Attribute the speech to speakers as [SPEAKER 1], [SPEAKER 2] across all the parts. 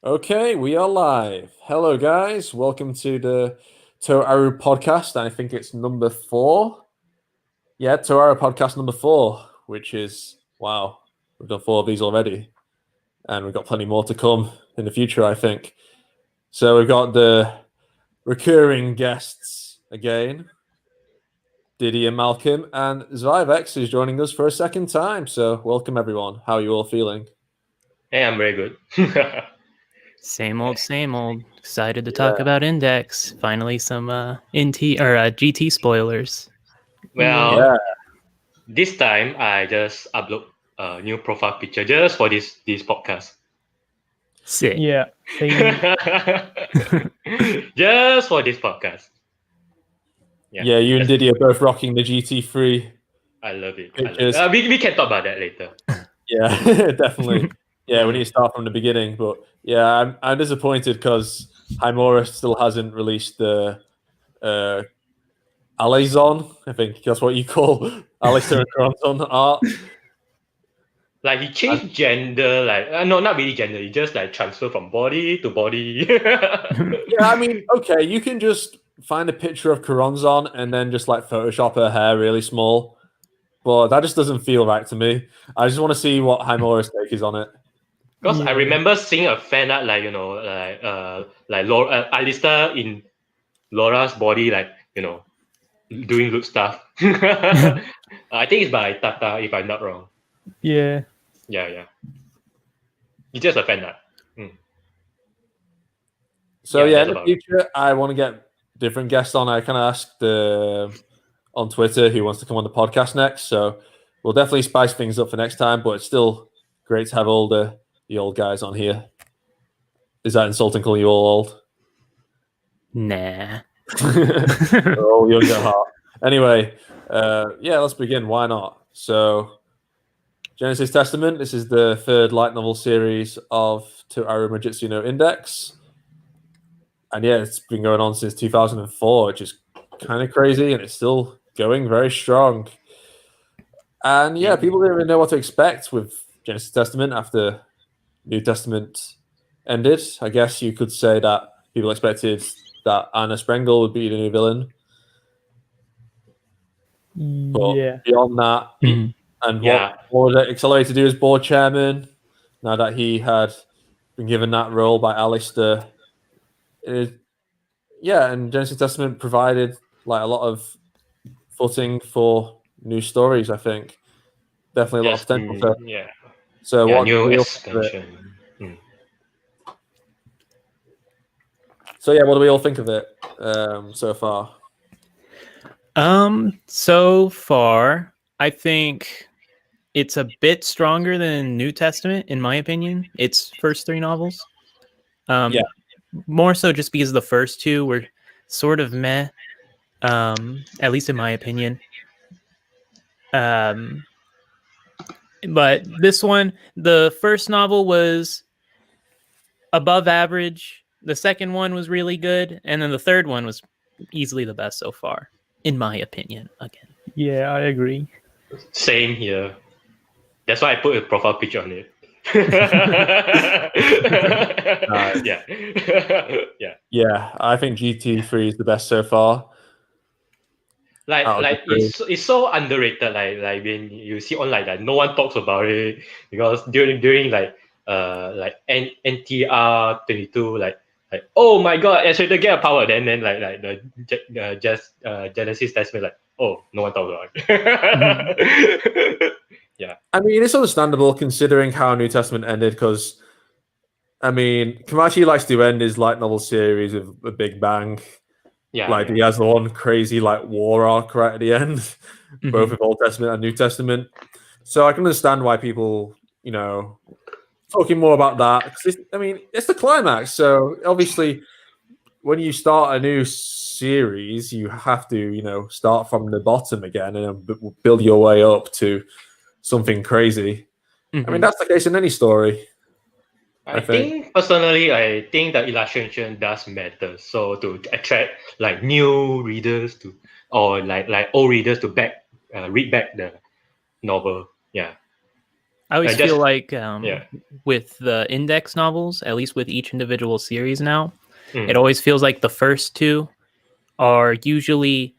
[SPEAKER 1] Okay, we are live. Hello, guys. Welcome to the Toaru podcast. I think it's number 4. Yeah, Toaru podcast number 4, which is wow. We've done 4 of these already, and we've got plenty more to come in the future, I think. So we've got the recurring guests again, Didi and Malcolm, and Zaikoi is joining us for a second time. So welcome, everyone. How are you all feeling?
[SPEAKER 2] Hey, I'm very good.
[SPEAKER 3] Same old, same old. Excited to
[SPEAKER 1] Yeah.
[SPEAKER 3] talk about Index. Finally, some NT or GT spoilers.
[SPEAKER 2] Well,
[SPEAKER 1] Yeah.
[SPEAKER 2] this time I just upload a new profile picture just for this podcast.
[SPEAKER 3] Sick.
[SPEAKER 4] Yeah, same.
[SPEAKER 2] Just for this podcast.
[SPEAKER 1] Yeah, you and Didi are both rocking the GT3.
[SPEAKER 2] I love it.
[SPEAKER 1] Pictures.
[SPEAKER 2] We can talk about that later.
[SPEAKER 1] Yeah, definitely. Yeah, we need to start from the beginning. But yeah, I'm disappointed because Himura still hasn't released the Alazon. I think that's what you call Alistair and Corazon art.
[SPEAKER 2] Like he changed gender, no, not really gender. He just like transfer from body to body.
[SPEAKER 1] Yeah, I mean, okay, you can just find a picture of Corazon and then just like Photoshop her hair really small. But that just doesn't feel right to me. I just want to see what Himura's take is on it.
[SPEAKER 2] Because I
[SPEAKER 4] Yeah.
[SPEAKER 2] remember seeing a fan art like Alistair in Laura's body, doing good stuff. I think it's by Tata, if I'm not wrong.
[SPEAKER 4] Yeah.
[SPEAKER 2] Yeah. It's just a fan art.
[SPEAKER 1] So
[SPEAKER 2] Yeah,
[SPEAKER 1] yeah,
[SPEAKER 2] that's
[SPEAKER 1] in the
[SPEAKER 2] about it.
[SPEAKER 1] future, I want to get different guests on. I kind of asked on Twitter who wants to come on the podcast next. So we'll definitely spice things up for next time. But it's still great to have all the old guys on here. Is that insulting? Calling you all old?
[SPEAKER 3] Nah.
[SPEAKER 1] We're all young at heart. Anyway, yeah, let's begin. Why not? So, Genesis Testament. This is the third light novel series of Toaru Majutsu no Index. And yeah, it's been going on since 2004, which is kind of crazy, and it's still going very strong. And yeah, people didn't even know what to expect with Genesis Testament after New Testament ended. I guess you could say that people expected that Anna Sprengel would be the new villain. But
[SPEAKER 4] Yeah.
[SPEAKER 1] beyond that,
[SPEAKER 3] Mhm.
[SPEAKER 1] and
[SPEAKER 2] Yeah.
[SPEAKER 1] what was Accelerator to do as board chairman, now that he had been given that role by Alistair, yeah, and Genesis Testament provided like a lot of footing for new stories. I think definitely a lot of potential.
[SPEAKER 2] Yeah.
[SPEAKER 1] So
[SPEAKER 2] Yeah,
[SPEAKER 1] what
[SPEAKER 2] new
[SPEAKER 1] do we all think of it?
[SPEAKER 2] expansion.
[SPEAKER 1] So yeah, what do we all think of it so far?
[SPEAKER 3] So far, I think it's a bit stronger than New Testament, in my opinion. Its first 3 novels.
[SPEAKER 1] Yeah.
[SPEAKER 3] More so just because the first 2 were sort of meh. At least in my opinion. But this one, the first novel was above average. The second one was really good, and then the third one was easily the best so far, in my opinion. Again,
[SPEAKER 4] Yeah, I agree.
[SPEAKER 2] Same here. That's why I put a profile picture on it. Yeah.
[SPEAKER 1] Yeah, I think GT3 is the best so far.
[SPEAKER 2] It's so underrated. Like when you see online, like no one talks about it because during NTR 22, like oh my god, Accelerator get a power. Then like the Genesis Testament, like oh, no one talks about it. Yeah.
[SPEAKER 1] I mean, it's understandable considering how New Testament ended, because I mean, Kamachi likes to end his light novel series with a big bang.
[SPEAKER 2] Yeah.
[SPEAKER 1] He has the one crazy like war arc right at the end, both with Old Testament and New Testament. So I can understand why people, talking more about that. It's the climax. So obviously, when you start a new series, you have to, start from the bottom again and build your way up to something crazy. I mean, that's the case in any story.
[SPEAKER 2] I think personally, I think the illustration does matter. So to attract like new readers or like old readers to read back the novel. Yeah.
[SPEAKER 3] I always
[SPEAKER 2] just-
[SPEAKER 3] feel like
[SPEAKER 2] yeah.
[SPEAKER 3] with the index novels, at least with each individual series now,
[SPEAKER 2] Mm.
[SPEAKER 3] it always feels like the first two are usually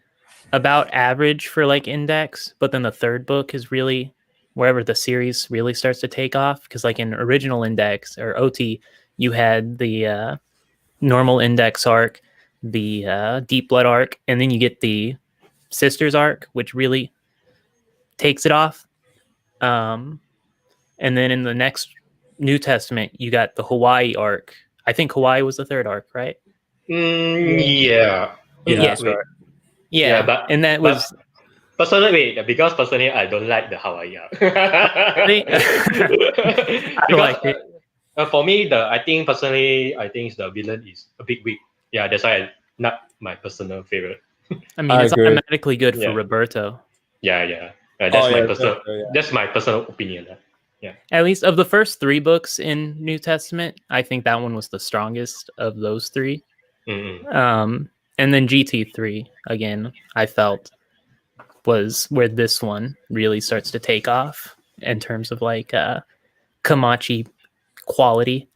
[SPEAKER 3] about average for like index, but then the third book is really wherever the series really starts to take off. Because like in original index or OT, you had the normal index arc, the deep blood arc, and then you get the sisters arc, which really takes it off. And then in the next New Testament, you got the Hawaii arc. I think Hawaii was the third arc, right?
[SPEAKER 2] Yeah.
[SPEAKER 1] Yeah, that's
[SPEAKER 2] Wait.
[SPEAKER 1] right.
[SPEAKER 3] Yeah,
[SPEAKER 2] but
[SPEAKER 3] and that
[SPEAKER 2] but
[SPEAKER 3] was
[SPEAKER 2] because personally I don't like the Hawaii arc.
[SPEAKER 3] Really?
[SPEAKER 2] Because,
[SPEAKER 3] liked it.
[SPEAKER 2] For me, I think the villain is a bit weak. Yeah, that's why not my personal favorite.
[SPEAKER 3] I mean,
[SPEAKER 1] I
[SPEAKER 3] it's
[SPEAKER 1] agree.
[SPEAKER 3] automatically good for
[SPEAKER 2] Yeah.
[SPEAKER 3] Roberto.
[SPEAKER 2] Yeah.
[SPEAKER 1] Yeah.
[SPEAKER 2] That's my personal opinion.
[SPEAKER 3] At least of the first three books in New Testament, I think that one was the strongest of those three.
[SPEAKER 2] Mm-hmm.
[SPEAKER 3] And then GT3 again, I felt was where this one really starts to take off in terms of like Kamachi quality.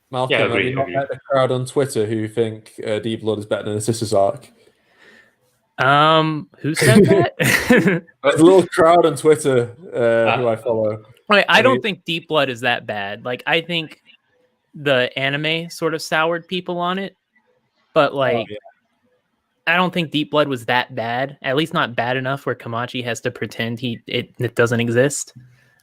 [SPEAKER 1] Malcolm,
[SPEAKER 2] Yeah,
[SPEAKER 1] have you not
[SPEAKER 2] agree.
[SPEAKER 1] met the crowd on Twitter who think Deep Blood is better than the Sisters arc?
[SPEAKER 3] Who said that?
[SPEAKER 1] There's a little crowd on Twitter who I follow.
[SPEAKER 3] Wait, I
[SPEAKER 1] I
[SPEAKER 3] don't
[SPEAKER 1] mean-
[SPEAKER 3] think Deep Blood is that bad. Like, I think the anime sort of soured people on it, but like,
[SPEAKER 1] yeah.
[SPEAKER 3] I don't think Deep Blood was that bad. At least not bad enough where Kamachi has to pretend it doesn't exist.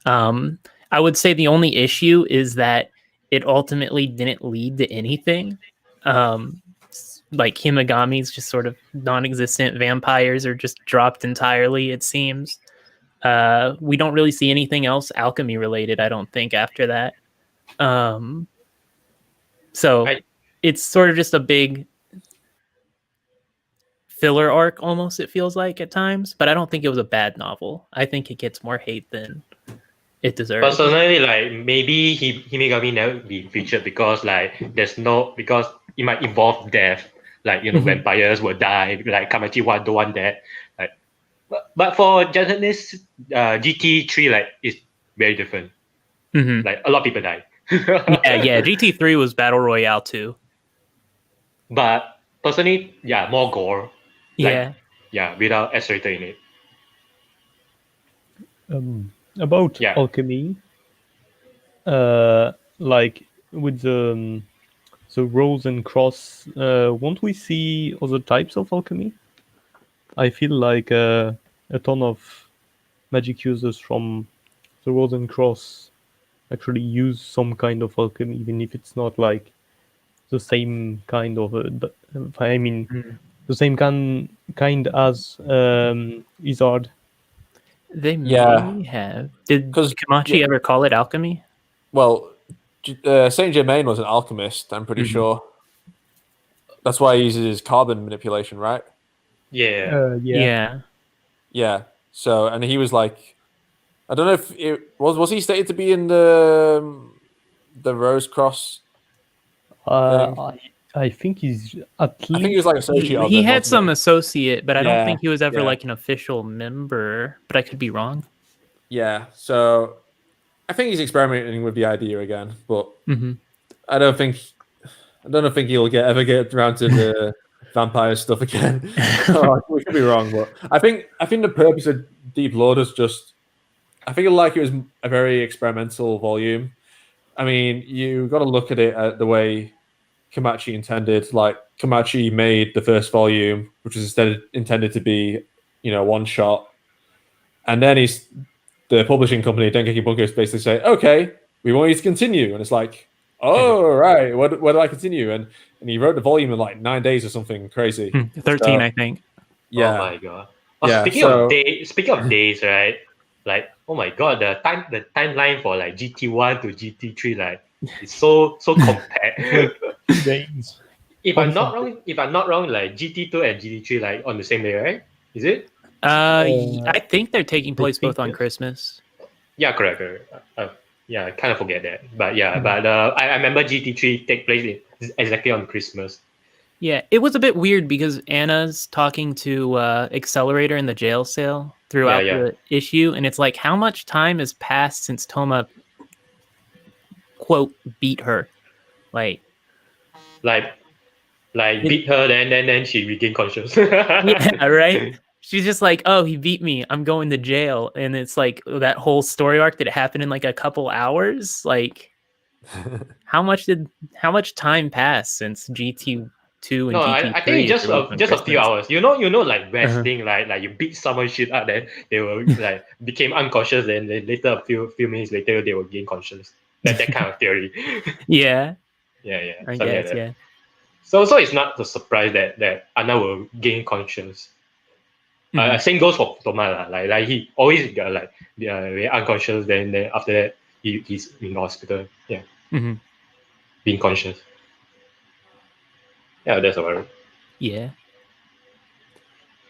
[SPEAKER 3] I would say the only issue is that it ultimately didn't lead to anything. Like Himegami's just sort of non-existent. Vampires are just dropped entirely, it seems. We don't really see anything else alchemy related, I don't think, after that. So it's sort of just a big filler arc almost, it feels like at times, but I don't think it was a bad novel. I think it gets more hate than it deserves.
[SPEAKER 2] Personally, like maybe Himegami never be featured because because it might involve death. Like vampires will die. Like Kamachi don't want that. Like, but for Japanese GT3, like it's very different. Like a lot of people die.
[SPEAKER 3] yeah. GT3 was battle royale too.
[SPEAKER 2] But personally, more gore.
[SPEAKER 3] Yeah.
[SPEAKER 2] Without accelerator in it.
[SPEAKER 4] About alchemy, like with the rose and cross, won't we see other types of alchemy? I feel like a ton of magic users from the rose and cross actually use some kind of alchemy, even if it's not like the same kind of the same kind as Izard.
[SPEAKER 3] They may have. Did Kamachi ever call it alchemy?
[SPEAKER 1] Well, Saint Germain was an alchemist, I'm pretty sure. That's why he uses carbon manipulation, right?
[SPEAKER 2] Yeah.
[SPEAKER 3] Yeah.
[SPEAKER 1] So, and he was like, I don't know if it was he stated to be in the Rose Cross thing?
[SPEAKER 4] I think he's at least.
[SPEAKER 1] I think he was like associate.
[SPEAKER 3] He had some associate, but I don't think he was ever
[SPEAKER 1] yeah.
[SPEAKER 3] like an official member. But I could be wrong.
[SPEAKER 1] Yeah, so I think he's experimenting with the idea again, but I don't think he'll ever get around to the vampire stuff again. We could be wrong, but I think the purpose of Deep Blood is just, I think it was a very experimental volume. I mean, you got to look at it the way Kamachi intended. Like Kamachi made the first volume, which was instead intended to be, one shot, and then the publishing company Dengeki Bunko basically say, "Okay, we want you to continue," and it's like, "Oh, right, where do I continue?" And he wrote the volume in like 9 days or something crazy.
[SPEAKER 3] 13, I think.
[SPEAKER 1] Yeah.
[SPEAKER 2] Oh my god. Speaking of days, right? Like, oh my god, the timeline for like GT1 to GT3 like is so compact.
[SPEAKER 4] Days.
[SPEAKER 2] If I'm not wrong, like GT2 and GT3 like on the same day, right? Is it?
[SPEAKER 3] I think they're taking place both on Christmas.
[SPEAKER 2] Yeah, correct. I kind of forget that, but I remember GT3 take place exactly on Christmas.
[SPEAKER 3] Yeah, it was a bit weird because Anna's talking to Accelerator in the jail cell throughout
[SPEAKER 2] Yeah, yeah.
[SPEAKER 3] the issue, and it's like, how much time has passed since Toma, quote, beat her? Like,
[SPEAKER 2] Like beat her, then she regained conscious.
[SPEAKER 3] yeah, right? She's just like, oh, he beat me. I'm going to jail. And it's like that whole story arc that happened in like a couple hours. Like, how much time pass since GT2 and
[SPEAKER 2] No, I think
[SPEAKER 3] GT3
[SPEAKER 2] it's
[SPEAKER 3] if you're looking on
[SPEAKER 2] just a few
[SPEAKER 3] Christmas?
[SPEAKER 2] hours. Like wrestling, like you beat someone shit up, then they will like became unconscious, then later a few minutes later they will gain conscious. That kind of theory.
[SPEAKER 3] Yeah,
[SPEAKER 2] Yeah,
[SPEAKER 3] I
[SPEAKER 2] something like
[SPEAKER 3] guess,
[SPEAKER 2] that.
[SPEAKER 3] yeah.
[SPEAKER 2] So it's not a surprise that Anna will gain conscious.
[SPEAKER 3] Mhm.
[SPEAKER 2] Same goes for Toma lah. Like he always got like very unconscious. Then after that he's in the hospital. Yeah,
[SPEAKER 3] Mhm.
[SPEAKER 2] being conscious. Yeah, that's about it.
[SPEAKER 3] Yeah.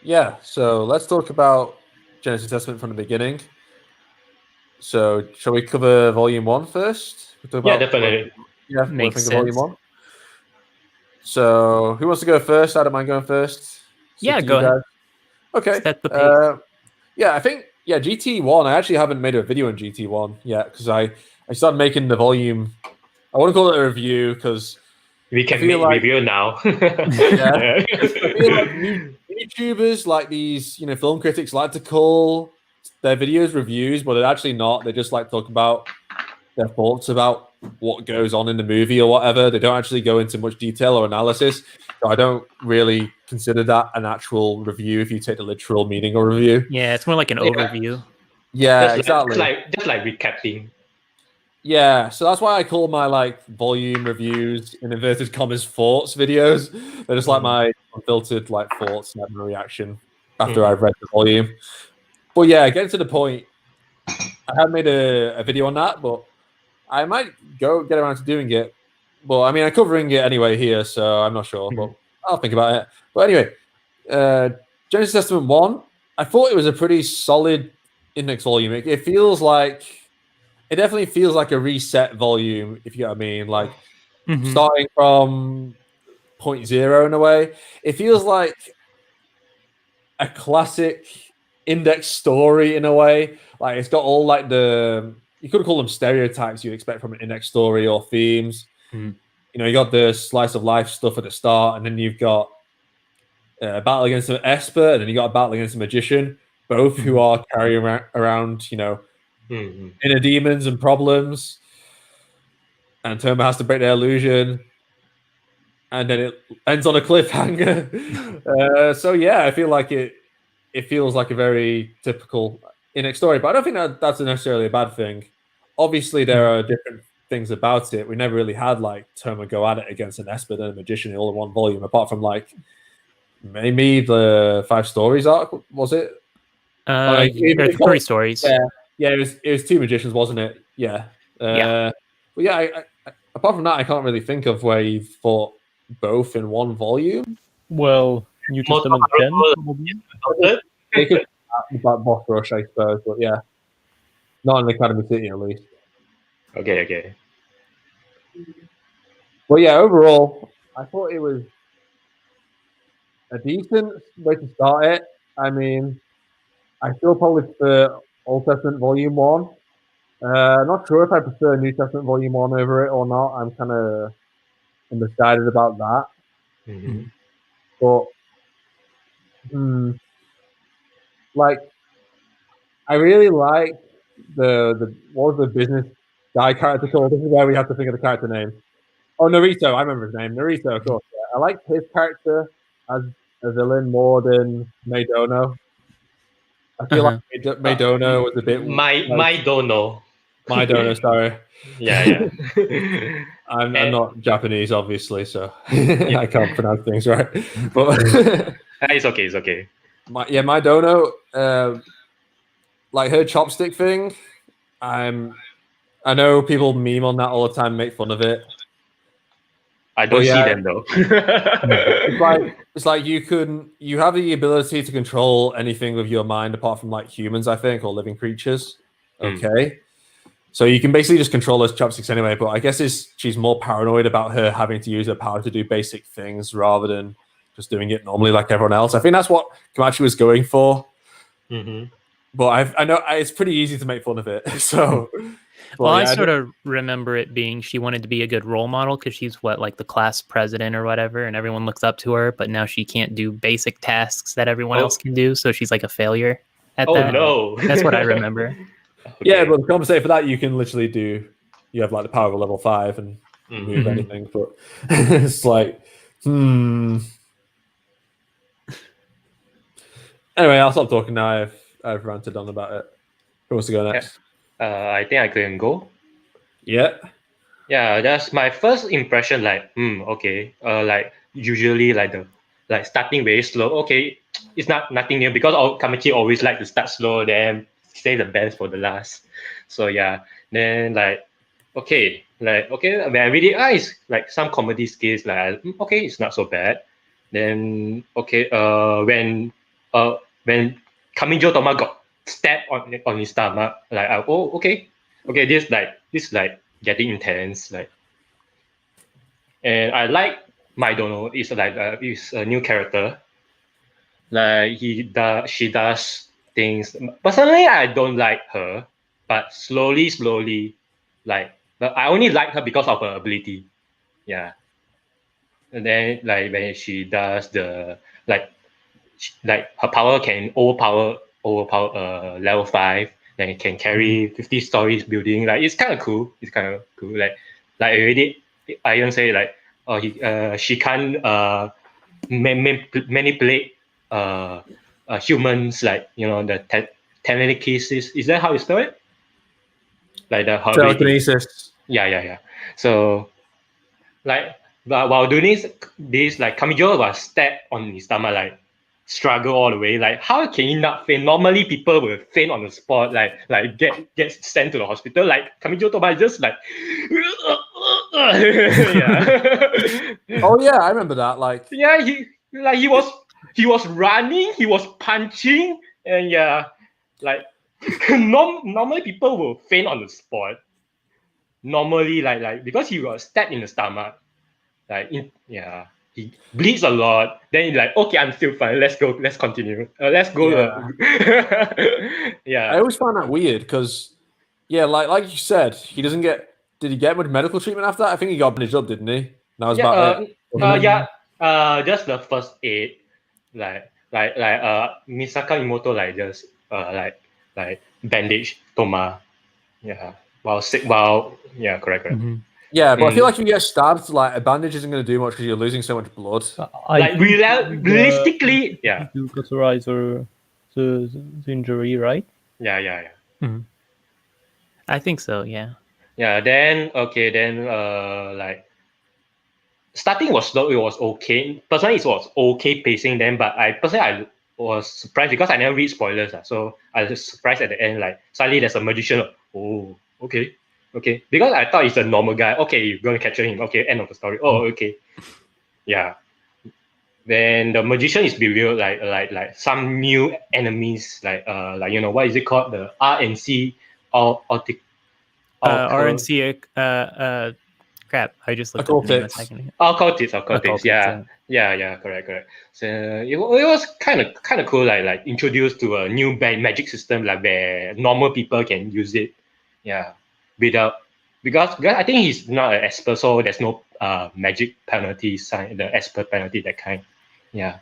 [SPEAKER 1] Yeah, so let's talk about Genesis Testament from the beginning. So, shall we cover Volume 1 first? We'll talk
[SPEAKER 2] Yeah,
[SPEAKER 1] about
[SPEAKER 2] definitely.
[SPEAKER 1] what I
[SPEAKER 3] Makes
[SPEAKER 1] think of Volume
[SPEAKER 3] sense.
[SPEAKER 1] 1. So, who wants to go first? I don't mind going first.
[SPEAKER 3] Yeah,
[SPEAKER 1] to
[SPEAKER 3] go
[SPEAKER 1] you
[SPEAKER 3] ahead.
[SPEAKER 1] guys. Okay.
[SPEAKER 3] Set the pace.
[SPEAKER 1] Yeah, I think GT1. I actually haven't made a video on GT1 yet because I started making the volume. I want to call it a review because
[SPEAKER 2] We can
[SPEAKER 1] feel
[SPEAKER 2] make
[SPEAKER 1] like-
[SPEAKER 2] review now.
[SPEAKER 1] yeah, I feel like YouTubers, like these, film critics, like to call their videos reviews, but they're actually not. They just like talk about their thoughts about what goes on in the movie or whatever. They don't actually go into much detail or analysis. So I don't really consider that an actual review if you take the literal meaning of review.
[SPEAKER 3] Yeah, it's more like an overview.
[SPEAKER 1] Yeah,
[SPEAKER 2] just
[SPEAKER 1] exactly.
[SPEAKER 2] just like recapping.
[SPEAKER 1] Yeah, so that's why I call my volume reviews in inverted commas thoughts videos. They're just like my unfiltered thoughts and my reaction after I've read the volume. But yeah, getting to the point, I have made a video on that, but I might get around to doing it. But I mean, I'm covering it anyway here, so I'm not sure. But I'll think about it. But anyway, Genesis Testament 1, I thought it was a pretty solid index volume. It definitely feels like a reset volume, if you get what I mean. Like starting from point zero in a way. It feels like a classic index story in a way. Like it's got all you could call them stereotypes you'd expect from an index story or themes. You got the slice of life stuff at the start, and then you've got a battle against an Esper, and then you got a battle against a magician, both who are carrying around, inner demons and problems. And Toma has to break their illusion. And then it ends on a cliffhanger. So yeah, I feel like it feels like a very typical index story, but I don't think that's necessarily a bad thing. Obviously, there are different things about it. We never really had Toma go at it against an Esper and a magician all in one volume, apart from maybe the 5 stories arc, was it?
[SPEAKER 3] There's 3 stories.
[SPEAKER 1] Yeah, it was 2 magicians, wasn't it? Yeah.
[SPEAKER 3] Yeah.
[SPEAKER 1] But yeah, I, apart from that, I can't really think of where you fought both in one volume.
[SPEAKER 4] Well, New Testament 10, probably.
[SPEAKER 1] They could about boss rush, I suppose, but yeah, not in Academy City at least.
[SPEAKER 2] Okay.
[SPEAKER 1] But yeah, overall, I thought it was a decent way to start it. I mean, I still probably prefer Old Testament Volume 1. Not sure if I prefer New Testament Volume 1 over it or not. I'm kind of undecided about that. But, I really like the what was the business guy character called? This is where we have to think of the character name. Oh, Narito. I remember his name. Narito, of course. Yeah. I like his character as a villain more than Maidono. I feel like Maidono was a bit...
[SPEAKER 2] Maidono.
[SPEAKER 1] Maidono, sorry.
[SPEAKER 2] Yeah.
[SPEAKER 1] I'm not Japanese, obviously, so I can't pronounce things right. But
[SPEAKER 2] it's okay.
[SPEAKER 1] Maidono, her chopstick thing, I know people meme on that all the time, make fun of it.
[SPEAKER 2] I don't see them though.
[SPEAKER 1] It's like you have the ability to control anything with your mind apart from humans, I think, or living creatures. Okay. So you can basically just control those chopsticks anyway. But I guess she's more paranoid about her having to use her power to do basic things rather than just doing it normally like everyone else. I think that's what Komachi was going for. But I know it's pretty easy to make fun of it. So,
[SPEAKER 3] well, I sort of remember it being she wanted to be a good role model because she's like the class president or whatever, and everyone looks up to her. But now she can't do basic tasks that everyone else can do, so she's like a failure at that.
[SPEAKER 2] No,
[SPEAKER 3] that's what I remember.
[SPEAKER 1] Yeah, but the compensate for that, you can literally do. You have like the power of a level 5 and move anything, but it's like, Anyway, I'll stop talking now. I've ranted on about it. Who wants to go next?
[SPEAKER 2] I think I can go.
[SPEAKER 1] Yeah.
[SPEAKER 2] Yeah, that's my first impression. Like, okay. Like usually, like starting very slow. Okay, it's nothing new because Kamachi always like to start slow, then save the best for the last. So yeah, then okay, when I read it, it's like some comedy skills. Like, okay, it's not so bad. Then okay, when Kamijo Toma got stabbed on his stomach, like, okay, this like getting intense, like. And I like Maidono. It's like is a new character. Like she does things. Personally, I don't like her, but slowly, like, but I only like her because of her ability. Yeah. And then like when she does the like her power can overpower level 5, then it can carry 50 stories building. Like it's kind of cool. Like already I don't say like she can't manipulate humans, like, you know, the telekinesis. Is that how you spell it? Like the
[SPEAKER 1] telekinesis.
[SPEAKER 2] Yeah. So like while doing this like Kamijo was stabbed on his stomach, like struggle all the way. Like, how can he not faint? Normally people will faint on the spot, like get sent to the hospital. Like Kamijo Toba is just like yeah.
[SPEAKER 1] Oh yeah, I remember that. Like,
[SPEAKER 2] yeah, he was running, he was punching, and yeah, like normally people will faint on the spot. Normally, like because he got stabbed in the stomach, like he bleeds a lot. Then he's like, okay, I'm still fine. Let's go. Let's continue. Let's go. Yeah.
[SPEAKER 1] I always found that weird because, yeah, like you said, he doesn't get. Did he get much medical treatment after that? I think he got bandaged up, didn't he? That was about it.
[SPEAKER 2] Just the first aid, like Misaka Imoto like just like bandage Toma, correct.
[SPEAKER 1] Yeah, but I feel like if you get stabbed, like a bandage isn't going to do much because you're losing so much blood.
[SPEAKER 2] Realistically, yeah,
[SPEAKER 4] to cauterize the injury, right?
[SPEAKER 2] Yeah.
[SPEAKER 3] I think so. Yeah.
[SPEAKER 2] Yeah. Then like starting was slow. It was okay. Personally, it was okay pacing then, but I was surprised because I never read spoilers. So I was surprised at the end. Like suddenly there's a magician. Oh, okay. Because I thought he's a normal guy. Okay, you're gonna capture him. Okay, end of the story. Oh, okay. Yeah. Then the magician is revealed like some new enemies, like you know, what is it called? The RNC
[SPEAKER 3] RNC crap. I just looked up the name a second ago.
[SPEAKER 2] Occultists. Yeah, correct. So it was kind of cool, like introduced to a new magic system, like where normal people can use it. Yeah. Because I think he's not an expert, so there's no magic penalty sign, the expert penalty, that kind. Yeah.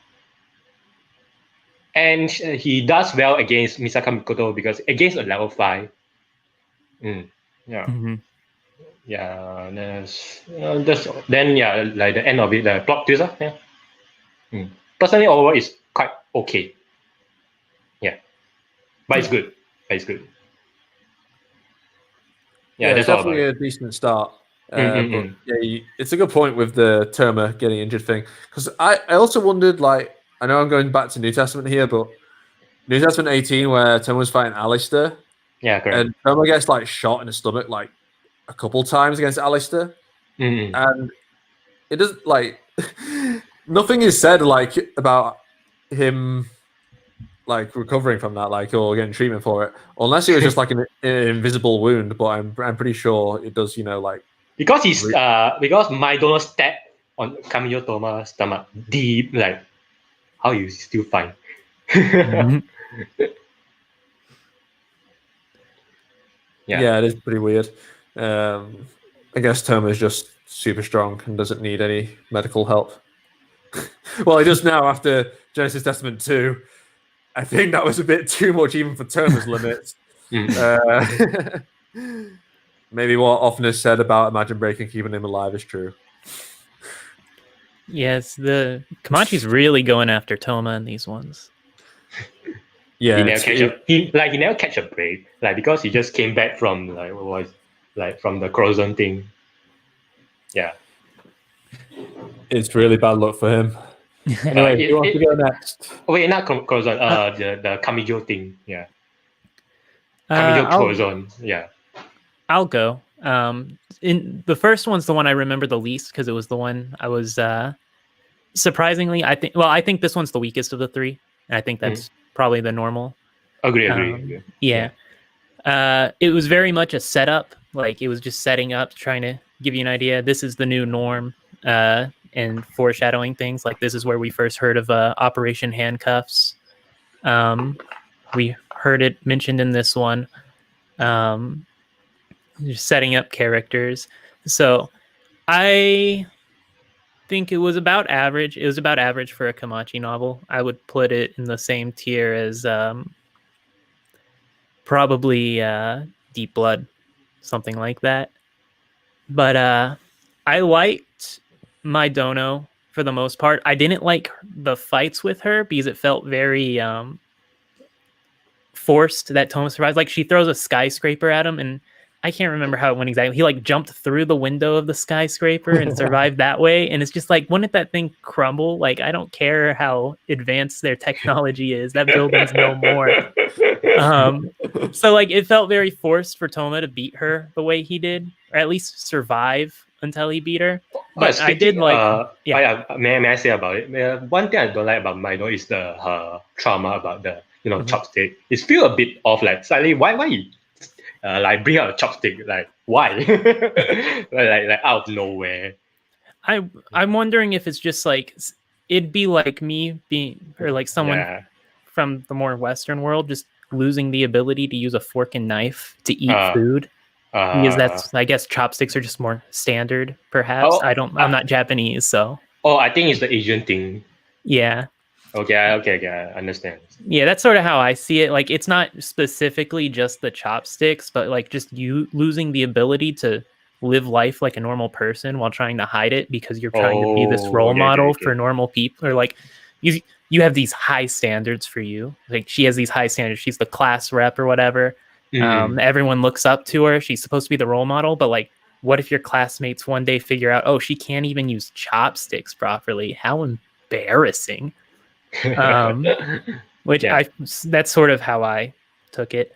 [SPEAKER 2] And he does well against Misaka Mikoto because against a level 5. Yeah.
[SPEAKER 3] Mm-hmm.
[SPEAKER 2] Yeah. Then like the end of it, the plot twist. Yeah. Personally, overall, it's quite okay. Yeah. But it's good. Yeah,
[SPEAKER 1] it's definitely a decent start. But yeah, it's a good point with the Terma getting injured thing. Because I also wondered, like, I know I'm going back to New Testament here, but New Testament 18, where Terma was fighting Alistair.
[SPEAKER 2] Yeah, correct.
[SPEAKER 1] And Terma gets like shot in the stomach like a couple times against Alistair. And it doesn't like nothing is said like about him like recovering from that, like or getting treatment for it, unless it was just like an invisible wound. But I'm pretty sure it does, like
[SPEAKER 2] because because Maidono stabbed on Kamiyo Toma's stomach deep, like how you still fine.
[SPEAKER 3] Mhm.
[SPEAKER 1] Yeah, it is pretty weird. I guess Toma is just super strong and doesn't need any medical help. Well, he does now after Genesis Testament 2. I think that was a bit too much even for Toma's limits. Maybe what often is said about Imagine Breaking keeping him alive is true.
[SPEAKER 3] Yes, the Kamachi's really going after Toma in these ones.
[SPEAKER 1] Yeah,
[SPEAKER 2] he never catch a break, like because he just came back from like what was like from the Crozon thing. Yeah,
[SPEAKER 1] it's really bad luck for him. Anyway, who wants to go next?
[SPEAKER 2] Wait, not Crozon. The Kamijo thing. Yeah, Kamijo Crozon. Yeah,
[SPEAKER 3] I'll go. In the first one's the one I remember the least because it was the one I was surprisingly. I think this one's the weakest of the three, and I think that's probably the normal.
[SPEAKER 2] Agree.
[SPEAKER 3] Yeah. It was very much a setup. Like it was just setting up, trying to give you an idea. This is the new norm, and foreshadowing things. Like this is where we first heard of Operation Handcuffs. We heard it mentioned in this one. Just setting up characters. So I think it was about average. It was about average for a Kamachi novel. I would put it in the same tier as probably Deep Blood, something like that. But I liked Maidono for the most part. I didn't like the fights with her because it felt very forced that Toma survives. Like she throws a skyscraper at him, and I can't remember how it went exactly. He like jumped through the window of the skyscraper and survived that way. And it's just like, wouldn't that thing crumble? Like, I don't care how advanced their technology is. That building's no more. So like, it felt very forced for Toma to beat her the way he did, or at least survive until he beat her. But I did like,
[SPEAKER 2] May I say about it? One thing I don't like about Maido is her trauma about the chopstick. It feel a bit off, like slightly. Why like bring out a chopstick? Like why? like out of nowhere.
[SPEAKER 3] I'm wondering if it's just like it'd be like me being or like someone from the more Western world just losing the ability to use a fork and knife to eat food. Because that's, I guess, chopsticks are just more standard, perhaps. I'm not Japanese, so.
[SPEAKER 2] Oh, I think it's the Asian thing.
[SPEAKER 3] Yeah.
[SPEAKER 2] Okay, I understand.
[SPEAKER 3] Yeah, that's sort of how I see it. Like, it's not specifically just the chopsticks, but like just you losing the ability to live life like a normal person while trying to hide it because you're trying to be this role model for normal people. Or like, you have these high standards for you. Like, she has these high standards. She's the class rep or whatever. Everyone looks up to her. She's supposed to be the role model, but like, what if your classmates one day figure out, oh, she can't even use chopsticks properly? How embarrassing. That's sort of how I took it.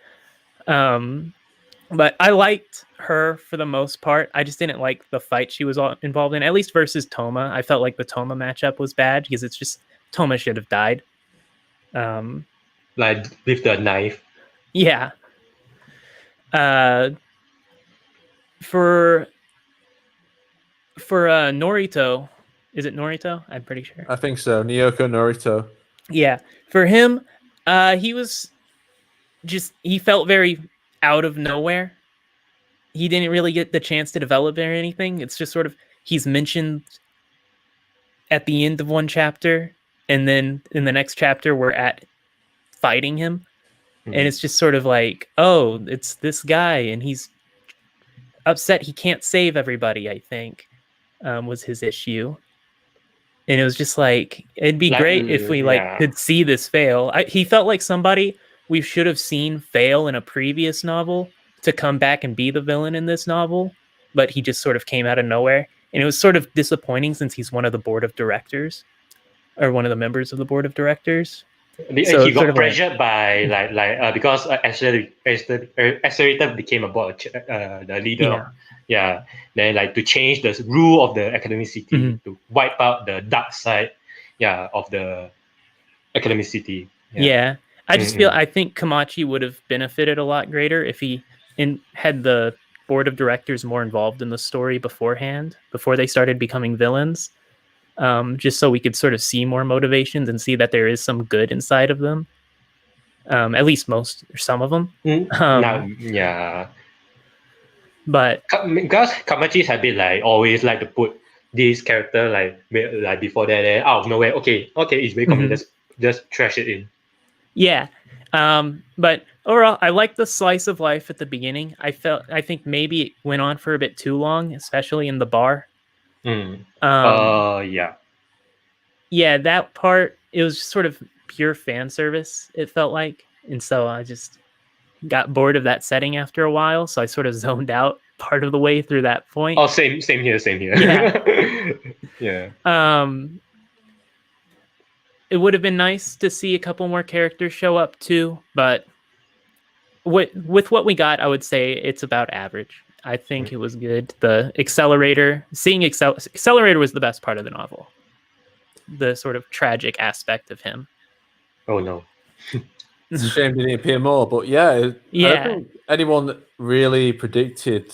[SPEAKER 3] But I liked her for the most part. I just didn't like the fight she was involved in, at least versus Toma. I felt like the Toma matchup was bad because it's just Toma should have died.
[SPEAKER 2] Like with the knife.
[SPEAKER 3] Yeah. For Norito, is it Norito? I'm pretty sure.
[SPEAKER 1] I think so. Nyoko Norito.
[SPEAKER 3] Yeah. For him, he felt very out of nowhere. He didn't really get the chance to develop or anything. It's just sort of, he's mentioned at the end of one chapter, and then in the next chapter, we're at fighting him. And it's just sort of like, oh, it's this guy, and he's upset he can't save everybody, I think, was his issue. And it was just like, it'd be great if we could see this fail. He felt like somebody we should have seen fail in a previous novel to come back and be the villain in this novel, but he just sort of came out of nowhere. And it was sort of disappointing since he's one of the board of directors, or one of the members of the board of directors.
[SPEAKER 2] So he got pressured by because Accelerator became the leader. Then like to change the rule of the Academy City to wipe out the dark side, of the Academy City.
[SPEAKER 3] I just feel I think Kamachi would have benefited a lot greater if he had the board of directors more involved in the story beforehand, before they started becoming villains. Just so we could sort of see more motivations and see that there is some good inside of them. At least most or some of them.
[SPEAKER 2] Yeah.
[SPEAKER 3] But
[SPEAKER 2] Because Kamachi's have been like always like to put this character like before that out of nowhere. Okay, it's very common. Let's just trash it in.
[SPEAKER 3] yeah. But overall, I liked the slice of life at the beginning. I think maybe it went on for a bit too long, especially in the bar.
[SPEAKER 2] Yeah.
[SPEAKER 3] Yeah, that part, it was sort of pure fan service, it felt like. And so I just got bored of that setting after a while. So I sort of zoned out part of the way through that point.
[SPEAKER 2] Oh, same here.
[SPEAKER 3] Yeah.
[SPEAKER 2] Yeah.
[SPEAKER 3] It would have been nice to see a couple more characters show up too, but with what we got, I would say it's about average. I think it was good. The accelerator was the best part of the novel. The sort of tragic aspect of him.
[SPEAKER 2] Oh no.
[SPEAKER 1] It's a shame didn't appear more, but yeah. I don't think anyone really predicted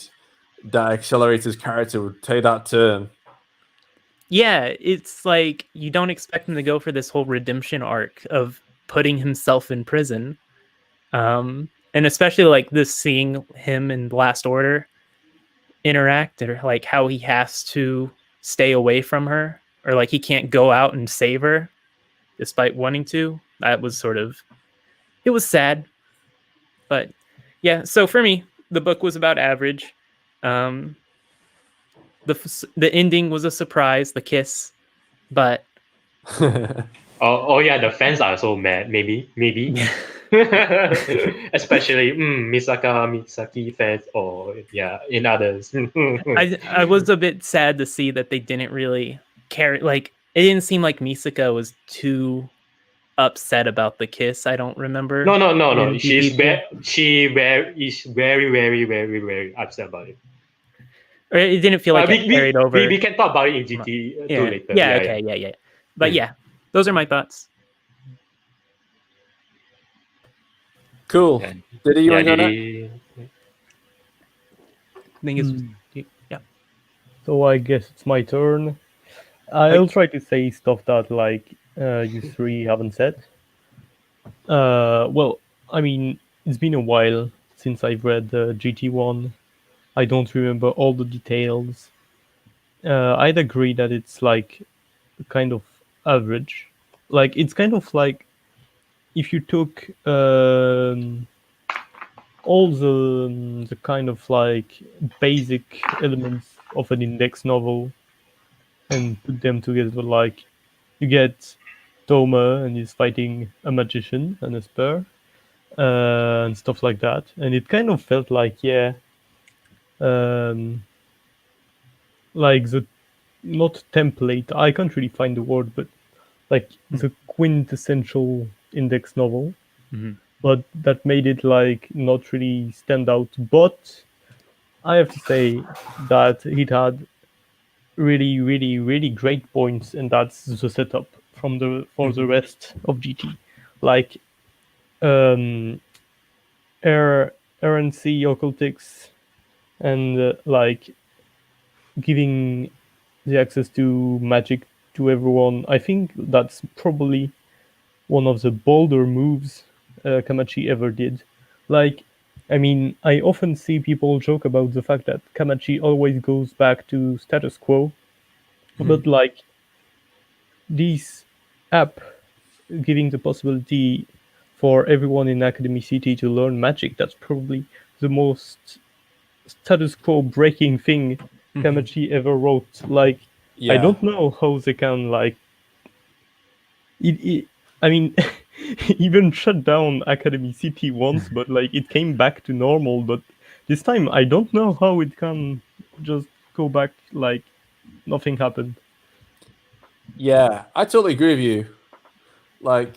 [SPEAKER 1] that Accelerator's character would take that turn.
[SPEAKER 3] Yeah, it's like you don't expect him to go for this whole redemption arc of putting himself in prison. And especially like this, seeing him in Last Order interact, or like how he has to stay away from her, or like he can't go out and save her despite wanting to. That was it was sad. But yeah, so for me, the book was about average. The ending was a surprise, the kiss, but
[SPEAKER 2] oh yeah, the fans are so mad. Maybe. Especially Misaki fans, or in others.
[SPEAKER 3] I was a bit sad to see that they didn't really care. Like, it didn't seem like Misaka was too upset about the kiss. I don't remember.
[SPEAKER 2] No. She's very, very, very, very upset about it.
[SPEAKER 3] Or it didn't feel like it carried over.
[SPEAKER 2] We can talk about it in GT later.
[SPEAKER 3] Yeah. But yeah, those are my thoughts.
[SPEAKER 1] Cool. Did you want to go
[SPEAKER 3] next?
[SPEAKER 4] So I guess it's my turn. I'll try to say stuff that you three haven't said. Well, I mean, it's been a while since I've read the GT1. I don't remember all the details. I'd agree that it's kind of average. It's kind of like if you took all the kind of basic elements of an index novel and put them together. You get Toma, and he's fighting a magician and a spear and stuff like that, and it kind of felt the not template, I can't really find the word, but the quintessential index novel. But that made it not really stand out. But I have to say that it had really, really, really great points, and that's the setup for the rest of GT. RNC occultics, and giving the access to magic to everyone. I think that's probably one of the bolder moves Kamachi ever did. I often see people joke about the fact that Kamachi always goes back to status quo, but this app giving the possibility for everyone in Academy City to learn magic, that's probably the most status quo breaking thing Kamachi ever wrote. I don't know how they can even shut down Academy City once, but it came back to normal. But this time, I don't know how it can just go back nothing happened.
[SPEAKER 1] Yeah, I totally agree with you. I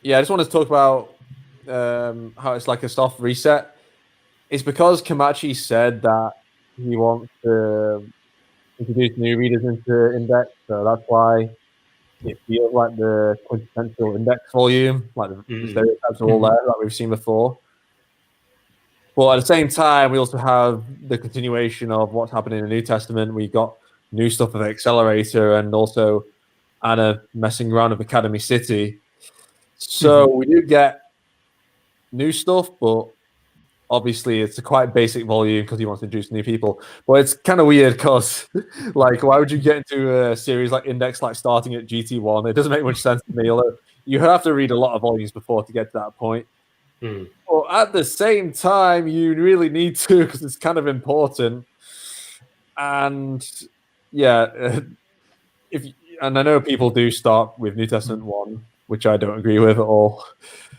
[SPEAKER 1] just wanted to talk about how it's like a soft reset. It's because Kamachi said that he wants to introduce new readers into Index, so that's why it feels like the quintessential index volume, like the stereotypes are all there, like we've seen before. But at the same time, we also have the continuation of what's happening in the New Testament. We got new stuff of Accelerator and also Anna messing around with Academy City. So we do get new stuff, but obviously it's a quite basic volume because he wants to introduce new people. But it's kind of weird because, like, why would you get into a series like Index, like starting at GT1? It doesn't make much sense to me. Although you have to read a lot of volumes before to get to that point. But at the same time, you really need to because it's kind of important. And yeah, and I know people do start with New Testament 1, which I don't agree with at all.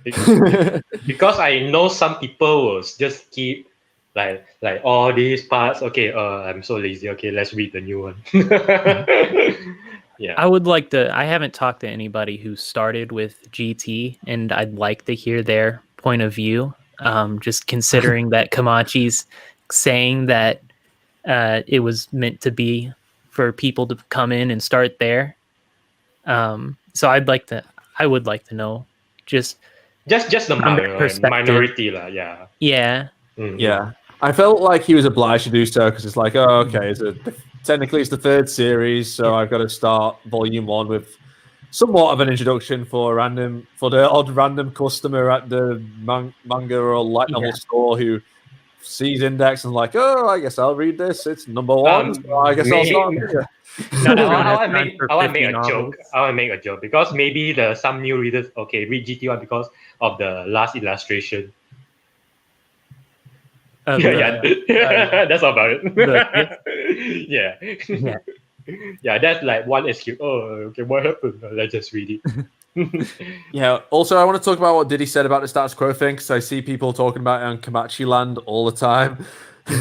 [SPEAKER 2] Because I know some people will just keep like all these parts. Okay, I'm so lazy. Okay, let's read the new one. Yeah,
[SPEAKER 3] I would like to. I haven't talked to anybody who started with GT, and I'd like to hear their point of view. Just considering that Kamachi's saying that it was meant to be for people to come in and start there. So I would like to know just
[SPEAKER 2] the minority lah. Yeah.
[SPEAKER 3] Yeah.
[SPEAKER 1] Yeah. I felt like he was obliged to do so because it's like, oh, okay, technically it's the third series, so I've got to start volume 1 with somewhat of an introduction for the odd random customer at the manga or light novel store who sees Index and like, oh, I guess I'll read this. It's number 1, so I guess I'll start here.
[SPEAKER 2] I want to make a joke. I want to make a joke because maybe some new readers read GT1 because of the last illustration. That's about it. Yeah, that's like one excuse. Oh, okay, what happened? Let's just read it.
[SPEAKER 1] Yeah. Also, I want to talk about what Diddy said about the status quo thing because I see people talking about it on Kamachi Land all the time.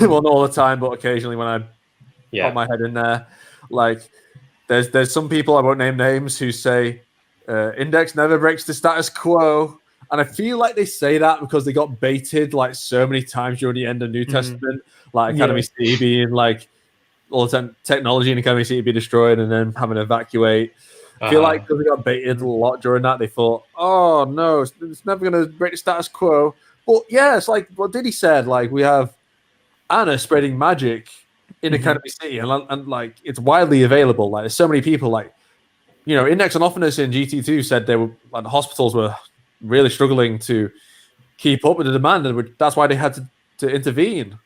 [SPEAKER 1] Well, not all the time, but occasionally when I put my head in there. Like, there's some people, I won't name names, who say Index never breaks the status quo. And I feel like they say that because they got baited like so many times during the end of New Testament, like Academy City being like all the time technology in Academy City be destroyed and then having to evacuate. I feel like because they got baited a lot during that, they thought, oh no, it's never going to break the status quo. But yeah, it's like what Diddy said, like we have Anna spreading magic in Academy City and like it's widely available. Like there's so many people like, you know, Index and Office in GT2 said they were like the hospitals were really struggling to keep up with the demand, and that's why they had to intervene.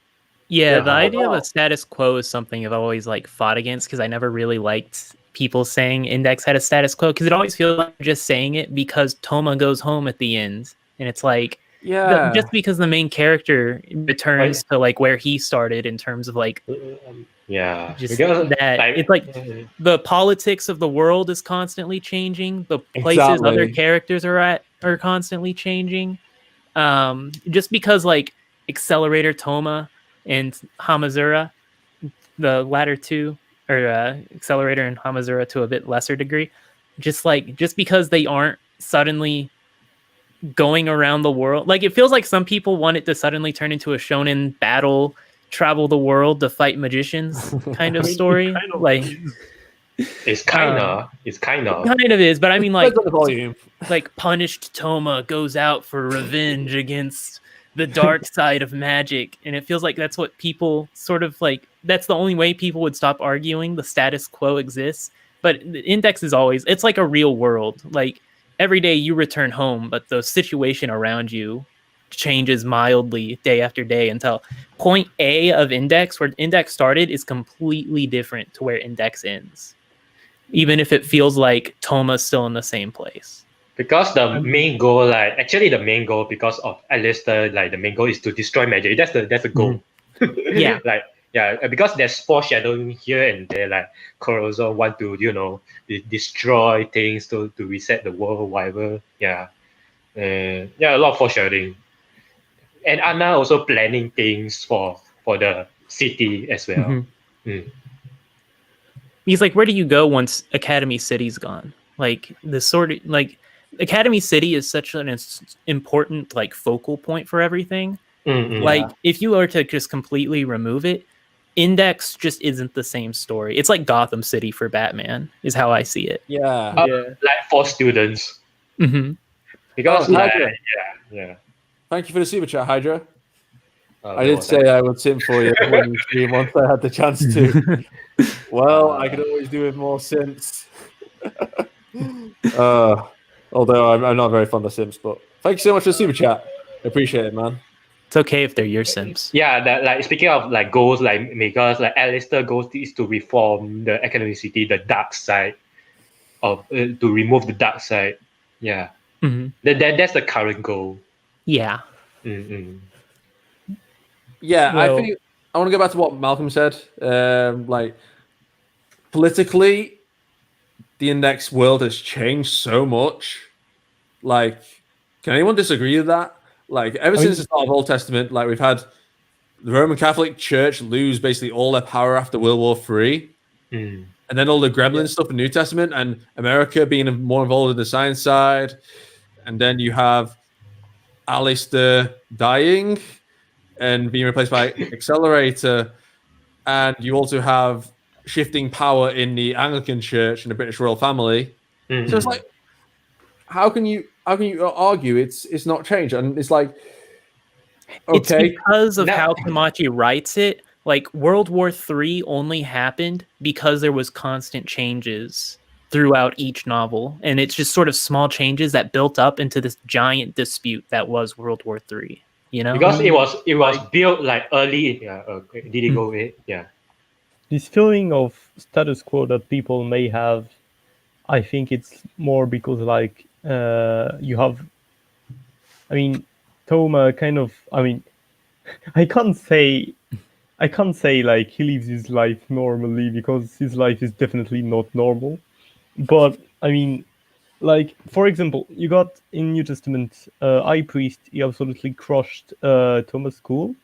[SPEAKER 3] Yeah, the idea of a status quo is something I've always like fought against because I never really liked people saying Index had a status quo because it always feels like you're just saying it because Toma goes home at the end, and it's like just because the main character returns to like where he started in terms of like it's like the politics of the world is constantly changing, the places other characters are at are constantly changing. Just because like Accelerator Toma and Hamazura, the latter two, or Accelerator and Hamazura to a bit lesser degree, just because they aren't suddenly going around the world, like it feels like some people want it to suddenly turn into a shonen battle, travel the world to fight magicians kind of story. Like
[SPEAKER 2] it's kind of
[SPEAKER 3] is, but I mean like punished Toma goes out for revenge against the dark side of magic, and it feels like that's what people sort of like, that's the only way people would stop arguing the status quo exists. But the Index is always, it's like a real world. Like every day you return home, but the situation around you changes mildly day after day until point A of Index, where Index started, is completely different to where Index ends, even if it feels like Toma's still in the same place.
[SPEAKER 2] Because the main goal, because of Alistair, like the main goal is to destroy magic. That's the goal. Because there's foreshadowing here and there, like Kurosawa want to, destroy things to reset the world, whatever. A lot of foreshadowing. And Anna also planning things for the city as well.
[SPEAKER 3] He's like, where do you go once Academy City's gone? Like the sort of like Academy City is such an important like focal point for everything. If you were to just completely remove it, Index just isn't the same story. It's like Gotham City for Batman, is how I see it.
[SPEAKER 1] Yeah.
[SPEAKER 2] Like for students,
[SPEAKER 3] Hmm.
[SPEAKER 2] because
[SPEAKER 1] Oh,
[SPEAKER 2] like
[SPEAKER 1] Hydra.
[SPEAKER 2] yeah.
[SPEAKER 1] Thank you for the super chat, Hydra. I
[SPEAKER 2] no,
[SPEAKER 1] did say I would sim for you when you stream once I had the chance to. Well, I could always do with more sims. Although I'm not very fond of sims, but thank you so much for the super chat. I appreciate it, man.
[SPEAKER 3] It's okay if they're your Sims.
[SPEAKER 2] Yeah, that like speaking of like goals, like because like Alistair goals is to reform the academicity, the dark side of to remove the dark side. Yeah,
[SPEAKER 3] Hmm.
[SPEAKER 2] that's the current goal.
[SPEAKER 3] Yeah.
[SPEAKER 2] Mm-mm.
[SPEAKER 1] Yeah, I
[SPEAKER 4] Well-
[SPEAKER 1] think I want to go back to what Malcolm said. Like politically, the index world has changed so much. Like, can anyone disagree with that? Like, ever since the start of Old Testament, like we've had the Roman Catholic Church lose basically all their power after World War III,
[SPEAKER 2] Mm.
[SPEAKER 1] and then all the Gremlin stuff in New Testament, and America being more involved in the science side, and then you have Alistair dying and being replaced by Accelerator, and you also have shifting power in the Anglican Church and the British royal family.
[SPEAKER 2] Mm-mm.
[SPEAKER 1] So it's like, how can you argue it's not changed? And it's like,
[SPEAKER 3] It's
[SPEAKER 1] okay,
[SPEAKER 3] because of
[SPEAKER 2] No.
[SPEAKER 3] how Kamachi writes it. Like World War III only happened because there was constant changes throughout each novel, and it's just sort of small changes that built up into this giant dispute that was World War III. You know,
[SPEAKER 2] because it was built like early. Yeah, did it go with? Yeah.
[SPEAKER 4] This feeling of status quo that people may have, I think it's more because like you have, I mean, Toma kind of, I mean, I can't say like he lives his life normally because his life is definitely not normal. But I mean, like for example, you got in New Testament, High Priest, he absolutely crushed Thomas' school,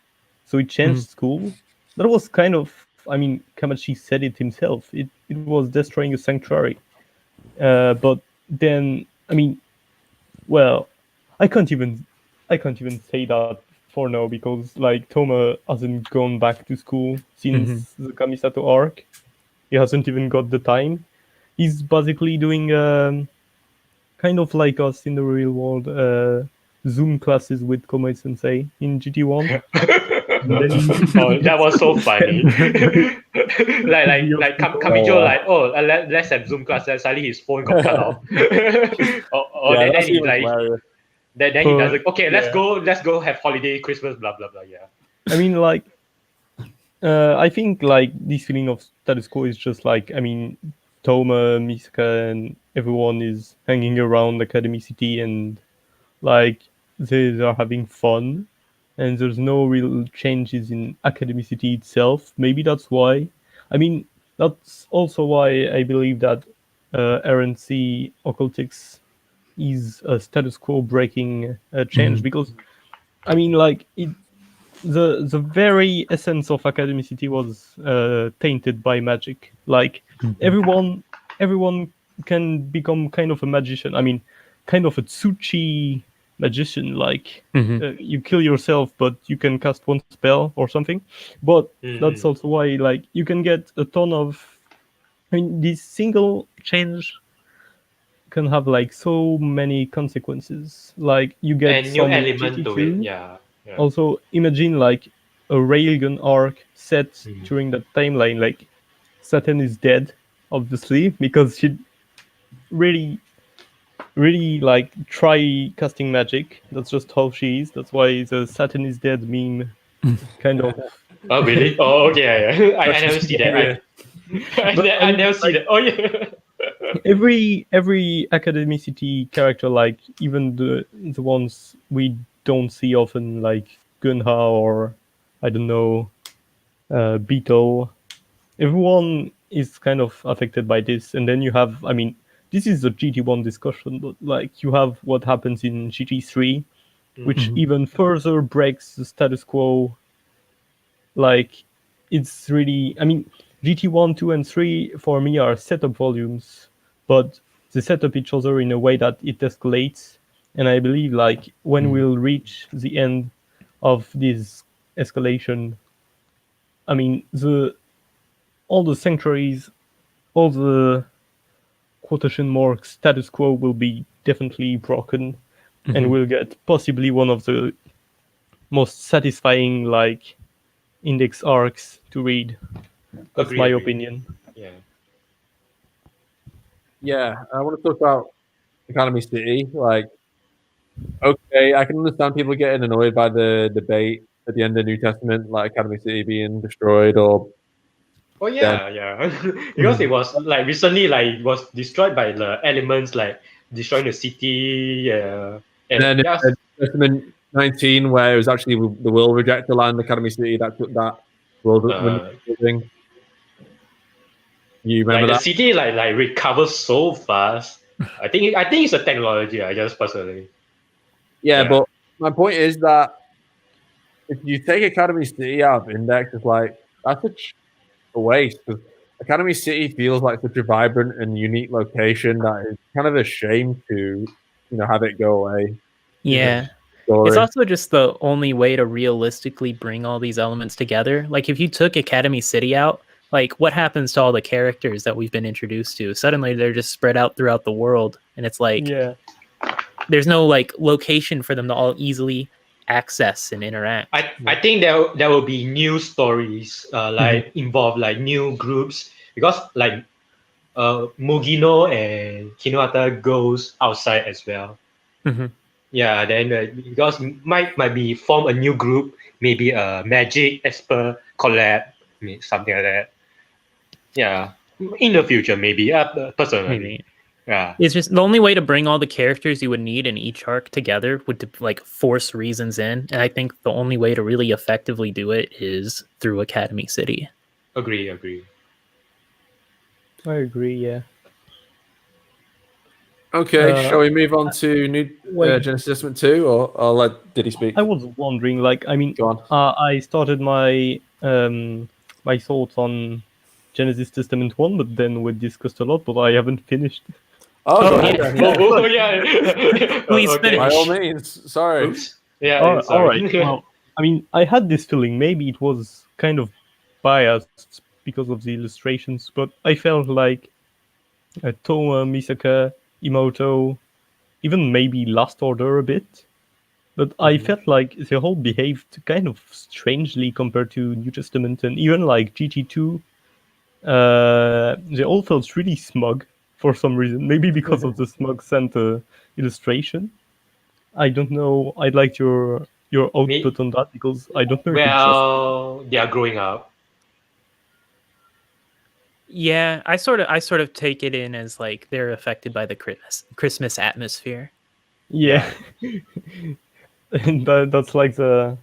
[SPEAKER 4] so he changed school. That was kind of, I mean, Kamachi said it himself. It was destroying a sanctuary. But then, I mean, well, I can't even say that for now because like Toma hasn't gone back to school since the Kamisato arc. He hasn't even got the time. He's basically doing kind of like us in the real world, Zoom classes with Komoe Sensei in GT1.
[SPEAKER 2] Oh, that was so funny. like Kamijo, like, oh, let's have Zoom class. Then suddenly his phone got cut off.
[SPEAKER 1] yeah,
[SPEAKER 2] then
[SPEAKER 1] that's
[SPEAKER 2] he
[SPEAKER 1] even
[SPEAKER 2] like,
[SPEAKER 1] hilarious.
[SPEAKER 2] then he doesn't. Okay, let's
[SPEAKER 4] yeah.
[SPEAKER 2] go have holiday, Christmas, blah blah blah. Yeah.
[SPEAKER 4] I mean, like, I think like this feeling of status quo is just like, I mean, Toma, Misaka, and everyone is hanging around Academicity and like they are having fun, and there's no real changes in Academicity itself. Maybe that's why. I mean, that's also why I believe that RNC Occultics is a status quo breaking change because I mean, like the very essence of academicity was tainted by magic. Like everyone can become kind of a magician. I mean, kind of a tsuchi magician. Like you kill yourself, but you can cast one spell or something. But that's also why like you can get a ton of. I mean, this single change can have like so many consequences. Like you get
[SPEAKER 2] And new
[SPEAKER 4] some
[SPEAKER 2] element to it.
[SPEAKER 4] GT2.
[SPEAKER 2] Yeah.
[SPEAKER 4] Also, imagine like a railgun arc set during that timeline. Like Saturn is dead, obviously, because she really, really like try casting magic. That's just how she is. That's why the Saturn is dead meme kind of.
[SPEAKER 2] Oh really? Oh okay. Yeah. I never see that. I never see that. Oh yeah.
[SPEAKER 4] Every academicity character, like even the ones we don't see often, like Gunha or I don't know, Beetle, everyone is kind of affected by this. And then you have, I mean, this is a GT1 discussion, but like you have what happens in GT3, which even further breaks the status quo. Like it's really, I mean, GT1, 2, and 3 for me are setup volumes, but they set up each other in a way that it escalates. And I believe like when we'll reach the end of this escalation, I mean, all the sanctuaries, all the quotation mark status quo will be definitely broken, and we'll get possibly one of the most satisfying like index arcs to read. That's
[SPEAKER 2] Agree,
[SPEAKER 4] my
[SPEAKER 2] agree.
[SPEAKER 4] opinion.
[SPEAKER 2] Yeah.
[SPEAKER 1] Yeah, I want to talk about Academy City. Like, okay, I can understand people getting annoyed by the debate at the end of New Testament, like Academy City being destroyed or
[SPEAKER 2] Oh
[SPEAKER 1] dead.
[SPEAKER 2] yeah. Because it was like recently, like it was destroyed by the elements, like destroying the city. And
[SPEAKER 1] Then in
[SPEAKER 2] yes,
[SPEAKER 1] New Testament 19, where it was actually the world rejected land, Academy City that took that world
[SPEAKER 2] uh,
[SPEAKER 1] thing. You
[SPEAKER 2] like
[SPEAKER 1] remember
[SPEAKER 2] the
[SPEAKER 1] that?
[SPEAKER 2] city like recovers so fast. I think it's a technology. I just personally.
[SPEAKER 1] Yeah,
[SPEAKER 2] Yeah.
[SPEAKER 1] but my point is that if you take Academy City out of Index, it's like that's a waste because Academy City feels like such a vibrant and unique location that it's kind of a shame to, have it go away.
[SPEAKER 3] Yeah. It's
[SPEAKER 1] Story.
[SPEAKER 3] also just the only way to realistically bring all these elements together. Like if you took Academy City out, like what happens to all the characters that we've been introduced to? Suddenly they're just spread out throughout the world, and it's like
[SPEAKER 4] Yeah,
[SPEAKER 3] there's no like location for them to all easily access and interact.
[SPEAKER 2] I think there will be new stories like involve like new groups because like Mugino and Kinoata goes outside as well.
[SPEAKER 3] Mhm.
[SPEAKER 2] Yeah, then because might be form a new group, maybe a magic expert collab, something like that. Yeah, in the future maybe. Personally,
[SPEAKER 3] Maybe.
[SPEAKER 2] yeah,
[SPEAKER 3] It's just the only way to bring all the characters you would need in each arc together would to, like force reasons in, and I think the only way to really effectively do it is through Academy City.
[SPEAKER 2] agree.
[SPEAKER 4] I agree. Yeah.
[SPEAKER 1] Okay, shall we move on to new
[SPEAKER 4] Wait,
[SPEAKER 1] Genesis Testament 2, or I'll let Diddy speak?
[SPEAKER 4] I was wondering, like, I mean,
[SPEAKER 1] Go on.
[SPEAKER 4] I started my my thoughts on Genesis Testament 1, but then we discussed a lot, but I haven't finished.
[SPEAKER 1] Oh, go
[SPEAKER 3] Oh,
[SPEAKER 1] ahead
[SPEAKER 3] yeah.
[SPEAKER 1] then. Yeah.
[SPEAKER 2] Oh yeah.
[SPEAKER 3] Please
[SPEAKER 2] Okay.
[SPEAKER 1] By
[SPEAKER 3] finish.
[SPEAKER 1] all means. Sorry.
[SPEAKER 2] Oops. Yeah.
[SPEAKER 4] All
[SPEAKER 2] Sorry.
[SPEAKER 4] right. Well, I mean, I had this feeling. Maybe it was kind of biased because of the illustrations, but I felt like Toma, Misaka, Imoto, even maybe Last Order a bit. But I felt like they all behaved kind of strangely compared to New Testament, and even like GT2, they all felt really smug for some reason. Maybe because of the smug Santa illustration. I don't know. I'd like your
[SPEAKER 2] Me,
[SPEAKER 4] output on that because I don't know if it's just
[SPEAKER 2] well, they are growing up.
[SPEAKER 3] Yeah, I sort of take it in as like they're affected by the Christmas atmosphere.
[SPEAKER 4] yeah. And that's like the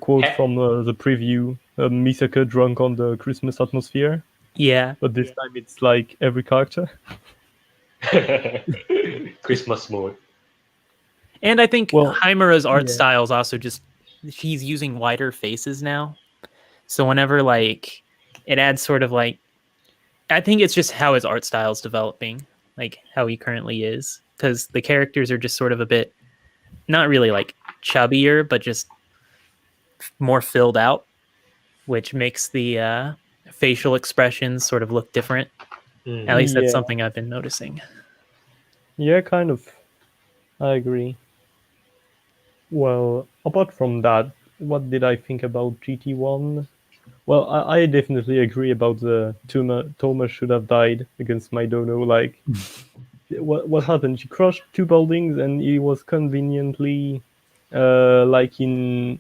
[SPEAKER 4] quote
[SPEAKER 2] Ha-
[SPEAKER 4] from the preview: Misaka drunk on the Christmas atmosphere.
[SPEAKER 3] Yeah.
[SPEAKER 4] But this time it's like every character.
[SPEAKER 2] Christmas mode.
[SPEAKER 3] And I think
[SPEAKER 4] Well,
[SPEAKER 3] Himura's art
[SPEAKER 4] yeah.
[SPEAKER 3] style is also just she's using wider faces now. So whenever like it adds sort of like I think it's just how his art style is developing, like how he currently is, because the characters are just sort of a bit not really like chubbier, but just more filled out, which makes the facial expressions sort of look different. At least that's
[SPEAKER 4] Yeah,
[SPEAKER 3] something I've been noticing.
[SPEAKER 4] yeah, kind of. I agree. Well, apart from that, what did I think about GT1? Well, I definitely agree about the Thomas should have died against Maidono. Like, what happened? She crushed two buildings, and he was conveniently, like in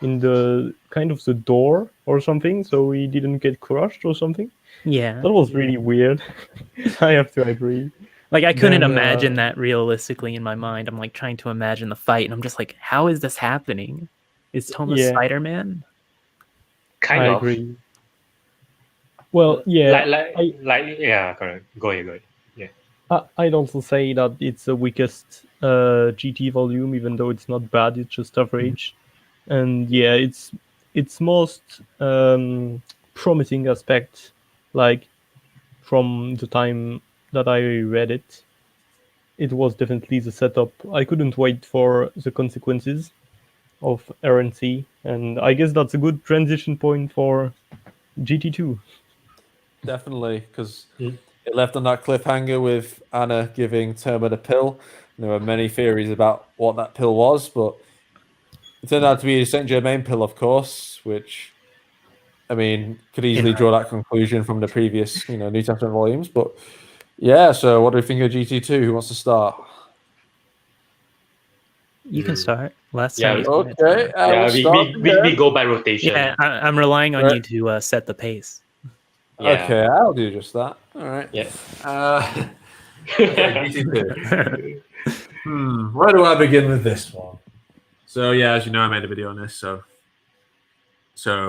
[SPEAKER 4] the kind of the door or something, so he didn't get crushed or something.
[SPEAKER 3] Yeah.
[SPEAKER 4] That was really weird. I have to agree.
[SPEAKER 3] Like I couldn't
[SPEAKER 4] Then,
[SPEAKER 3] imagine that realistically in my mind. I'm like trying to imagine the fight, and I'm just like, how is this happening? Is Thomas
[SPEAKER 4] yeah,
[SPEAKER 3] Spider-Man?
[SPEAKER 2] Kind
[SPEAKER 4] I
[SPEAKER 2] of.
[SPEAKER 4] agree. Well, yeah,
[SPEAKER 2] Yeah, correct. Go ahead. Yeah.
[SPEAKER 4] I'd also say that it's the weakest GT volume, even though it's not bad. It's just average, and yeah, its most promising aspect, like from the time that I read it, it was definitely the setup. I couldn't wait for the consequences. of RNC, and I guess that's a good transition point for GT2.
[SPEAKER 1] Definitely, because
[SPEAKER 2] Mm.
[SPEAKER 1] it left on that cliffhanger with Anna giving Toma the pill. There were many theories about what that pill was, but it turned out to be a Saint Germain pill, of course, which, I mean, could easily draw that conclusion from the previous, New Testament volumes. But yeah, so what do we think of GT2? Who wants to start?
[SPEAKER 3] You can start. Last
[SPEAKER 2] Yeah,
[SPEAKER 3] time. you started,
[SPEAKER 1] Okay,
[SPEAKER 3] Toma.
[SPEAKER 1] we'll start
[SPEAKER 2] we go by rotation.
[SPEAKER 3] Yeah, I'm relying on
[SPEAKER 1] Right.
[SPEAKER 3] you to set the pace.
[SPEAKER 2] Yeah.
[SPEAKER 1] Okay, I'll do just that. All right.
[SPEAKER 2] Yeah.
[SPEAKER 1] Okay, GT2. Where do I begin with this one? So yeah, as you know, I made a video on this, so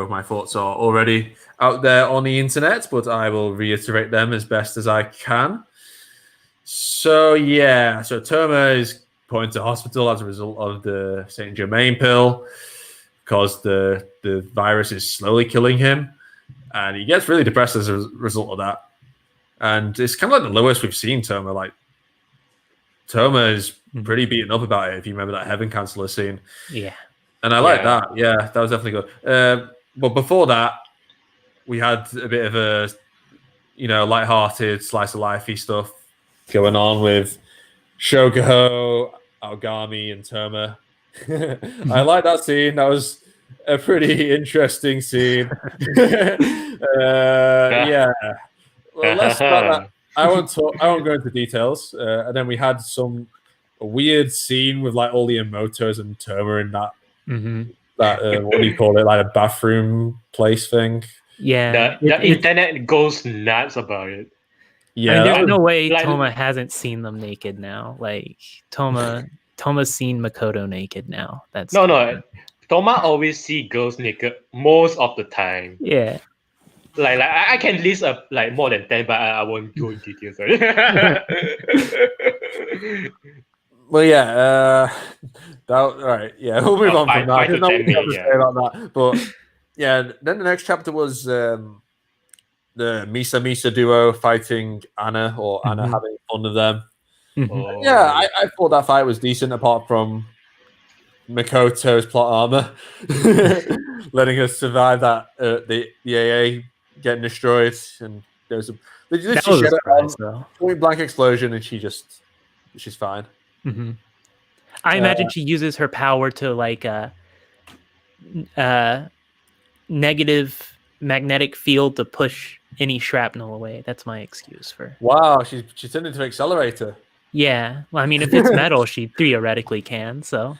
[SPEAKER 1] my thoughts are already out there on the internet, but I will reiterate them as best as I can. So yeah, so Toma is put into hospital as a result of the Saint Germain pill because the virus is slowly killing him, and he gets really depressed as a result of that. And it's kind of like the lowest we've seen Toma. Like Toma is pretty beaten up about it. If you remember that Heaven Counselor scene,
[SPEAKER 3] Yeah.
[SPEAKER 1] and I like that. Yeah, that was definitely good. But before that, we had a bit of a, lighthearted slice of lifey stuff going on with Shogo, Aogami, and Toma. I like that scene. That was a pretty interesting scene. Yeah. Well, let's start that. I won't go into details. And then we had a weird scene with like all the Emotos and Toma in that. That what do you call it? Like a bathroom place thing.
[SPEAKER 3] Yeah.
[SPEAKER 2] The internet goes nuts about it.
[SPEAKER 1] Yeah,
[SPEAKER 3] I mean, there's no way
[SPEAKER 2] like-
[SPEAKER 3] Toma hasn't seen them naked now. Like Toma's seen Makoto naked now. That's
[SPEAKER 2] no. Toma always see girls naked most of the time.
[SPEAKER 3] Yeah.
[SPEAKER 2] Like I can list up like more than 10, but I won't go in detail. Sorry.
[SPEAKER 1] Well, yeah. All right. Yeah, we'll move on from that. I didn't know what to say about that. But yeah, then the next chapter was the Misa duo fighting Anna, or Anna having fun with them.
[SPEAKER 2] Oh.
[SPEAKER 1] Yeah, I thought that fight was decent, apart from Makoto's plot armor, letting us survive that the AA getting destroyed, and there's a point blank explosion, and she's fine.
[SPEAKER 3] I imagine she uses her power to like negative magnetic field to push any shrapnel away. That's my excuse for.
[SPEAKER 1] Wow, she's turned into an accelerator.
[SPEAKER 3] Yeah, well, I mean, if it's metal, she theoretically can. So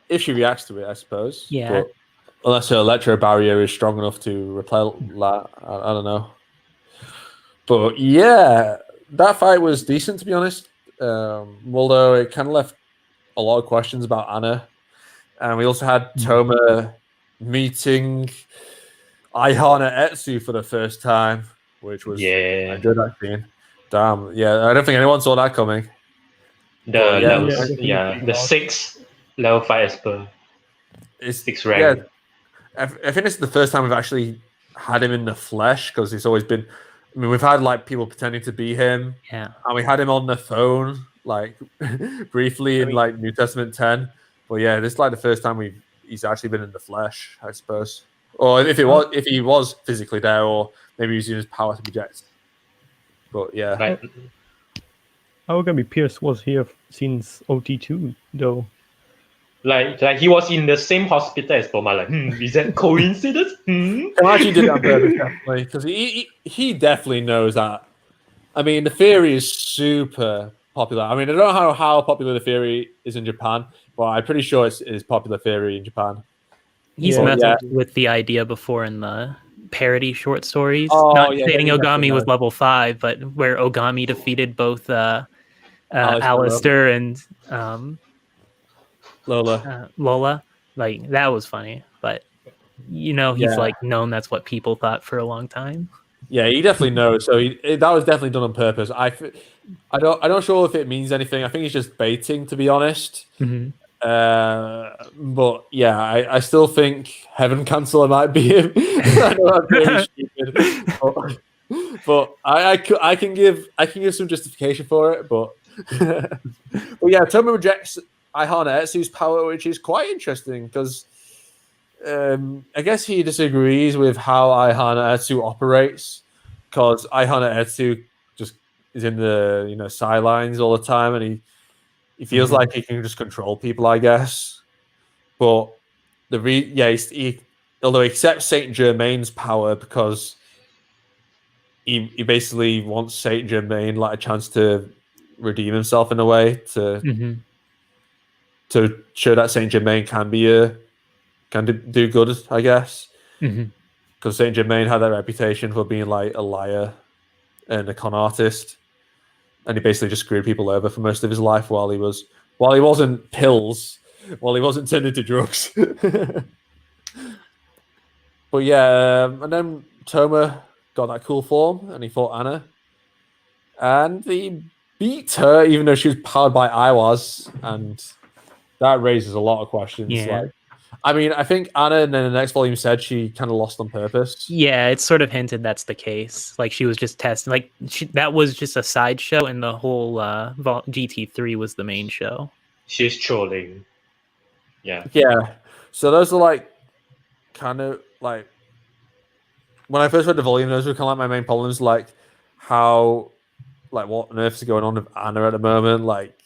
[SPEAKER 1] if she reacts to it, I suppose.
[SPEAKER 3] Yeah.
[SPEAKER 1] But unless her electro barrier is strong enough to repel that, I don't know. But yeah, that fight was decent, to be honest. Although it kind of left a lot of questions about Anna, and we also had Toma meeting Aihana Etsu for the first time, which was a good scene. Damn, yeah, I don't think anyone saw that coming.
[SPEAKER 2] The 6 level 5 Esper.
[SPEAKER 1] It's
[SPEAKER 2] 6 rank.
[SPEAKER 1] Yeah, I think this is the first time we've actually had him in the flesh, because it's always been. I mean, we've had like people pretending to be him,
[SPEAKER 3] yeah,
[SPEAKER 1] and we had him on the phone like briefly in like New Testament 10. But yeah, this is like the first time he's actually been in the flesh, I suppose. Or if he was physically there, or maybe he was using his power to project. But yeah,
[SPEAKER 2] Right.
[SPEAKER 4] Aogami Pierce was here since OT2 though.
[SPEAKER 2] Like he was in the same hospital as Toma. Like, is that coincidence?
[SPEAKER 1] I actually did that on purpose, definitely, because he definitely knows that. I mean, the theory is super popular. I mean, I don't know how popular the theory is in Japan, but I'm pretty sure it's popular theory in Japan.
[SPEAKER 3] He's messed with the idea before in the parody short stories. Not stating Ogami was level 5, but where Ogami defeated both Alistair and Lola. Like, that was funny, but he's like known that's what people thought for a long time.
[SPEAKER 1] Yeah, he definitely knows. So that was definitely done on purpose. I'm not sure if it means anything. I think he's just baiting, to be honest. But yeah, I still think Heaven Counselor might be him. I know that's really stupid, but I can give some justification for it. But yeah, Toma rejects Aihana Etsu's power, which is quite interesting because I guess he disagrees with how Aihana Etsu operates because Aihana Etsu just is in the sidelines all the time, and he feels like he can just control people, I guess. But although he accepts Saint Germain's power because he basically wants Saint Germain like a chance to redeem himself in a way to show that Saint Germain can do good, I guess. Because Saint Germain had that reputation for being like a liar and a con artist, and he basically just screwed people over for most of his life while he wasn't pills, while he wasn't turned into drugs. But yeah, and then Toma got that cool form, and he fought Anna, and he beat her, even though she was powered by Iwas, and that raises a lot of questions.
[SPEAKER 3] Yeah.
[SPEAKER 1] Like, I mean, I think Anna in the next volume said she kind of lost on purpose.
[SPEAKER 3] Yeah, it's sort of hinted that's the case. Like she was just testing. Like that was just a sideshow, and the whole GT3 was the main show.
[SPEAKER 2] She's trolling. Yeah.
[SPEAKER 1] Yeah. So those are like kind of like when I first read the volume, those were kind of like my main problems, like how, like what on earth is going on with Anna at the moment, like,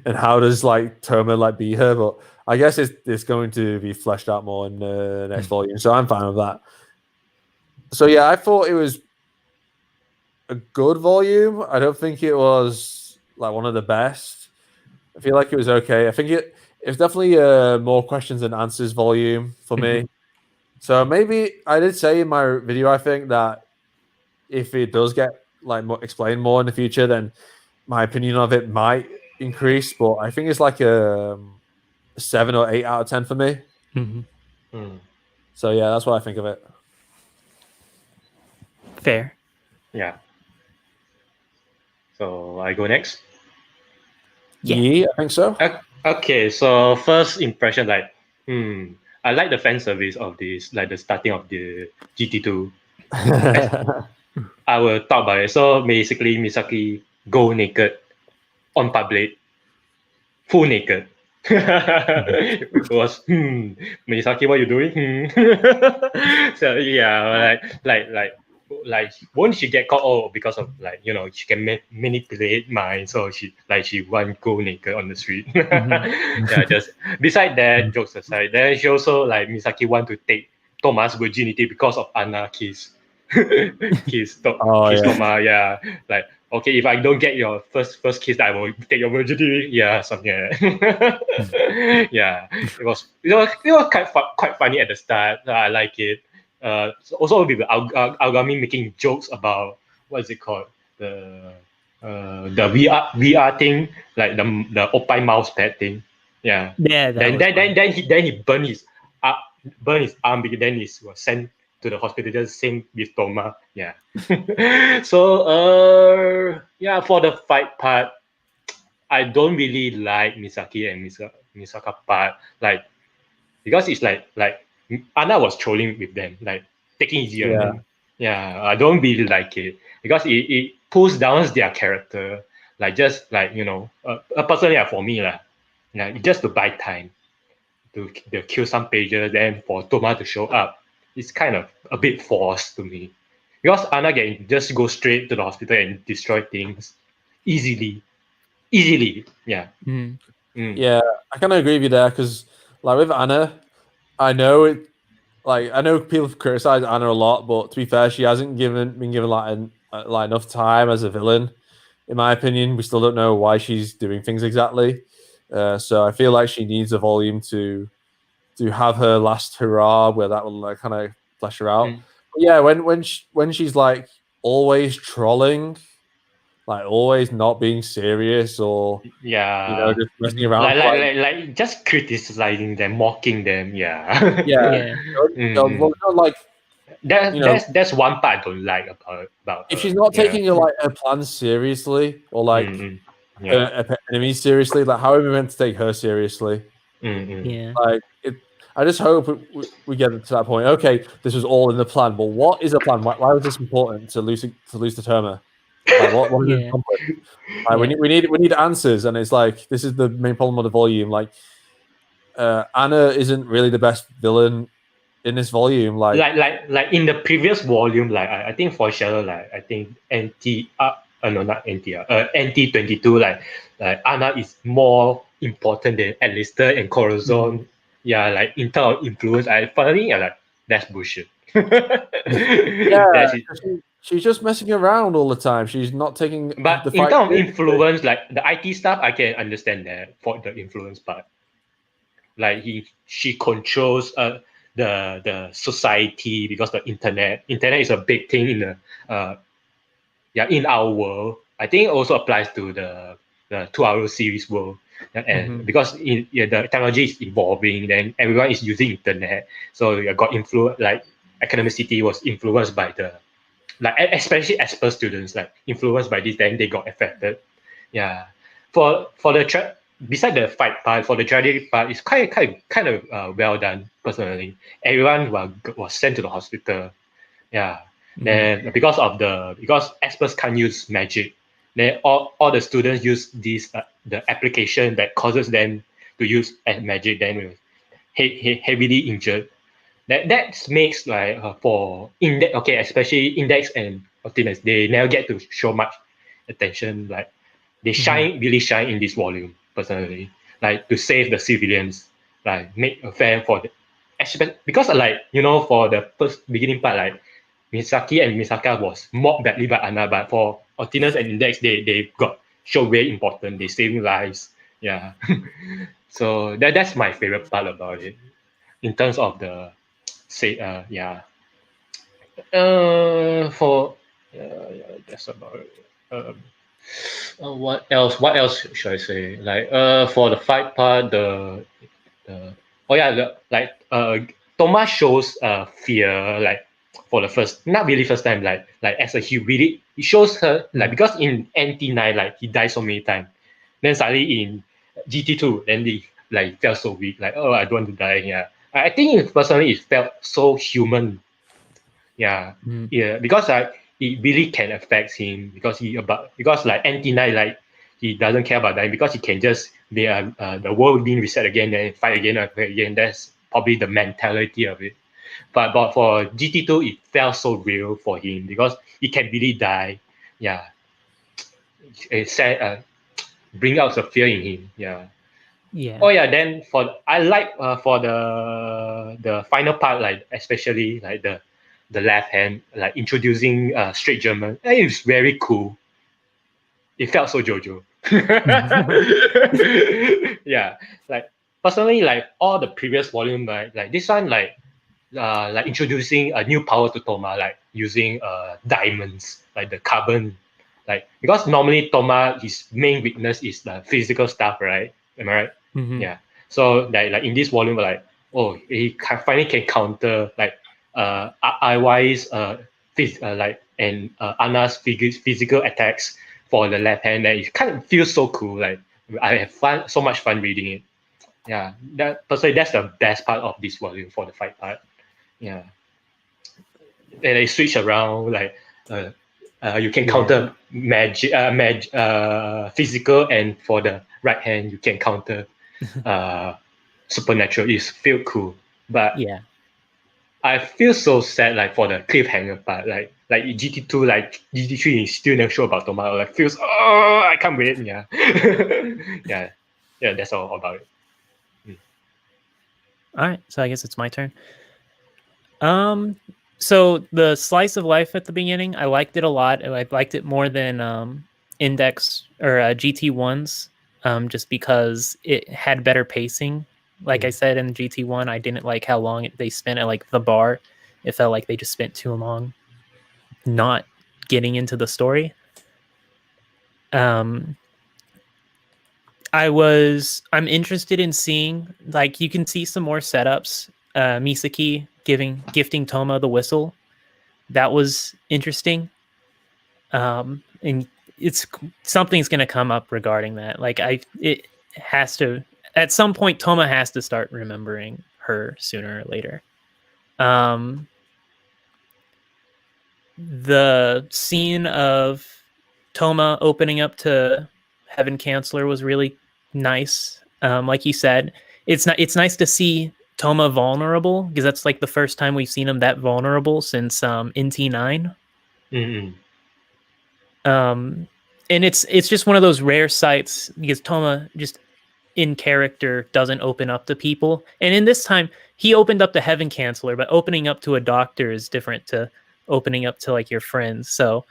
[SPEAKER 1] and how does like Toma like beat her? But I guess it's going to be fleshed out more in the next volume, so I'm fine with that. So yeah, I thought it was a good volume. I don't think it was like one of the best. I feel like it was okay. I think it's definitely a more questions than answers volume for me. So maybe I did say in my video, I think that if it does get like explained more in the future, then my opinion of it might increase. But I think it's like a 7 or 8 out of 10 for me. So yeah, that's what I think of it.
[SPEAKER 3] Fair.
[SPEAKER 2] Yeah. So I go next.
[SPEAKER 1] Yeah, I think so.
[SPEAKER 2] Okay, so first impression, like, I like the fan service of this, like the starting of the GT2. I will talk about it. So basically, Misaki go naked on public, full naked. It was Misaki, what you doing? So yeah, like won't she get caught? Oh, because of like she can manipulate minds, so she won't go naked on the street. Yeah, just beside that, jokes aside, then she also like Misaki want to take Toma's virginity because of Anna kiss. kiss Toma, yeah. Like, okay, if I don't get your first kiss, I will take your virginity. Yeah, something like that. Yeah, it was quite funny at the start. I like it. Also with Algami making jokes about what is it called, the VR thing, like the Oppai mouse pad thing. Yeah.
[SPEAKER 3] Yeah.
[SPEAKER 2] Then he burned his arm, because then he was sent to the hospital. Just same with Toma. Yeah. So yeah, for the fight part, I don't really like Misaki and Misaka part, like, because it's like Anna was trolling with them, like taking easy on them. Yeah, I don't really like it because it pulls down their character. Like, just like personally, for me just to buy time to kill some pages, then for Toma to show up, it's kind of a bit forced to me. Because Anna can just go straight to the hospital and destroy things easily. Yeah.
[SPEAKER 1] Yeah, I kind of agree with you there because, like, with Anna, I know people criticize Anna a lot, but to be fair, she hasn't been given like enough time as a villain. In my opinion, we still don't know why she's doing things exactly. So I feel like she needs a volume to have her last hurrah, where that will like, kind of flesh her out. But yeah, when she's like always trolling, like always not being serious, or just messing around,
[SPEAKER 2] like just criticizing them, mocking them. Yeah.
[SPEAKER 1] Like
[SPEAKER 2] that's one part I don't like about
[SPEAKER 1] if
[SPEAKER 2] her.
[SPEAKER 1] she's not taking her plans seriously, or like her enemies seriously, like how are we meant to take her seriously?
[SPEAKER 3] Yeah.
[SPEAKER 1] Like I just hope we get to that point. Okay, this was all in the plan, but what is the plan? Why was this important to lose to Toma? Like what is
[SPEAKER 3] Yeah.
[SPEAKER 1] accomplished? Like we need answers, and it's like this is the main problem of the volume. Like Anna isn't really the best villain in this volume.
[SPEAKER 2] Like in the previous volume, like I think for Shadow, like I think no, not NT22, like Anna is more important than Alistair and Corazon. Yeah, like in terms of influence, I finally like that's bullshit.
[SPEAKER 1] yeah,
[SPEAKER 2] That's it.
[SPEAKER 1] she's just messing around all the time. She's not taking
[SPEAKER 2] But
[SPEAKER 1] the
[SPEAKER 2] in
[SPEAKER 1] fight.
[SPEAKER 2] terms of influence, like the IT stuff, I can understand that for the influence part. Like she controls the society because the internet is a big thing in the in our world. I think it also applies to the Toaru series world. And because the technology is evolving, then everyone is using internet, so you got influence. Like Academic City was influenced by the especially expert students, like influenced by this, then they got affected. Yeah, for the beside the fight part, for the tragedy part, it's kind of well done. Personally, everyone was sent to the hospital. Yeah, then because experts can't use magic, then all the students use this the application that causes them to use magic. Then heavily injured. That makes like for index, okay, especially index and optimus, they never get to show much attention. Like they really shine in this volume. Personally, like to save the civilians, like make a fair for the, because like for the first beginning part, like Misaki and Misaka was mocked badly by Anna, but for Optimus and Index, they got show very important. They saving lives. Yeah, so that's my favorite part about it in terms of the say for that's about it. What else should I say? Like for the fight part, oh yeah, Thomas shows fear, like for the first, not really first time, like as a he really he shows her like because in NT9 like he died so many times, then suddenly in GT2 then he like felt so weak, like oh I don't want to die. Yeah, I think personally it felt so human. Yeah, yeah, because like it really can affect him because like NT9 like he doesn't care about dying because he can just be the world being reset again and fight again and fight again. That's probably the mentality of it. But for GT2 it felt so real for him because he can really die. Yeah, it said bring out the fear in him. Yeah.
[SPEAKER 3] Yeah.
[SPEAKER 2] Oh yeah, then I like for the final part, like especially like the left hand, like introducing straight German. It's very cool. It felt so JoJo. Yeah, like personally, like all the previous volume, like this one, like introducing a new power to Toma, like using diamonds, like the carbon, like because normally Toma his main weakness is the physical stuff, right? Am I right? Yeah. So like in this volume, like oh he finally can counter like IY's like and Anna's physical attacks for the left hand. And it kind of feels so cool. Like I have so much fun reading it. Yeah, that personally that's the best part of this volume for the fight part. Yeah, and they switch around like you can counter physical, and for the right hand you can counter supernatural. It's feel cool, but
[SPEAKER 3] Yeah.
[SPEAKER 2] I feel so sad like for the cliffhanger part. Like GT2, like GT3 is still never sure about Tomorrow. Like feels I can't wait. Yeah, yeah, yeah. That's all about it.
[SPEAKER 3] All right, so I guess it's my turn. So the slice of life at the beginning, I liked it a lot. I liked it more than Index or GT1s, just because it had better pacing. Like I said in GT1, I didn't like how long they spent at like the bar. It felt like they just spent too long not getting into the story. I'm interested in seeing, like, you can see some more setups. Misaki gifting Toma the whistle. That was interesting. And it's something's going to come up regarding that. Like it has to, at some point, Toma has to start remembering her sooner or later. The scene of Toma opening up to Heaven Chancellor was really nice. Like you said, it's nice to see Toma vulnerable, because that's like the first time we've seen him that vulnerable since NT9.
[SPEAKER 2] Mm-mm.
[SPEAKER 3] And it's just one of those rare sights, because Toma just in character doesn't open up to people. And in this time, he opened up to Heaven Chancellor, but opening up to a doctor is different to opening up to like your friends. So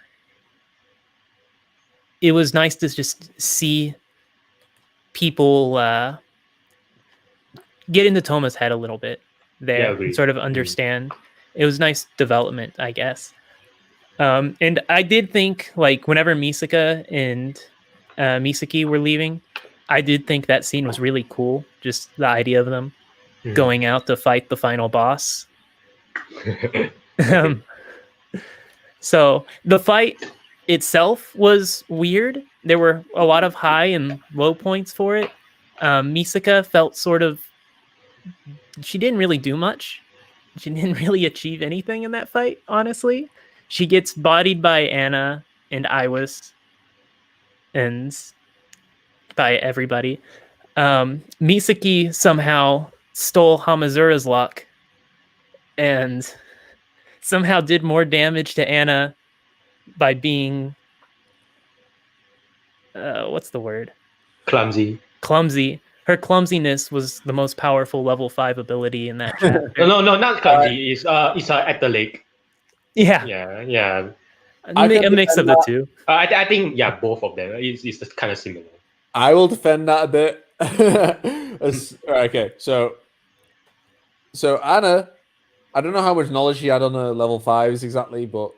[SPEAKER 3] it was nice to just see people get into Toma's head a little bit there,
[SPEAKER 2] agreed.
[SPEAKER 3] and sort of understand. It was nice development, I guess. And I did think, like, whenever Misaka and Misaki were leaving, I did think that scene was really cool. Just the idea of them going out to fight the final boss. So the fight itself was weird. There were a lot of high and low points for it. Misaka felt sort of... She didn't really do much. She didn't really achieve anything in that fight, honestly. She gets bodied by Anna and Iwis and by everybody. Misaki somehow stole Hamazura's luck and somehow did more damage to Anna by being... what's the word?
[SPEAKER 2] Clumsy.
[SPEAKER 3] Her clumsiness was the most powerful level 5 ability in that chapter.
[SPEAKER 2] No, not clumsy. It's at the lake.
[SPEAKER 3] Yeah.
[SPEAKER 2] Yeah.
[SPEAKER 3] A mix of the two.
[SPEAKER 2] I think both of them. It's kind of similar.
[SPEAKER 1] I will defend that a bit. Okay, so Anna, I don't know how much knowledge she had on the level 5s exactly, but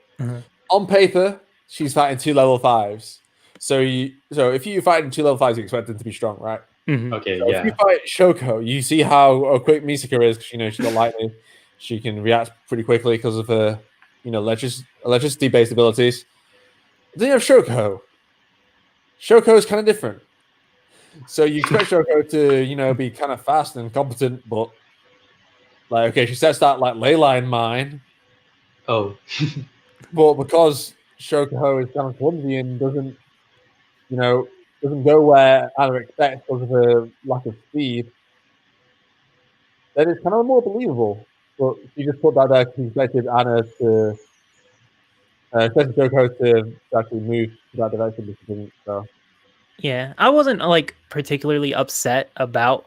[SPEAKER 1] on paper she's fighting 2 level 5s. So if you fight in 2 level 5s, you expect them to be strong, right?
[SPEAKER 2] Okay,
[SPEAKER 1] so if you fight Shoko, you see how quick Misaka is, because she's got lightning. She can react pretty quickly because of her, electricity-based abilities. Then you have Shoko. Shoko is kind of different. So you expect Shoko to, be kind of fast and competent, but she sets that ley line mine.
[SPEAKER 2] Oh.
[SPEAKER 1] But because Shoko is kind of clumsy and doesn't go where Anna expects because of her lack of speed, then it's kind of more believable. But you just put that there because you expected Anna to, expected Shoko to actually move to that direction, which she didn't. So.
[SPEAKER 3] Yeah, I wasn't particularly upset about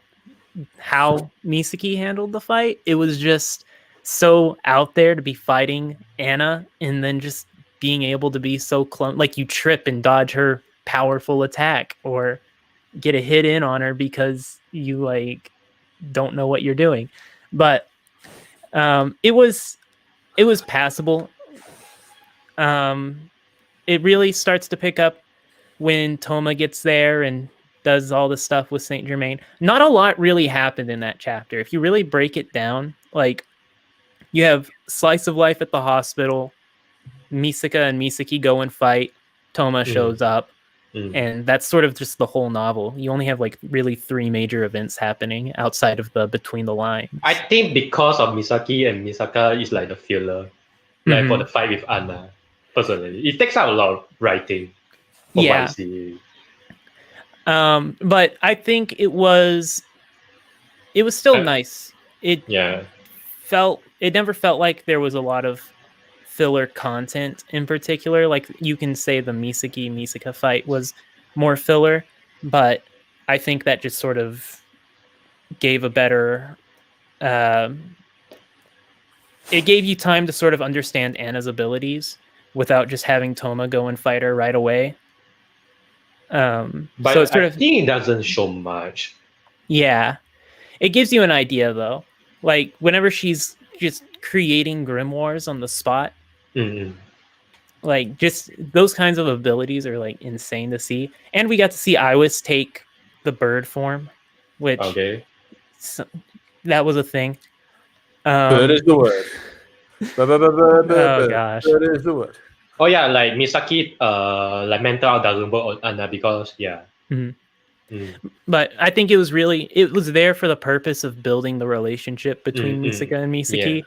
[SPEAKER 3] how Misaki handled the fight. It was just so out there to be fighting Anna and then just being able to be so you trip and dodge her powerful attack or get a hit in on her because you don't know what you're doing. But it was passable. It really starts to pick up when Toma gets there and does all the stuff with Saint Germain. Not a lot really happened in that chapter. If you really break it down, you have slice of life at the hospital, Misaka and Misaki go and fight, Toma shows up, and that's sort of just the whole novel. You only have really 3 major events happening outside of the between the lines.
[SPEAKER 2] I think because of Misaki and Misaka is the filler, for the fight with Anna. Personally, it takes out a lot of writing.
[SPEAKER 3] Yeah. But I think it was still nice. It never felt like there was a lot of filler content in particular. You can say the Misaka fight was more filler, but I think that just sort of gave a better it gave you time to sort of understand Anna's abilities without just having Toma go and fight her right away.
[SPEAKER 2] But
[SPEAKER 3] so it's sort
[SPEAKER 2] I think it doesn't show much.
[SPEAKER 3] Yeah. It gives you an idea, though. Whenever she's just creating grimoires on the spot, just those kinds of abilities are, insane to see. And we got to see Iwis take the bird form, which... that was a thing.
[SPEAKER 1] Bird is the word.
[SPEAKER 3] Oh, gosh.
[SPEAKER 1] Bird is the word.
[SPEAKER 2] Oh yeah, Misaki mental out on Anna because
[SPEAKER 3] But I think it was there for the purpose of building the relationship between Misaka and Misaki.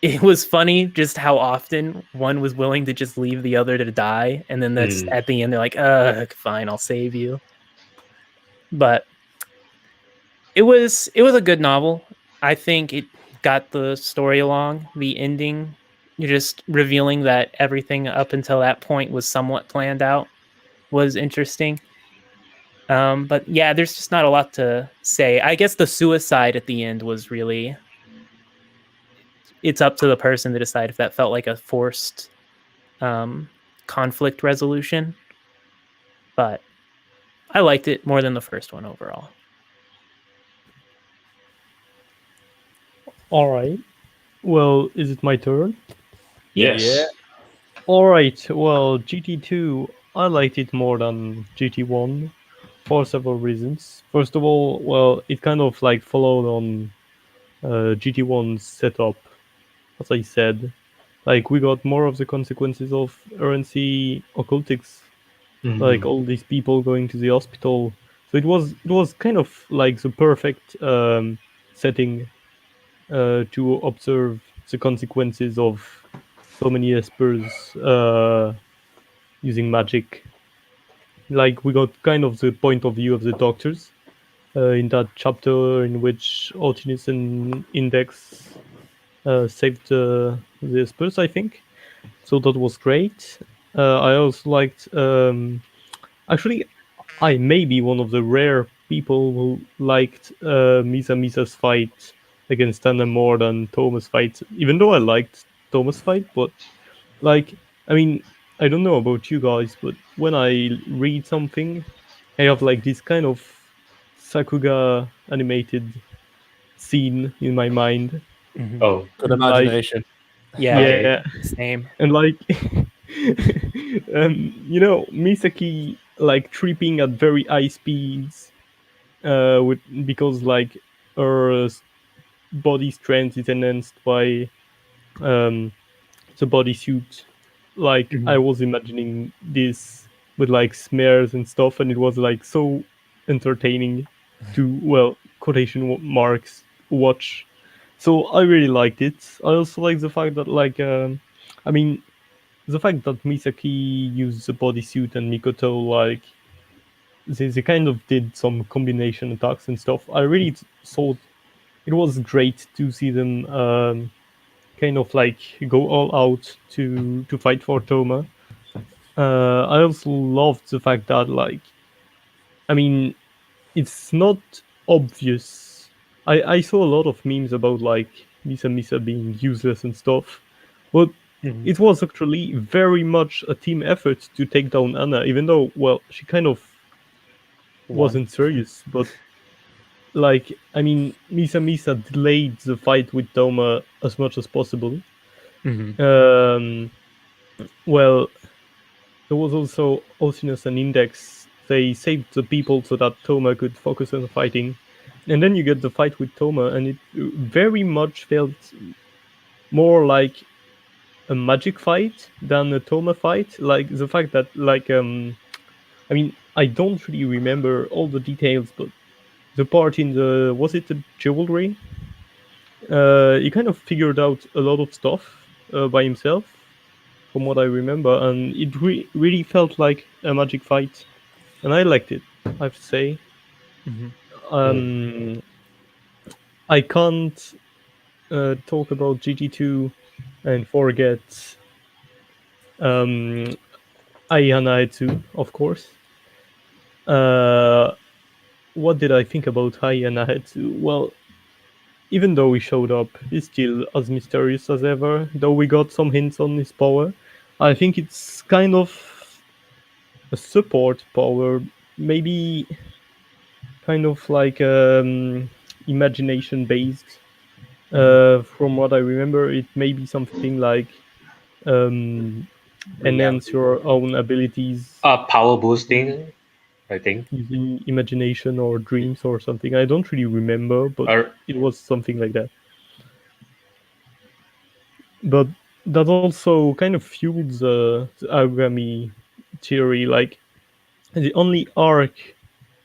[SPEAKER 3] it was funny just how often one was willing to just leave the other to die, and then that's at the end they're like, fine, I'll save you. But it was a good novel. I think it got the story along. The ending, you're just revealing that everything up until that point was somewhat planned out, was interesting. But yeah, there's just not a lot to say. I guess the suicide at the end was really, it's up to the person to decide if that felt like a forced conflict resolution. But I liked it more than the first one overall.
[SPEAKER 4] All right. Well, is it my turn?
[SPEAKER 2] Yes.
[SPEAKER 1] Yeah.
[SPEAKER 4] All right. Well, GT2, I liked it more than GT1 for several reasons. First of all, well, it kind of like followed on GT1's setup, as I said. Like we got more of the consequences of RNC occultics, like all these people going to the hospital. So it was kind of like the perfect setting to observe the consequences of so many espers using magic. Like we got kind of the point of view of the doctors in that chapter in which Altinus and Index saved the espers, I think. So that was great. I also liked. Actually, I may be one of the rare people who liked Misa's fight against Tana more than Thomas' fight. Even though I liked Thomas' fight, but like, I mean, I don't know about you guys, but when I read something, I have like this kind of Sakuga animated scene in my mind.
[SPEAKER 2] Oh,
[SPEAKER 1] Good
[SPEAKER 4] And like,
[SPEAKER 1] imagination.
[SPEAKER 3] Yeah,
[SPEAKER 4] yeah,
[SPEAKER 3] same.
[SPEAKER 4] and like, you know, Misaki like tripping at very high speeds, with because like her body strength is enhanced by um the bodysuit. Like I was imagining this with like smears and stuff, and it was like so entertaining to, well, quotation marks, watch. So I really liked it. I also like the fact that like I mean the fact that Misaki used the bodysuit and Mikoto like they kind of did some combination attacks and stuff. I really thought it was great to see them kind of like go all out to fight for Toma. I also loved the fact that like I mean it's not obvious. I saw a lot of memes about like Misa being useless and stuff, but it was actually very much a team effort to take down Anna, even though well she kind of wasn't serious, but like I mean Misa delayed the fight with Toma as much as possible. Well, there was also Osinus and Index. They saved the people so that Toma could focus on fighting. And then you get the fight with Toma, and it very much felt more like a magic fight than a Toma fight. Like the fact that, like, I mean, I don't really remember all the details, but the part in the, was it the jewelry? He kind of figured out a lot of stuff by himself, from what I remember, and it really felt like a magic fight, and I liked it. I have to say, I can't talk about GT2 and forget Ayanaetsu, of course. What did I think about Ayanaetsu? Well, even though he showed up, he's still as mysterious as ever, though we got some hints on his power. I think it's kind of a support power, maybe kind of like imagination based. From what I remember, it may be something like enhance your own abilities
[SPEAKER 2] power boosting, I think.
[SPEAKER 4] using imagination or dreams or something. I don't really remember, but
[SPEAKER 2] Or
[SPEAKER 4] it was something like that. But that also kind of fuels the Aogami theory. Like the only arc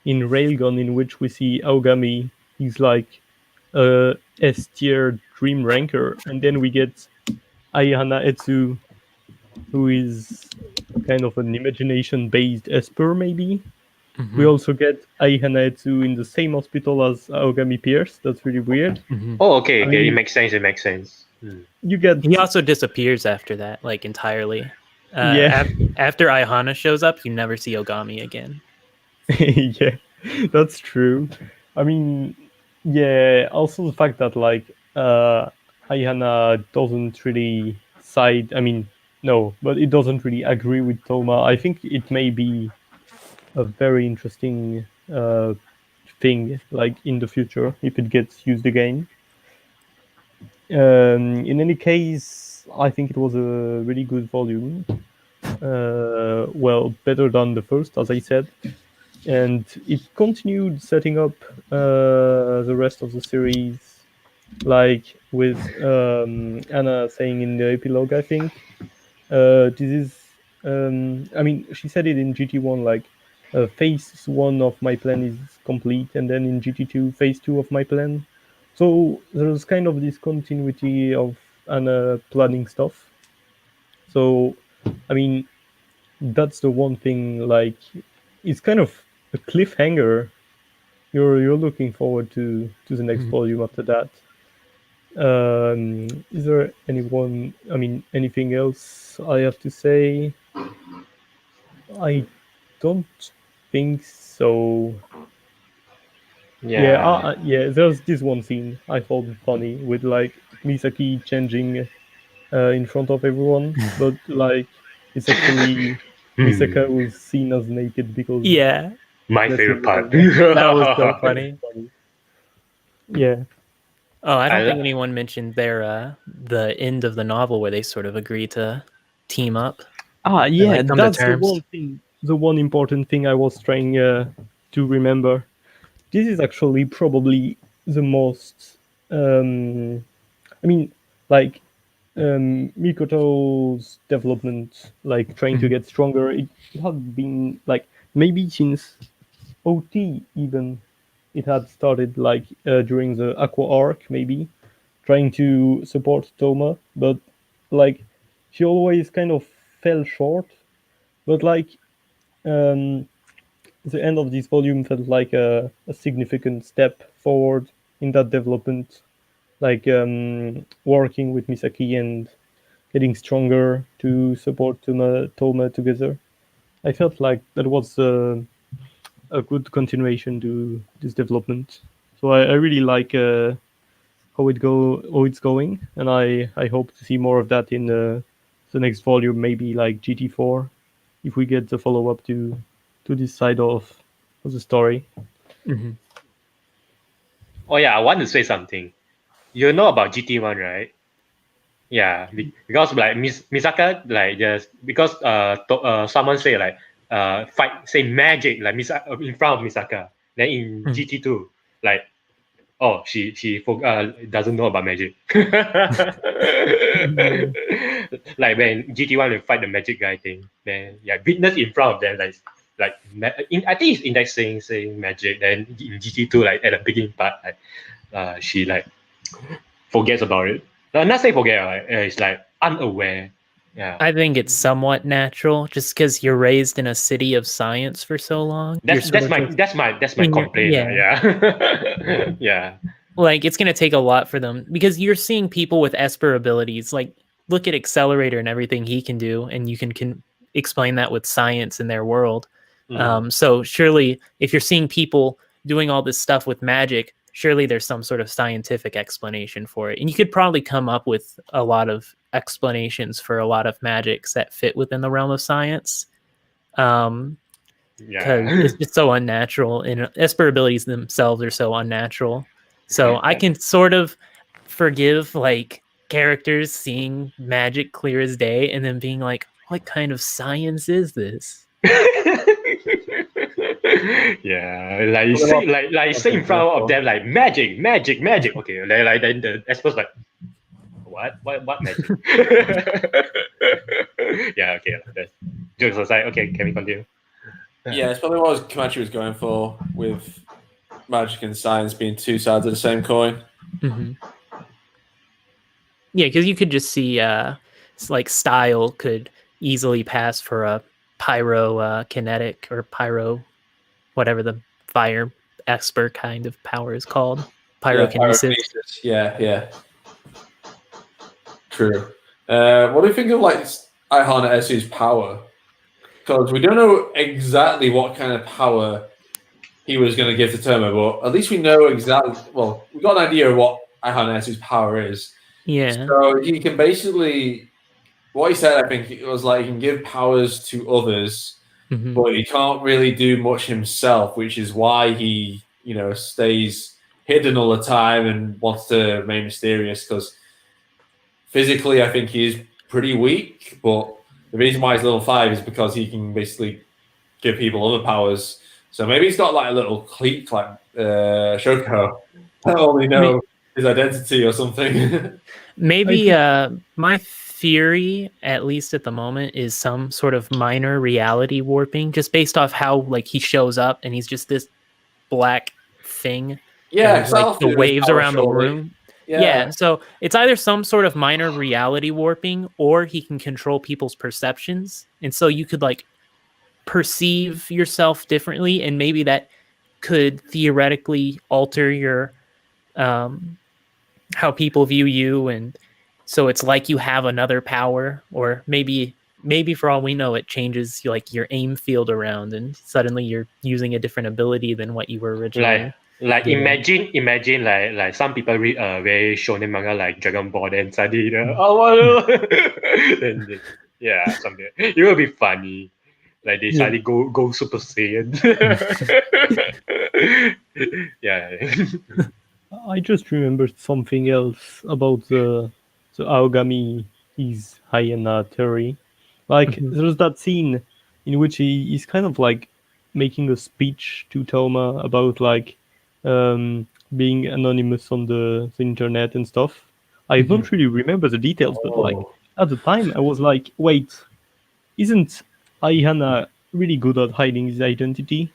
[SPEAKER 4] in Railgun in which we see Aogami is like a S tier extreme ranker, and then we get Ayahana Etsu, who is kind of an imagination-based Esper, maybe.
[SPEAKER 3] Mhm.
[SPEAKER 4] We also get Ayahana Etsu in the same hospital as Aogami Pierce. That's really weird.
[SPEAKER 3] Mhm.
[SPEAKER 2] Oh, okay,
[SPEAKER 4] I
[SPEAKER 2] okay, it
[SPEAKER 4] mean-
[SPEAKER 2] makes sense. It makes sense. Hmm.
[SPEAKER 4] You get
[SPEAKER 3] He also disappears after that, like entirely.
[SPEAKER 4] Yeah.
[SPEAKER 3] After Aihana shows up, you never see Ogami again.
[SPEAKER 4] Yeah, that's true. I mean, yeah, also the fact that like Ayana doesn't really side, I mean, no, but it doesn't really agree with Toma. I think it may be a very interesting thing like in the future if it gets used again. In any case, I think it was a really good volume. Well, better than the first, as I said. And it continued setting up the rest of the series, like with Anna saying in the epilogue, I think. This is, I mean, she said it in GT1, like, phase 1 of my plan is complete, and then in GT2, phase 2 of my plan. So there's kind of this continuity of Anna planning stuff. So, I mean, that's the one thing, like, it's kind of a cliffhanger. You're looking forward to the next volume after that. Is there anything else I have to say? I don't think so. Yeah, there's this one scene I found funny with like Misaki changing in front of everyone, but like it's actually Misaka who's seen as naked because
[SPEAKER 3] Yeah,
[SPEAKER 2] My
[SPEAKER 4] that's
[SPEAKER 2] favorite part.
[SPEAKER 3] that was so funny.
[SPEAKER 4] Yeah.
[SPEAKER 3] Oh, I don't
[SPEAKER 2] I
[SPEAKER 3] think
[SPEAKER 2] lo-
[SPEAKER 3] anyone mentioned their the end of the novel where they sort of agree to team up.
[SPEAKER 4] Yeah,
[SPEAKER 3] like, come to
[SPEAKER 4] that's the
[SPEAKER 3] terms.
[SPEAKER 4] one thing, the one important thing I was trying to remember. This is actually probably the most, I mean, like, Mikoto's development, like trying to get stronger, it had been like maybe since OT even. It had started like during the Aqua arc, maybe trying to support Toma, but like she always kind of fell short. But like um, the end of this volume felt like a significant step forward in that development, like working with Misaki and getting stronger to support Toma together. I felt like that was a good continuation to this development. So I really like how it's going, and I hope to see more of that in the next volume, maybe like GT4, if we get the follow up to this side of the story.
[SPEAKER 3] Mhm.
[SPEAKER 2] Oh yeah, I want to say something. You know about GT1, right? Yeah, because like Misaka like just because someone say like fight say magic like in front of Misaka. Then in GT2 like she doesn't know about magic. Like when GT1 will fight the magic guy thing, then yeah, witness in front of them I think it's indexing saying magic. Then in GT2 like at the beginning part like she like forgets about it. Not say forget, it's like unaware. Yeah,
[SPEAKER 3] I think it's somewhat natural, just because you're raised in a city of science for so long. You're
[SPEAKER 2] that's
[SPEAKER 3] sort of just
[SPEAKER 2] that's my complaint.
[SPEAKER 3] yeah.
[SPEAKER 2] Yeah, yeah.
[SPEAKER 3] Like, it's going to take a lot for them because you're seeing people with Esper abilities. Like, look at Accelerator and everything he can do, and you can explain that with science in their world. So surely, if you're seeing people doing all this stuff with magic, surely there's some sort of scientific explanation for it. And you could probably come up with a lot of explanations for a lot of magics that fit within the realm of science. Because it's just so unnatural, and Esper abilities themselves are so unnatural. So I can sort of forgive like characters seeing magic clear as day and then being like, what kind of science is this?
[SPEAKER 2] Yeah, like say in front of them like magic, magic, magic. Okay, then the experts like what magic? Yeah, okay, that's jokes aside. Okay, can we continue?
[SPEAKER 1] Yeah, it's probably what Komachi was going for with magic and science being two sides of the same coin.
[SPEAKER 3] Mhm. Yeah, because you could just see like style could easily pass for a pyro kinetic or pyro, whatever the fire expert kind of power is called. Pyrokinesis.
[SPEAKER 1] Yeah. True. What do you think of like Aihana Esu's power? Because we don't know exactly what kind of power he was going to give to Tomo, but at least we know exactly. Well, we got an idea of what Aihana Esu's power is.
[SPEAKER 3] Yeah.
[SPEAKER 1] So he can basically, what he said, I think it was like he can give powers to others,
[SPEAKER 3] Mhm.
[SPEAKER 1] but he can't really do much himself, which is why he, stays hidden all the time and wants to remain mysterious. Because physically, I think he's pretty weak, but the reason why he's level 5 is because he can basically give people other powers. So maybe he's got like a little clique like Shoko. I don't only know his identity or something.
[SPEAKER 3] Maybe my theory, at least at the moment, is some sort of minor reality warping, just based off how like he shows up and he's just this black thing.
[SPEAKER 1] Yeah,
[SPEAKER 3] and, like the waves around the room. Yeah, so it's either some sort of minor reality warping, or he can control people's perceptions, and so you could like perceive yourself differently, and maybe that could theoretically alter your how people view you, and so it's like you have another power, or maybe for all we know it changes like your aim field around, and suddenly you're using a different ability than what you were originally.
[SPEAKER 2] Like
[SPEAKER 3] doing.
[SPEAKER 2] imagine like some people read very shonen manga like Dragon Ball and suddenly then yeah, something. It will be funny. Like they suddenly go Super Saiyan. Yeah.
[SPEAKER 4] I just remembered something else about the Aogami is hyena theory. Like there's that scene in which he is kind of like making a speech to Toma about like being anonymous on the internet and stuff. I don't really remember the details, but like at the time I was like, wait, isn't Aihana really good at hiding his identity?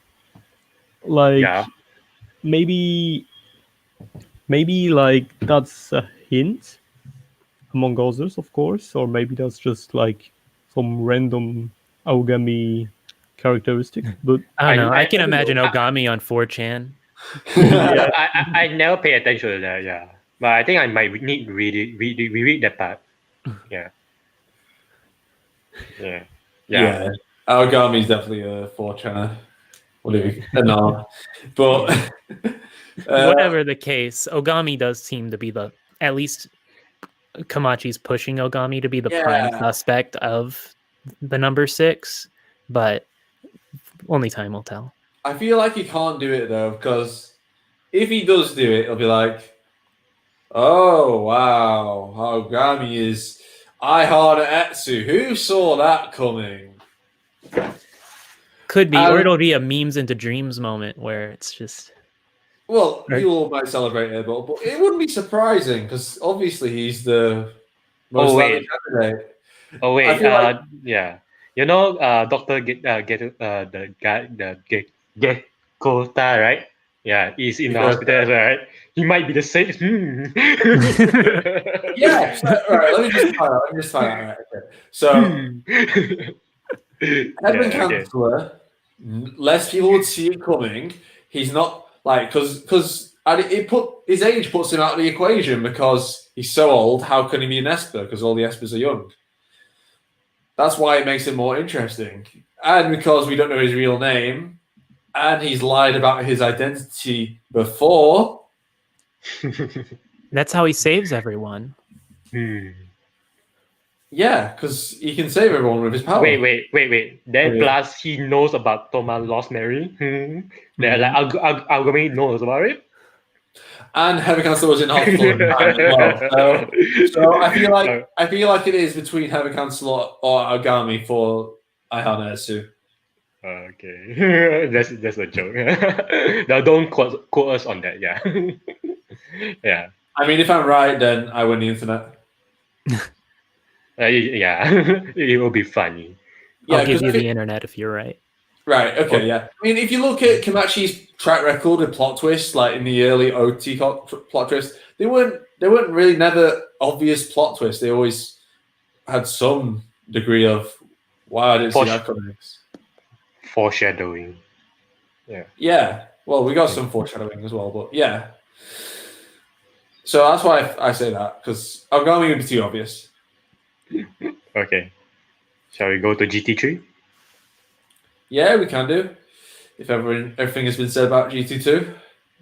[SPEAKER 4] Like
[SPEAKER 2] Yeah.
[SPEAKER 4] maybe like that's a hint among others, of course, or maybe that's just like some random Aogami characteristic. But
[SPEAKER 3] I don't know. I can imagine Ogami on 4chan.
[SPEAKER 4] yeah,
[SPEAKER 2] I never pay attention to that, yeah. But I think I might need to reread that part. Yeah.
[SPEAKER 1] Yeah. Aogami is definitely a 4chan. No. But
[SPEAKER 3] whatever the case, Ogami does seem to be at least Kamachi's pushing Ogami to be the prime suspect of the number 6, but only time will tell.
[SPEAKER 1] I feel like he can't do it though, because if he does do it, it'll be like, oh wow, Ogami is Aihana Etsu. Who saw that coming?
[SPEAKER 3] Could be, or it'll be a memes into dreams moment where it's just.
[SPEAKER 1] Well, you all might celebrate it, but it wouldn't be surprising because obviously he's the most likely candidate.
[SPEAKER 2] Oh wait, yeah. You know, Doctor Gekota, right? Yeah, he's in the hospital, right? He might be the same.
[SPEAKER 1] Yeah. All right. Let me just find out. Right, okay. So, Heaven Counselor, less people would see it coming. He's not like because his age puts him out of the equation because he's so old. How can he be an Esper? Because all the Espers are young. That's why it makes it more interesting, and because we don't know his real name, and he's lied about his identity before.
[SPEAKER 3] That's how he saves everyone.
[SPEAKER 1] Yeah, because he can save everyone with his power.
[SPEAKER 2] Wait. Then plus he knows about Toma lost Mary. Like Aogami knows about it.
[SPEAKER 1] And Heaven Counselor was in hospital at the time as well. So I feel like it is between Heaven Counselor or Aogami for Aihana Etsu.
[SPEAKER 2] Okay, that's a joke. Now don't quote us on that. Yeah, yeah.
[SPEAKER 1] I mean, if I'm right, then I win the internet.
[SPEAKER 2] Yeah, it will be funny.
[SPEAKER 3] I'll give you the internet if you're right.
[SPEAKER 1] Right. Okay. Yeah. I mean, if you look at Komachi's track record with plot twists, like in the early OT plot twists, they weren't really never obvious plot twists. They always had some degree of wow, I didn't see that coming.
[SPEAKER 2] Foreshadowing.
[SPEAKER 1] Yeah. Well, we got some foreshadowing as well, but yeah. So that's why I say that, because I'm going to be too obvious.
[SPEAKER 2] Okay. Shall we go to GT3?
[SPEAKER 1] Yeah, we can do. If everything has been said about GT2.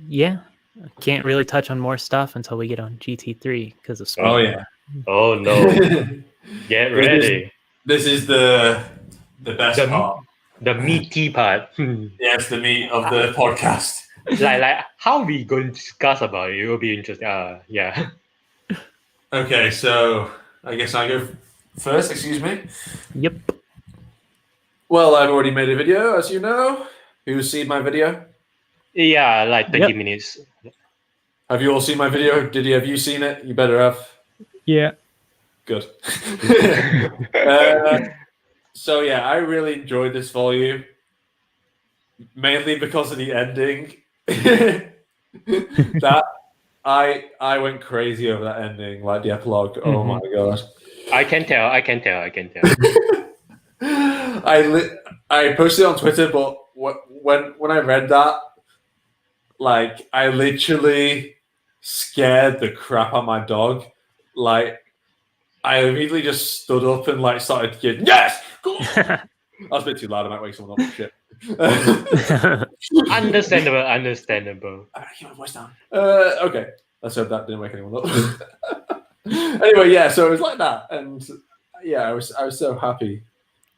[SPEAKER 3] Yeah. I can't really touch on more stuff until we get on GT3 because of speed.
[SPEAKER 1] Oh, yeah.
[SPEAKER 2] Oh, no. Get ready.
[SPEAKER 1] This is the best part.
[SPEAKER 2] The meaty part.
[SPEAKER 1] Yes, the meat of the podcast.
[SPEAKER 2] like how we going to discuss about it? It will be interesting. Yeah.
[SPEAKER 1] Okay, so I guess I go first. Excuse me.
[SPEAKER 3] Yep.
[SPEAKER 1] Well, I've already made a video, as you know. Who's seen my video?
[SPEAKER 2] Yeah, like 30 minutes.
[SPEAKER 1] Have you all seen my video? Diddy, have you seen it? You better have.
[SPEAKER 4] Yeah.
[SPEAKER 1] Good. So yeah, I really enjoyed this volume, mainly because of the ending. That I went crazy over that ending, like the epilogue. Mm-hmm. Oh my god!
[SPEAKER 2] I can tell.
[SPEAKER 1] I posted it on Twitter, but when I read that, like I literally scared the crap out of my dog. Like I immediately just stood up and like started getting yes. That was a bit too loud. I might wake someone up. Shit.
[SPEAKER 2] Understandable.
[SPEAKER 1] I keep my voice down. Okay. Let's hope that didn't wake anyone up. Anyway, yeah. So it was like that, and yeah, I was so happy.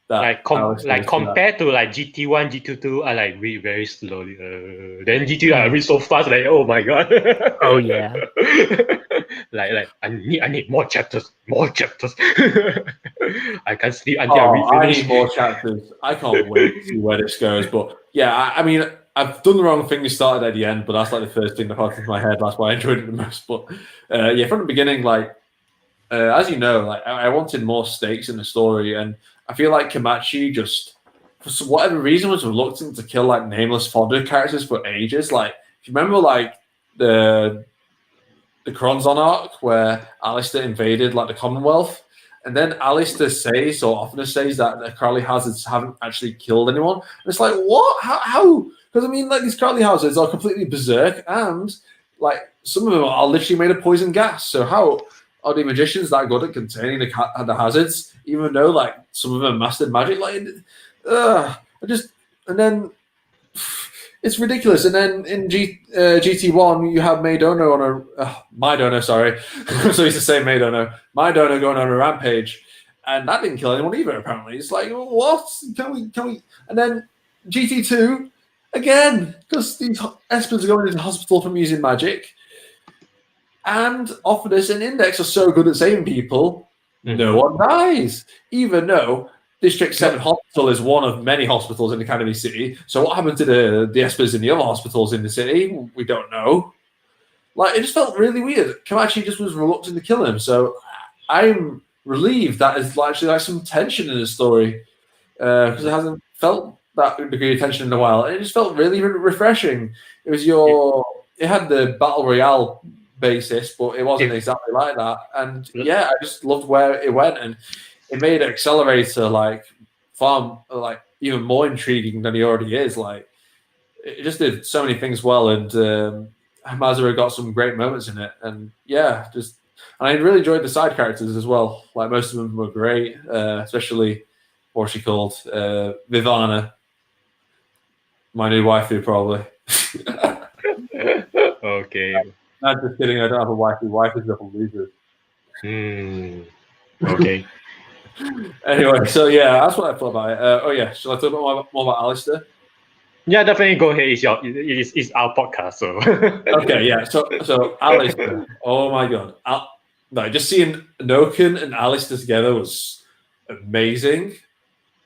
[SPEAKER 1] That
[SPEAKER 2] compared to like GT1, GT2, I like read very slowly. Then GT I read so fast, like oh my god.
[SPEAKER 3] Oh yeah.
[SPEAKER 2] like I need more chapters. I can't sleep until I
[SPEAKER 1] need more chapters. I can't wait to see where this goes. But yeah, I mean, I've done the wrong thing. We started at the end, but that's like the first thing that popped into my head. That's why I enjoyed it the most. But yeah, from the beginning, like as you know, like I wanted more stakes in the story, and I feel like Komachi just, for whatever reason, was reluctant to kill like nameless fodder characters for ages. Like, if you remember, like the Kronzon arc where Alistair invaded like the Commonwealth, and then Alistair says, or often says, that the Crowley Hazards haven't actually killed anyone. And it's like, what? How? Because I mean, like these Crowley Hazards are completely berserk, and like some of them are literally made of poison gas. So how are the magicians that good at containing the hazards, even though like some of them mastered magic? Like, and then it's ridiculous. And then in GT1, you have Maidono on Maidono, sorry, so he's the same Maidono. Maidono going on a rampage, and that didn't kill anyone either. Apparently, it's like what? Can we? And then GT2 again, because these Espers are going into hospital from using magic. And Ophidius and Index are so good at saving people, no one dies. Even though District 7 Hospital is one of many hospitals in Academy City. So what happened to the Espers in the other hospitals in the city? We don't know. Like, it just felt really weird. Komachi just was reluctant to kill him. So I'm relieved that there's actually like some tension in the story. Because it hasn't felt that degree of tension in a while. And it just felt really refreshing. It was it had the Battle Royale basis, but it wasn't exactly like that. And yeah, I just loved where it went, and it made Accelerator like far like even more intriguing than he already is. Like it just did so many things well, and Mazura got some great moments in it. And yeah, and I really enjoyed the side characters as well. Like most of them were great, especially what's she called, Vivana, my new waifu probably.
[SPEAKER 2] Okay.
[SPEAKER 1] Not just kidding, I don't have a waifu. Waifus are for losers.
[SPEAKER 2] Okay.
[SPEAKER 1] Anyway, so yeah, that's what I thought about it. Shall I talk more about Alistair?
[SPEAKER 2] Yeah, definitely go ahead. It's our podcast, so.
[SPEAKER 1] Okay, yeah. So Alistair, oh my god. Just seeing Noken and Alistair together was amazing.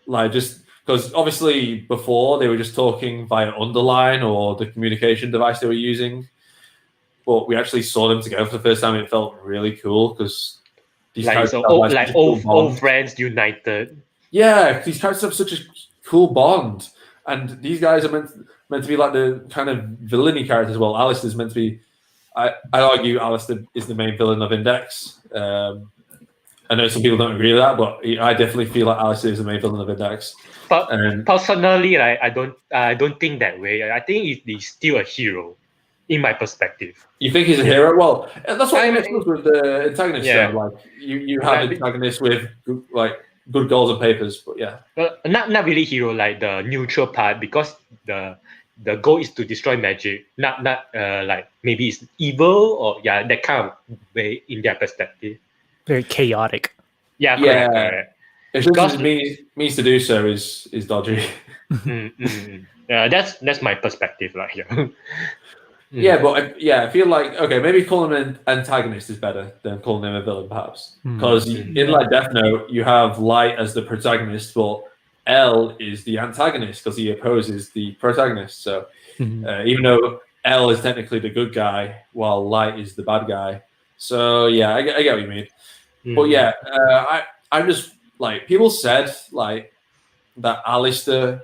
[SPEAKER 1] Like, just because obviously before they were just talking via underline or the communication device they were using. But we actually saw them together for the first time. It felt really cool because these characters
[SPEAKER 2] old friends united.
[SPEAKER 1] Yeah, these characters have such a cool bond, and these guys are meant to be like the kind of villainy characters. Well, Alistair's meant to be. I argue Alistair is the main villain of Index. I know some people don't agree with that, but I definitely feel like Alistair is the main villain of Index.
[SPEAKER 2] But personally, like, I don't think that way. I think he's still a hero, in my perspective.
[SPEAKER 1] You think he's a hero? Well, that's what I meant with the antagonist.
[SPEAKER 2] Yeah.
[SPEAKER 1] Like you have antagonists with good goals and papers, but yeah.
[SPEAKER 2] Not really hero, like the neutral part, because the goal is to destroy magic. Not like maybe it's evil or that kind of way in their perspective.
[SPEAKER 3] Very chaotic.
[SPEAKER 2] Yeah, correct.
[SPEAKER 1] If just means to do so is dodgy.
[SPEAKER 2] Yeah, that's my perspective, like here.
[SPEAKER 1] Yeah, but I feel like maybe calling him an antagonist is better than calling him a villain, perhaps, because in like Death Note you have Light as the protagonist, but L is the antagonist because he opposes the protagonist. So even though L is technically the good guy, while Light is the bad guy. So yeah, I get what you mean. But yeah, I'm just like, people said like that Alistair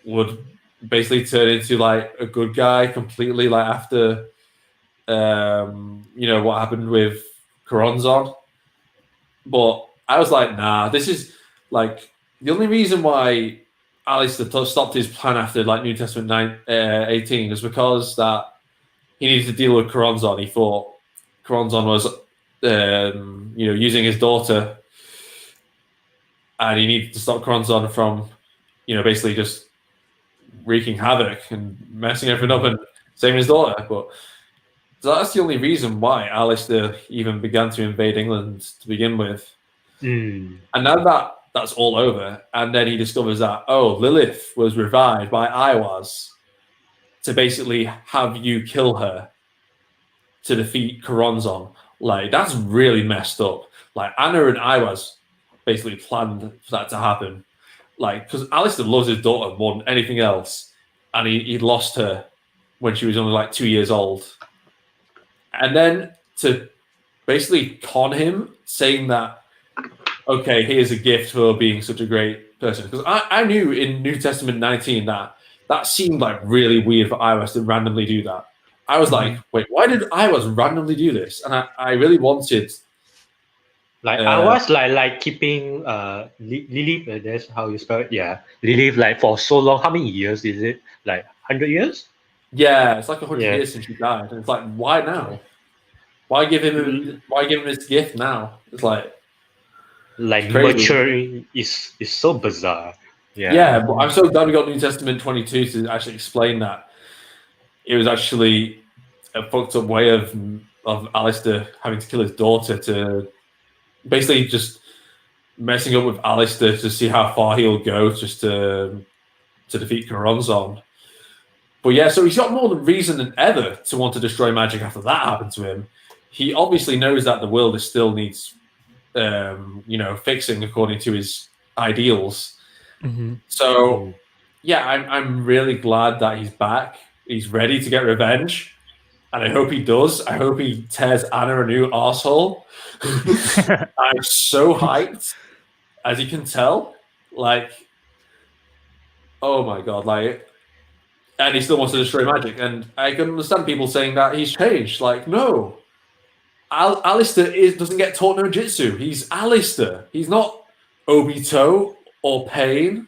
[SPEAKER 1] would basically turn into like a good guy completely, like after what happened with Coronzon. But I was like, nah, this is like the only reason why Alistair stopped his plan after like New Testament 18 is because that he needed to deal with Coronzon. He thought Coronzon was using his daughter, and he needed to stop Coronzon from basically just wreaking havoc and messing everything up and saving his daughter. But so that's the only reason why Alistair even began to invade England to begin with. And now that's all over, and then he discovers that Lilith was revived by Iwaz to basically have you kill her to defeat Coronzon. Like, that's really messed up. Like, Anna and Iwaz basically planned for that to happen. Like, because Alistair loves his daughter more than anything else, and he lost her when she was only like 2 years old. And then to basically con him, saying that, okay, here's a gift for being such a great person. Because I knew in New Testament 19 that seemed like really weird for Iwaz to randomly do that. I was like, wait, why did Iwaz randomly do this? And I really wanted...
[SPEAKER 2] Like, I was like keeping Lilith, that's how you spell it, yeah. Lilith, like, for so long. How many years is it? Like, 100 years?
[SPEAKER 1] Yeah, it's like 100 years since she died. And it's like, why now? Why give him this gift now? It's like
[SPEAKER 2] maturing is so bizarre.
[SPEAKER 1] Yeah, but I'm so glad we got New Testament 22 to actually explain that it was actually a fucked up way of Alistair having to kill his daughter, to basically just messing up with Alistair to see how far he'll go just to defeat Coronzon. But yeah, so he's got more reason than ever to want to destroy magic after that happened to him. He obviously knows that the world still needs fixing according to his ideals. So yeah, I'm really glad that he's back. He's ready to get revenge, and I hope he does. I hope he tears Anna a new arsehole. I'm so hyped, as you can tell. Like, oh my god, like, and he still wants to destroy magic. And I can understand people saying that he's changed. Like, no, Alistair doesn't get taught no jitsu. He's Alistair. He's not Obito or Pain.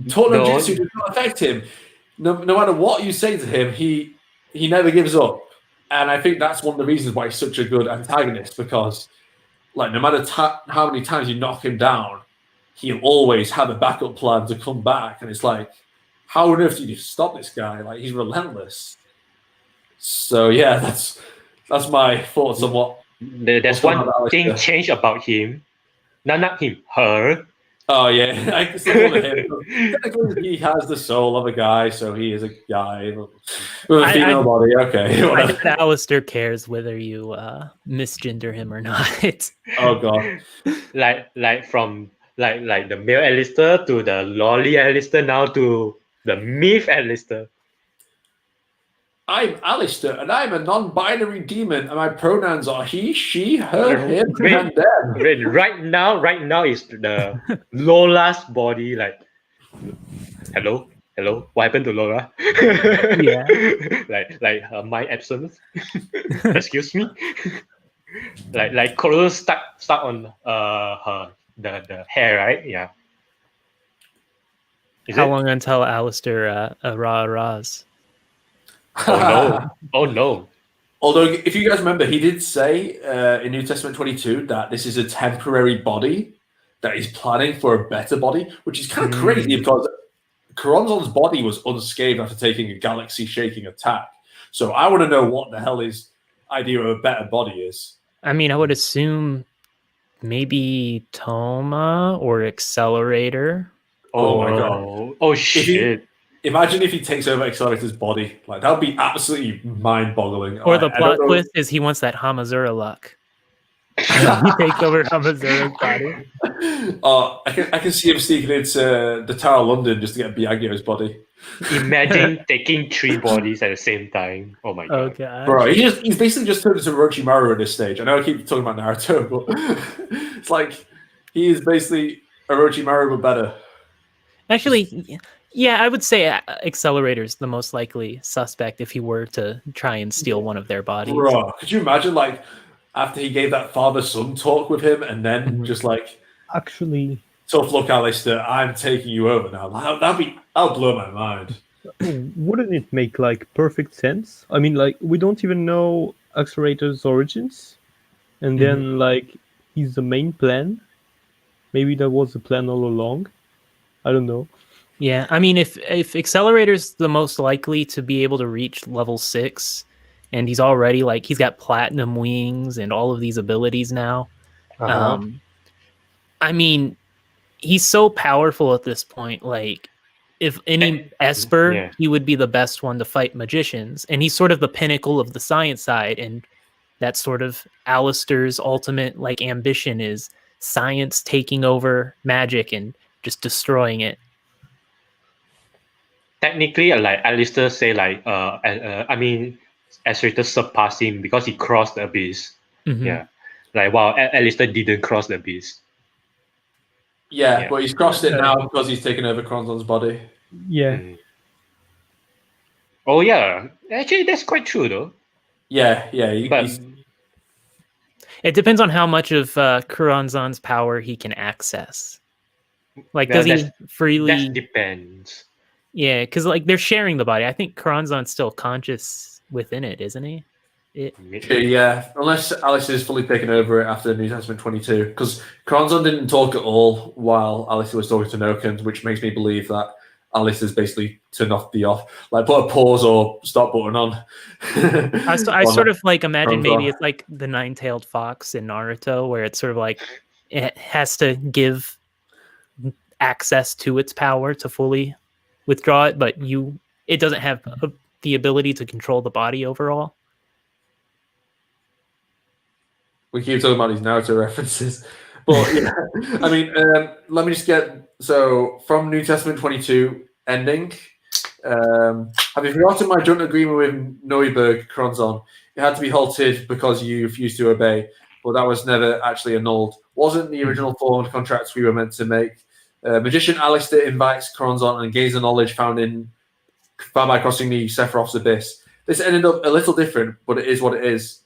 [SPEAKER 1] Taught no jitsu does not affect him. No matter what you say to him, he never gives up. And I think that's one of the reasons why he's such a good antagonist, because like, no matter how many times you knock him down, he'll always have a backup plan to come back. And it's like, how on earth do you stop this guy? Like, he's relentless. So yeah, that's my thoughts on what.
[SPEAKER 2] There's one thing changed about him. Not him, her.
[SPEAKER 1] Oh yeah, I can still call him. Technically, he has the soul of a guy, so he is a guy with a female body. Okay,
[SPEAKER 3] I think Alistair cares whether you misgender him or not.
[SPEAKER 1] Oh god,
[SPEAKER 2] like from like the male Alistair to the lolly Alistair, now to the myth Alistair.
[SPEAKER 1] I'm Alistair, and I'm a non-binary demon, and my pronouns are he, she, her, him, and them.
[SPEAKER 2] Right now is the Lola's body, like hello, what happened to Laura?
[SPEAKER 3] Yeah.
[SPEAKER 2] like her mind absence. Excuse me. like Koro stuck on her the hair, right? Yeah. Is
[SPEAKER 3] How
[SPEAKER 2] it?
[SPEAKER 3] long until Alistair Raz?
[SPEAKER 2] Oh no! Oh no!
[SPEAKER 1] Although, if you guys remember, he did say in New Testament 22 that this is a temporary body, that he's planning for a better body, which is kind of crazy because Coronzon's body was unscathed after taking a galaxy-shaking attack. So I want to know what the hell his idea of a better body is.
[SPEAKER 3] I mean, I would assume maybe Toma or Accelerator.
[SPEAKER 1] Oh my god!
[SPEAKER 2] Oh shit!
[SPEAKER 1] Imagine if he takes over Accelerator's body. Like, that would be absolutely mind-boggling.
[SPEAKER 3] Or the
[SPEAKER 1] I
[SPEAKER 3] plot
[SPEAKER 1] don't know.
[SPEAKER 3] twist is he wants that Hamazura luck. He takes over Hamazura's body.
[SPEAKER 1] I can see him sneaking into the Tower of London just to get Biagio's body.
[SPEAKER 2] Imagine taking 3 bodies at the same time. Oh my god!
[SPEAKER 3] Oh god.
[SPEAKER 1] Bro, he's basically just turned into Orochimaru at this stage. I know I keep talking about Naruto, but it's like he is basically Orochimaru but better.
[SPEAKER 3] Actually, yeah, I would say Accelerator's the most likely suspect if he were to try and steal one of their bodies.
[SPEAKER 1] Bro, could you imagine, like, after he gave that father-son talk with him and then just like,
[SPEAKER 4] Actually,
[SPEAKER 1] tough luck, Alistair, I'm taking you over now. That'll blow my mind.
[SPEAKER 4] wouldn't it make like perfect sense? I mean, like we don't even know Accelerator's origins, and then like he's the main plan. Maybe that was the plan all along. I don't know.
[SPEAKER 3] Yeah, I mean, if Accelerator's the most likely to be able to reach level 6, and he's already like he's got platinum wings and all of these abilities now. I mean, he's so powerful at this point. Like, if any Esper, he would be the best one to fight magicians, and he's sort of the pinnacle of the science side, and that's sort of Alistair's ultimate like ambition is science taking over magic and just destroying it.
[SPEAKER 2] Technically, like Alistair say, like I mean, Accelerator surpassed him because he crossed the abyss. Yeah, like wow, Alistair didn't cross the abyss.
[SPEAKER 1] Yeah, but he's crossed it now because he's taken over Coronzon's body.
[SPEAKER 4] Yeah.
[SPEAKER 2] Oh yeah, actually that's quite true though.
[SPEAKER 1] Yeah.
[SPEAKER 3] It depends on how much of Coronzon's power he can access. Like, does he freely?
[SPEAKER 2] That depends.
[SPEAKER 3] Yeah, because like they're sharing the body. I think Coronzon's still conscious within it, isn't he?
[SPEAKER 1] Yeah, unless Alice is fully taken over it after New Testament 22, because Coronzon didn't talk at all while Alice was talking to Noken, which makes me believe that Alice has basically turned off like put a pause or stop button on.
[SPEAKER 3] I sort of like imagine maybe it's like the 9-tailed fox in Naruto, where it's sort of like it has to give access to its power to fully withdraw it, but it doesn't have the ability to control the body overall.
[SPEAKER 1] We keep talking about these Naruto references, but yeah, I mean, let me just from New Testament 22 ending. Have you forgotten my joint agreement with Neuberg Coronzon? It had to be halted because you refused to obey, but that was never actually annulled. Wasn't the original formed contracts we were meant to make. Magician Alistair invites Coronzon and gains the knowledge found by crossing the Sephiroth's abyss. This ended up a little different, but it is what it is.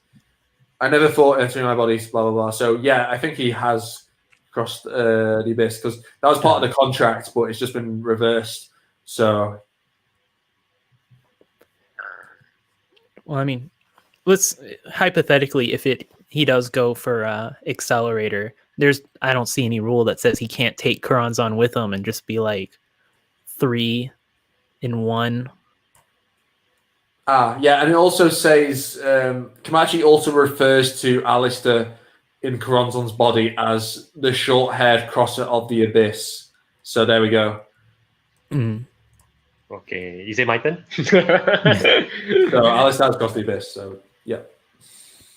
[SPEAKER 1] I never thought entering my body, blah, blah, blah. So, yeah, I think he has crossed the abyss because that was part of the contract, but it's just been reversed. So.
[SPEAKER 3] Well, I mean, let's hypothetically, if he does go for Accelerator, I don't see any rule that says he can't take Coronzon with him and just be like 3 in 1.
[SPEAKER 1] Yeah, and it also says Kamachi also refers to Alistair in Coronzon's body as the short-haired crosser of the abyss. So there we go.
[SPEAKER 2] Okay, is it my turn?
[SPEAKER 1] So Alistair has crossed the abyss. So yeah.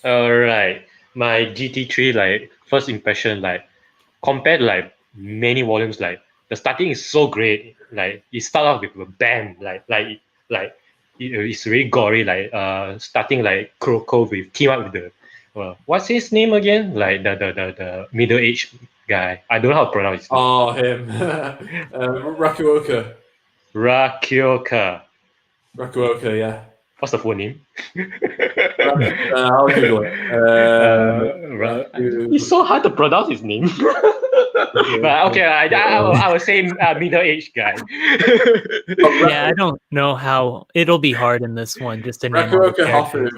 [SPEAKER 2] All right, my GT3 like first impression like compared to like many volumes like the starting is so great. Like it start off with a bam like it's really gory, like starting like Kuroko with team up with the what's his name again? Like the middle-aged guy. I don't know how to pronounce his name.
[SPEAKER 1] Oh, him. Rakuoka.
[SPEAKER 2] Rakioka.
[SPEAKER 1] Rakuoka, yeah.
[SPEAKER 2] What's the full name?
[SPEAKER 1] I'll Google it.
[SPEAKER 2] It's so hard to pronounce his name. But okay, I would say middle-aged guy.
[SPEAKER 3] Yeah, I don't know how it'll be hard in this one just to name all the
[SPEAKER 1] Rakuoka
[SPEAKER 3] characters.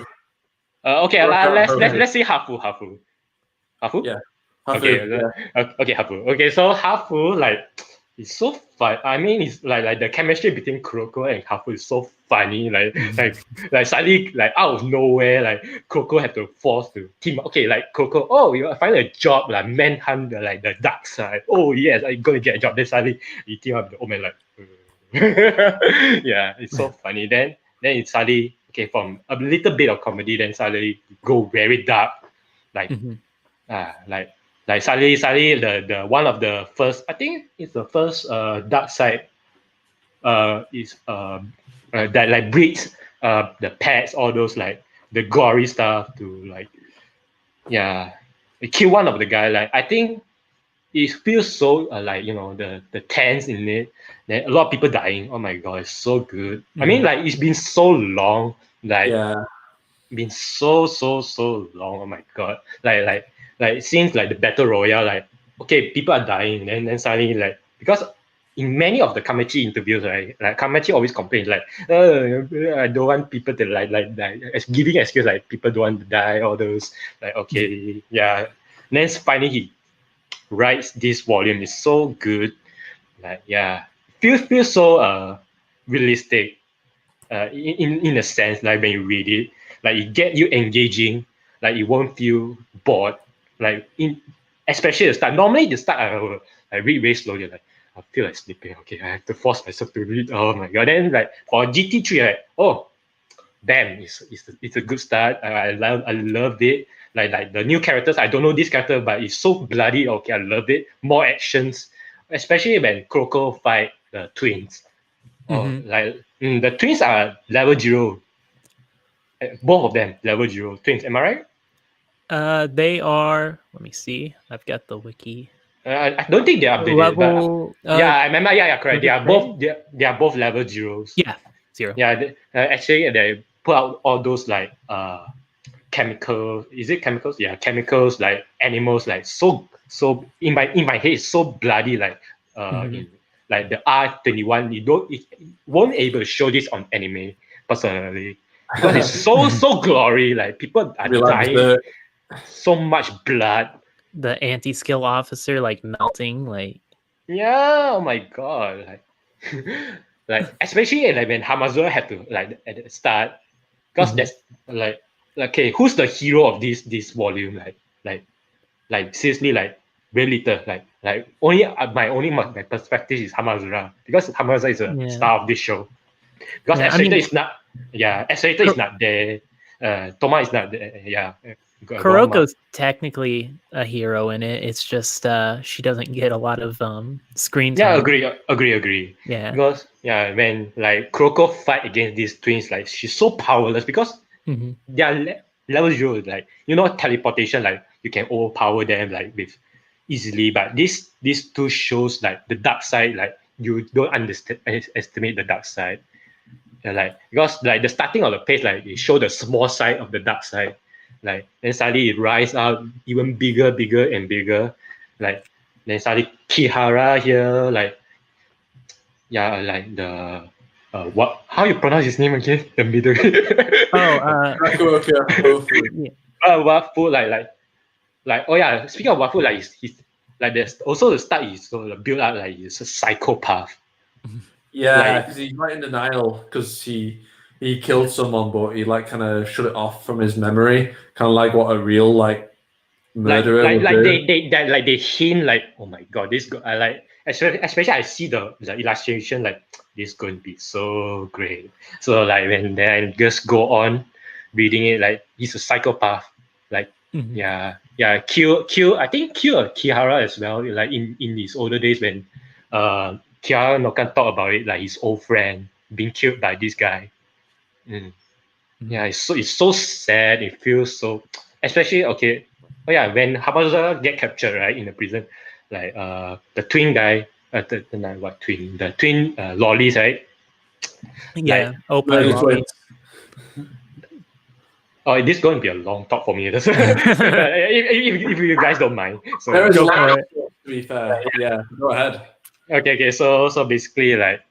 [SPEAKER 1] Hafu.
[SPEAKER 2] Okay, let's say Hafu. Hafu?
[SPEAKER 1] Yeah. Hafu,
[SPEAKER 2] Okay,
[SPEAKER 1] yeah.
[SPEAKER 2] okay, Hafu. Okay, so Hafu, like, it's so fun. I mean, it's like the chemistry between Kuroko and Hafu is so funny. Like suddenly, like out of nowhere, like Kuroko had to force to team up. Okay, like Kuroko, oh, you find a job, like manhunt the dark side. Oh yes, I'm gonna get a job. Then suddenly you team up with the old man, like, yeah, it's so funny. Then it's suddenly okay from a little bit of comedy, then suddenly go very dark, like like suddenly the one of the first, I think it's the first dark side is that like breeds the pets, all those like the gory stuff to like kill one of the guy. Like I think it feels so like the tense in it. Then a lot of people dying. Oh my god, it's so good. I mean, like it's been so long, like been so long. Oh my god, like it seems like the battle royale, like okay, people are dying, and then suddenly like because in many of the Kamachi interviews, right, like Kamachi always complains like, I don't want people to like as giving excuse like people don't want to die, all those like okay, yeah. And then finally he writes this volume. It's so good, like feels so realistic, in a sense, like when you read it, like it get you engaging, like you won't feel bored, like especially the start. Normally the start I read very slowly, like I feel like sleeping. Okay, I have to force myself to read. Oh my god! Then like for GT3, right? Oh, damn! It's a good start. I loved it. Like the new characters. I don't know this character, but it's so bloody. Okay, I love it. More actions, especially when Kuroko fight the twins. Oh, like the twins are level 0. Both of them level 0 twins. Am I right?
[SPEAKER 3] They are. Let me see. I've got the wiki.
[SPEAKER 2] I don't think they are updated.
[SPEAKER 3] Level.
[SPEAKER 2] Yeah, I remember. Yeah, correct. They are both. They are both level 0s.
[SPEAKER 3] Yeah, 0.
[SPEAKER 2] Yeah, actually, they put out all those like chemicals. Is it chemicals? Yeah, chemicals like animals. Like so in my head, it's so bloody. Like in like the R21, it won't able to show this on anime personally because it's so glory. Like people are dying, so much blood.
[SPEAKER 3] The anti-skill officer like melting, like
[SPEAKER 2] oh my god, like like especially like when Hamazura had to like at the start, because that's like okay, who's the hero of this volume? Like seriously, like very little. Like only my perspective is Hamazura, because Hamazura is a star of this show. Because Accelerator is not. Yeah, Accelerator is not there. Toma is not there. Yeah.
[SPEAKER 3] Kuroko's technically a hero in it. It's just she doesn't get a lot of screen time.
[SPEAKER 2] Yeah, agree.
[SPEAKER 3] Yeah.
[SPEAKER 2] Because when like Kuroko fight against these twins, like she's so powerless because they are level 0. Like teleportation, like you can overpower them like with easily. But these two shows like the dark side, like you don't estimate the dark side. Like because like the starting of the page, like it show the small side of the dark side. Like then suddenly it rise out even bigger and bigger. Like then suddenly Kihara here, like like the what? How you pronounce his name again? The middle. Wafu, like oh yeah. Speaking of Wafu, like he's like there's also the start is so build up like he's a psychopath.
[SPEAKER 1] Yeah, because he's right in denial because he killed someone, but he like kind of shut it off from his memory, kind of like what a real like murderer would do.
[SPEAKER 2] They hint like, oh my god, this guy, like especially I see the illustration, like this is going to be so great. So like when I just go on reading it, like he's a psychopath, like kill I think kill Kihara as well, like in his older days when Kihara no can talk about it, like his old friend being killed by this guy. Yeah, it's so sad. It feels so, especially okay. Oh yeah, when Hamazura get captured right in the prison, like the twin guy, the twin lollies, right?
[SPEAKER 3] Yeah,
[SPEAKER 2] Like,
[SPEAKER 3] Oppa and
[SPEAKER 1] Just
[SPEAKER 3] Mommy.
[SPEAKER 1] wait.
[SPEAKER 2] oh, this is going to be a long talk for me. if you guys don't mind. So
[SPEAKER 1] There is
[SPEAKER 3] Go
[SPEAKER 1] a lot
[SPEAKER 3] for
[SPEAKER 1] to
[SPEAKER 3] it.
[SPEAKER 1] be fair. Yeah, go ahead.
[SPEAKER 2] okay. So basically, like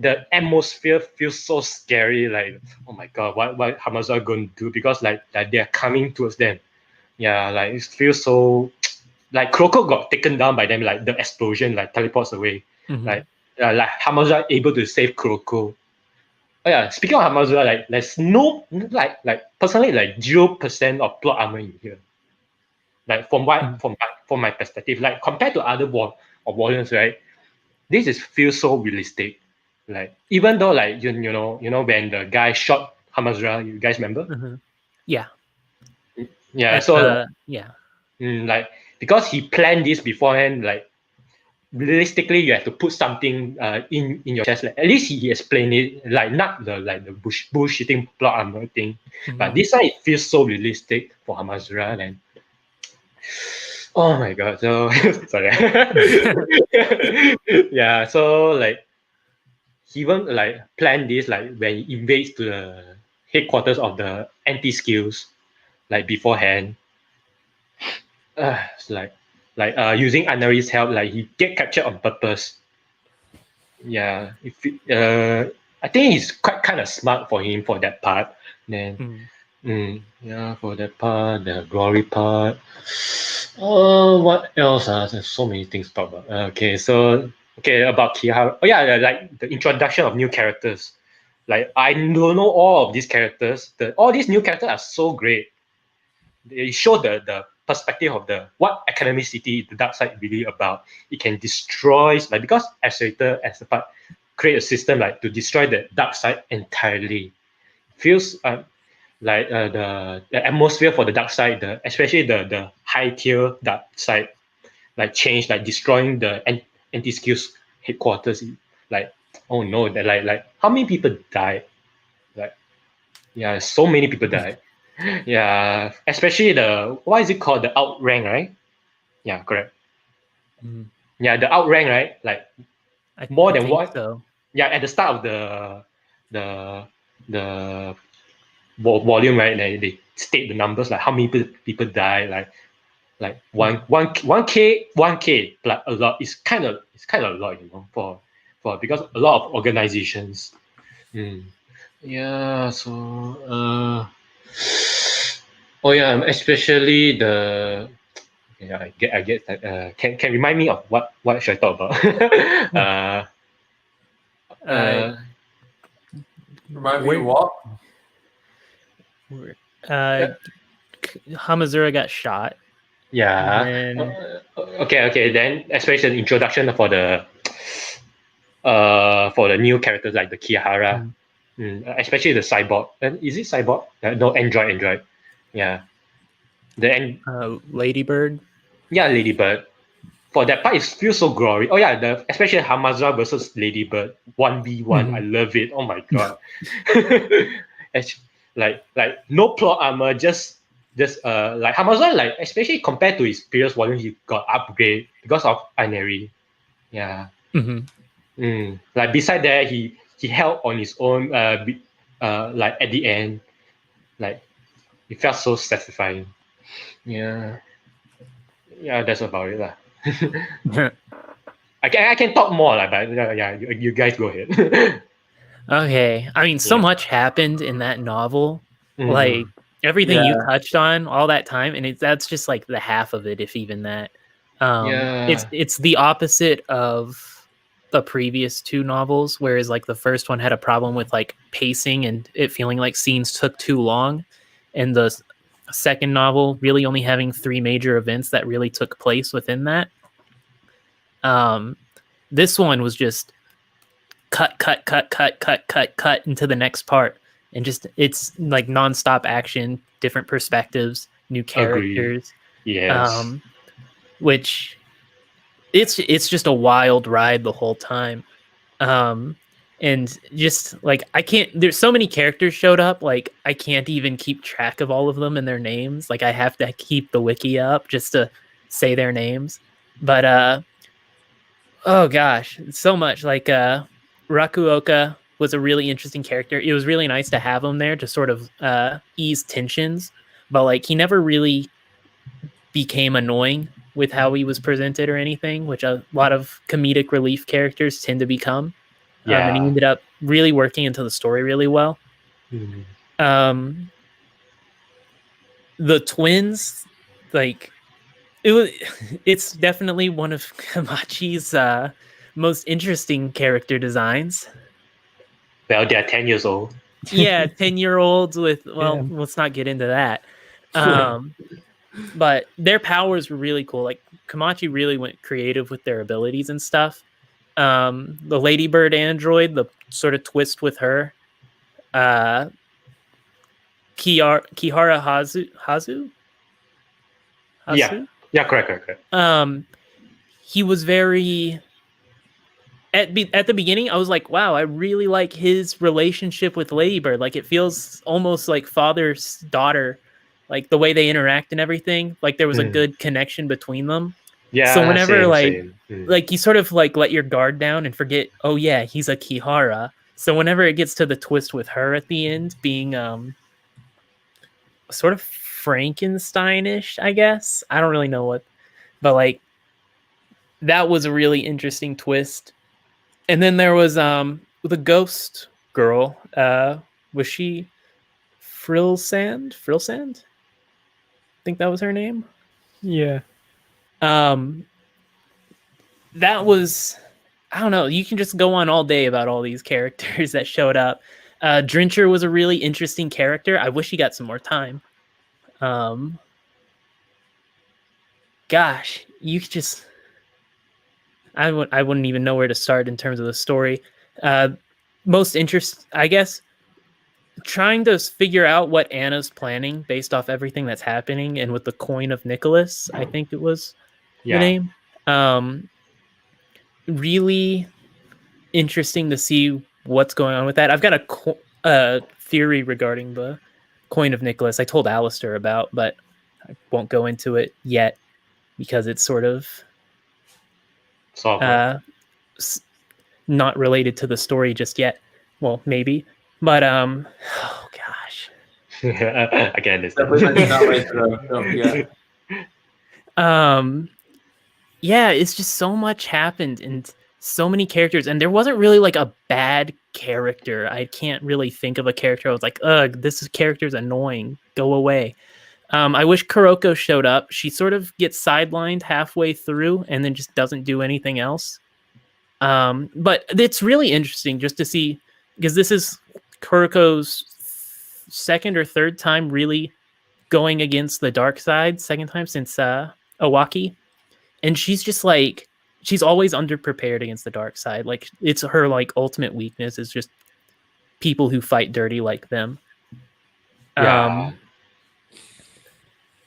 [SPEAKER 2] the atmosphere feels so scary. Like, oh my god, what Hamaza going to do? Because like they're coming towards them. Yeah, like it feels so. Like Kuroko got taken down by them. Like the explosion, like teleports away.
[SPEAKER 3] Mhm.
[SPEAKER 2] Like Hamaza able to save Kuroko. Oh yeah, speaking of Hamaza, like there's no like personally like 0% of plot armor in here. Like
[SPEAKER 3] Mhm.
[SPEAKER 2] from my perspective, like compared to other warriors, right? This is feels so realistic. Like even though like you know when the guy shot Hamazra, you guys remember?
[SPEAKER 3] Mhm. Yeah.
[SPEAKER 2] Yeah,
[SPEAKER 3] At
[SPEAKER 2] so
[SPEAKER 3] the yeah.
[SPEAKER 2] like because he planned this beforehand, like realistically you have to put something in your chest. Like, at least he explained it, like not the bullshitting plot armor thing. But
[SPEAKER 3] Mhm.
[SPEAKER 2] this one it feels so realistic for Hamazra and oh my god, so sorry. Yeah, so like he even like planned this like when he invades to the headquarters of the anti-skills like beforehand. It's using Anari's help, like he get captured on purpose. Yeah, I think it's quite kind of smart for him for that part. Then,
[SPEAKER 3] Mhm.
[SPEAKER 2] yeah, for that part, the glory part. Oh, what else? There's so many things to talk about. Okay, about Kihara. Oh yeah, like the introduction of new characters. Like I don't know all of these characters. All these new characters are so great. They show the perspective of the what Academy City, the dark side, really about. It can destroy like because Accelerator as a part create a system like to destroy the dark side entirely. Feels the atmosphere for the dark side, especially the high tier dark side, like change, like destroying the anti skills headquarters. Like oh no, that like how many people died? Like yeah, so many people died. Yeah, especially the what is it called? The outrank, right? Yeah, correct.
[SPEAKER 3] Mhm.
[SPEAKER 2] Yeah, the outrank, right? Like more
[SPEAKER 3] I
[SPEAKER 2] than
[SPEAKER 3] think
[SPEAKER 2] what?
[SPEAKER 3] so.
[SPEAKER 2] Yeah, at the start of the the volume, right? They state the numbers like how many people die, like one k like a lot. It's kind of a lot, for because a lot of organizations. Mm. Yeah, so oh yeah, especially the yeah, I get that. Can remind me of what should I talk about? uh,
[SPEAKER 3] Uh,
[SPEAKER 2] uh,
[SPEAKER 1] Remind me of
[SPEAKER 3] where,
[SPEAKER 1] what?
[SPEAKER 3] where Hamazura got shot.
[SPEAKER 2] yeah.
[SPEAKER 3] Then
[SPEAKER 2] Okay. Then especially the introduction for the new characters like the Kihara, especially the cyborg. And is it cyborg? No, android. Yeah.
[SPEAKER 3] Ladybird.
[SPEAKER 2] Yeah, Ladybird. For that part, it feels so glory. Oh yeah, especially Hamazra versus Ladybird 1v1. I
[SPEAKER 3] Mhm.
[SPEAKER 2] love it. Oh my god. It's like no plot armor, just like Hamazra, like especially compared to his previous volume, he got upgrade because of Inari. Yeah.
[SPEAKER 3] Mhm.
[SPEAKER 2] Like beside that, he held on his own. Like at the end, like it felt so satisfying. Yeah. Yeah, that's about it lah. I can talk more like, but yeah, you guys go ahead.
[SPEAKER 3] Okay. I mean, so
[SPEAKER 2] Yeah.
[SPEAKER 3] much happened in that novel.
[SPEAKER 2] Mhm.
[SPEAKER 3] Like everything you
[SPEAKER 1] Yeah.
[SPEAKER 3] touched on all that time, and that's just like the half of it, if even that.
[SPEAKER 2] Yeah.
[SPEAKER 3] It's the opposite of the previous two novels, whereas like the first one had a problem with like pacing and it feeling like scenes took too long, and the second novel really only having three major events that really took place within that. This one was just cut into the next part, and just it's like nonstop action, different perspectives, new
[SPEAKER 2] Agree.
[SPEAKER 3] characters,
[SPEAKER 2] Yes.
[SPEAKER 3] um, which it's just a wild ride the whole time. And just like I can't, there's so many characters showed up, like I can't even keep track of all of them and their names. Like I have to keep the wiki up just to say their names. But oh gosh, so much like Rakuoka, was a really interesting character. It was really nice to have him there to sort of ease tensions, but like he never really became annoying with how he was presented or anything, which a lot of comedic relief characters tend to become. And he ended up really working into the story really well.
[SPEAKER 2] Mhm.
[SPEAKER 3] The twins, like it's definitely one of Kamachi's most interesting character designs.
[SPEAKER 2] Well, they're 10 years old.
[SPEAKER 3] Yeah, 10-year-olds with, well,
[SPEAKER 4] Yeah.
[SPEAKER 3] let's not get into that. But their powers were really cool. Like Kamachi really went creative with their abilities and stuff. The Ladybird android, the sort of twist with her. Kihara Hazu?
[SPEAKER 2] Yeah, correct.
[SPEAKER 3] He was very at the beginning. I was like, wow, I really like his relationship with Ladybird. Like it feels almost like father's daughter, like the way they interact and everything. Like there was a good connection between them.
[SPEAKER 2] Yeah.
[SPEAKER 3] So whenever
[SPEAKER 2] same.
[SPEAKER 3] like you sort of like let your guard down and forget, oh yeah, he's a Kihara. So whenever it gets to the twist with her at the end being sort of Frankenstein-ish, I guess. I don't really know what, but like that was a really interesting twist. And then there was the ghost girl. Was she Frillsand? I think that was her name.
[SPEAKER 4] Yeah.
[SPEAKER 3] That was, I don't know. You can just go on all day about all these characters that showed up. Drencher was a really interesting character. I wish he got some more time. Gosh, you could just, I wouldn't even know where to start in terms of the story. Most interest, I guess, trying to figure out what Anna's planning based off everything that's happening, and with the coin of Nicholas, I think it was the name. Really interesting to see what's going on with that. I've got a theory regarding the coin of Nicholas I told Alistair about, but I won't go into it yet because it's sort of not related to the story just yet. Well, maybe, but oh gosh.
[SPEAKER 2] I can understand.
[SPEAKER 3] Yeah, it's just so much happened and so many characters, and there wasn't really like a bad character. I can't really think of a character I was like, ugh, this character's annoying, go away. I wish Kuroko showed up. She sort of gets sidelined halfway through and then just doesn't do anything else. But it's really interesting just to see, because this is Kuroko's second or third time really going against the dark side, second time since Owaki. And she's just like, she's always underprepared against the dark side. Like it's her like ultimate weakness is just people who fight dirty like them.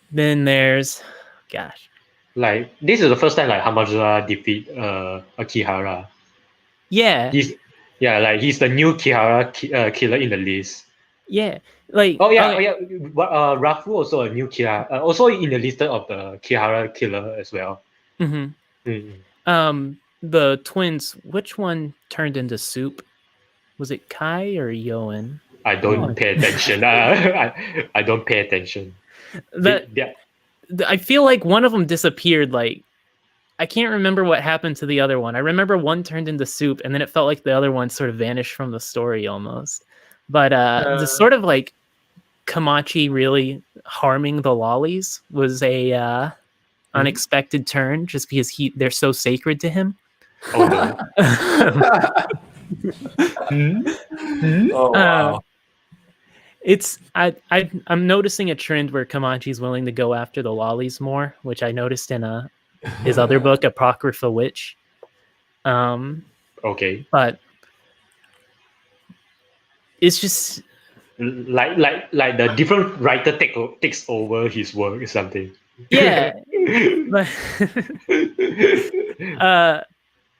[SPEAKER 3] Then there's, gosh,
[SPEAKER 2] like this is the first time like Hamazura defeat Akihara.
[SPEAKER 3] Yeah.
[SPEAKER 2] He's the new Kihara killer in the list.
[SPEAKER 3] Yeah. Like
[SPEAKER 2] Rafu also a new Kihara, also in the list of the Kihara killer as well.
[SPEAKER 3] The twins, which one turned into soup? Was it Kai or Yoan?
[SPEAKER 2] I don't pay attention. I don't pay attention.
[SPEAKER 3] I feel like one of them disappeared. Like I can't remember what happened to the other one. I remember one turned into soup, and then it felt like the other one sort of vanished from the story almost. But the sort of like Kamachi really harming the lollies was a unexpected turn, just because they're so sacred to him.
[SPEAKER 2] Oh no.
[SPEAKER 1] Oh wow.
[SPEAKER 3] I'm noticing a trend where Kamachi's willing to go after the lollies more, which I noticed in his other book, Apocrypha Witch.
[SPEAKER 2] Okay.
[SPEAKER 3] But it's just
[SPEAKER 2] like the different writer takes over his work or something.
[SPEAKER 3] Yeah. But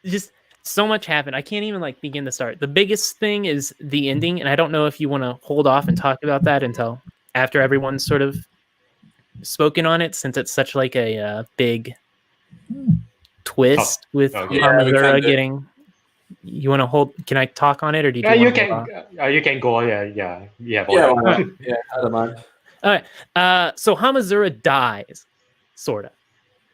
[SPEAKER 3] just so much happened. I can't even like begin to start. The biggest thing is the ending, and I don't know if you want to hold off and talk about that until after everyone's sort of spoken on it, since it's such like a big twist with Hamazura getting You want to hold? Can I talk on it, or do you?
[SPEAKER 2] Yeah,
[SPEAKER 3] You
[SPEAKER 2] can go. Yeah.
[SPEAKER 1] Yeah,
[SPEAKER 2] Hold
[SPEAKER 1] why
[SPEAKER 2] on.
[SPEAKER 1] not? Yeah, I don't mind.
[SPEAKER 3] All right. So Hamazura dies, sort of.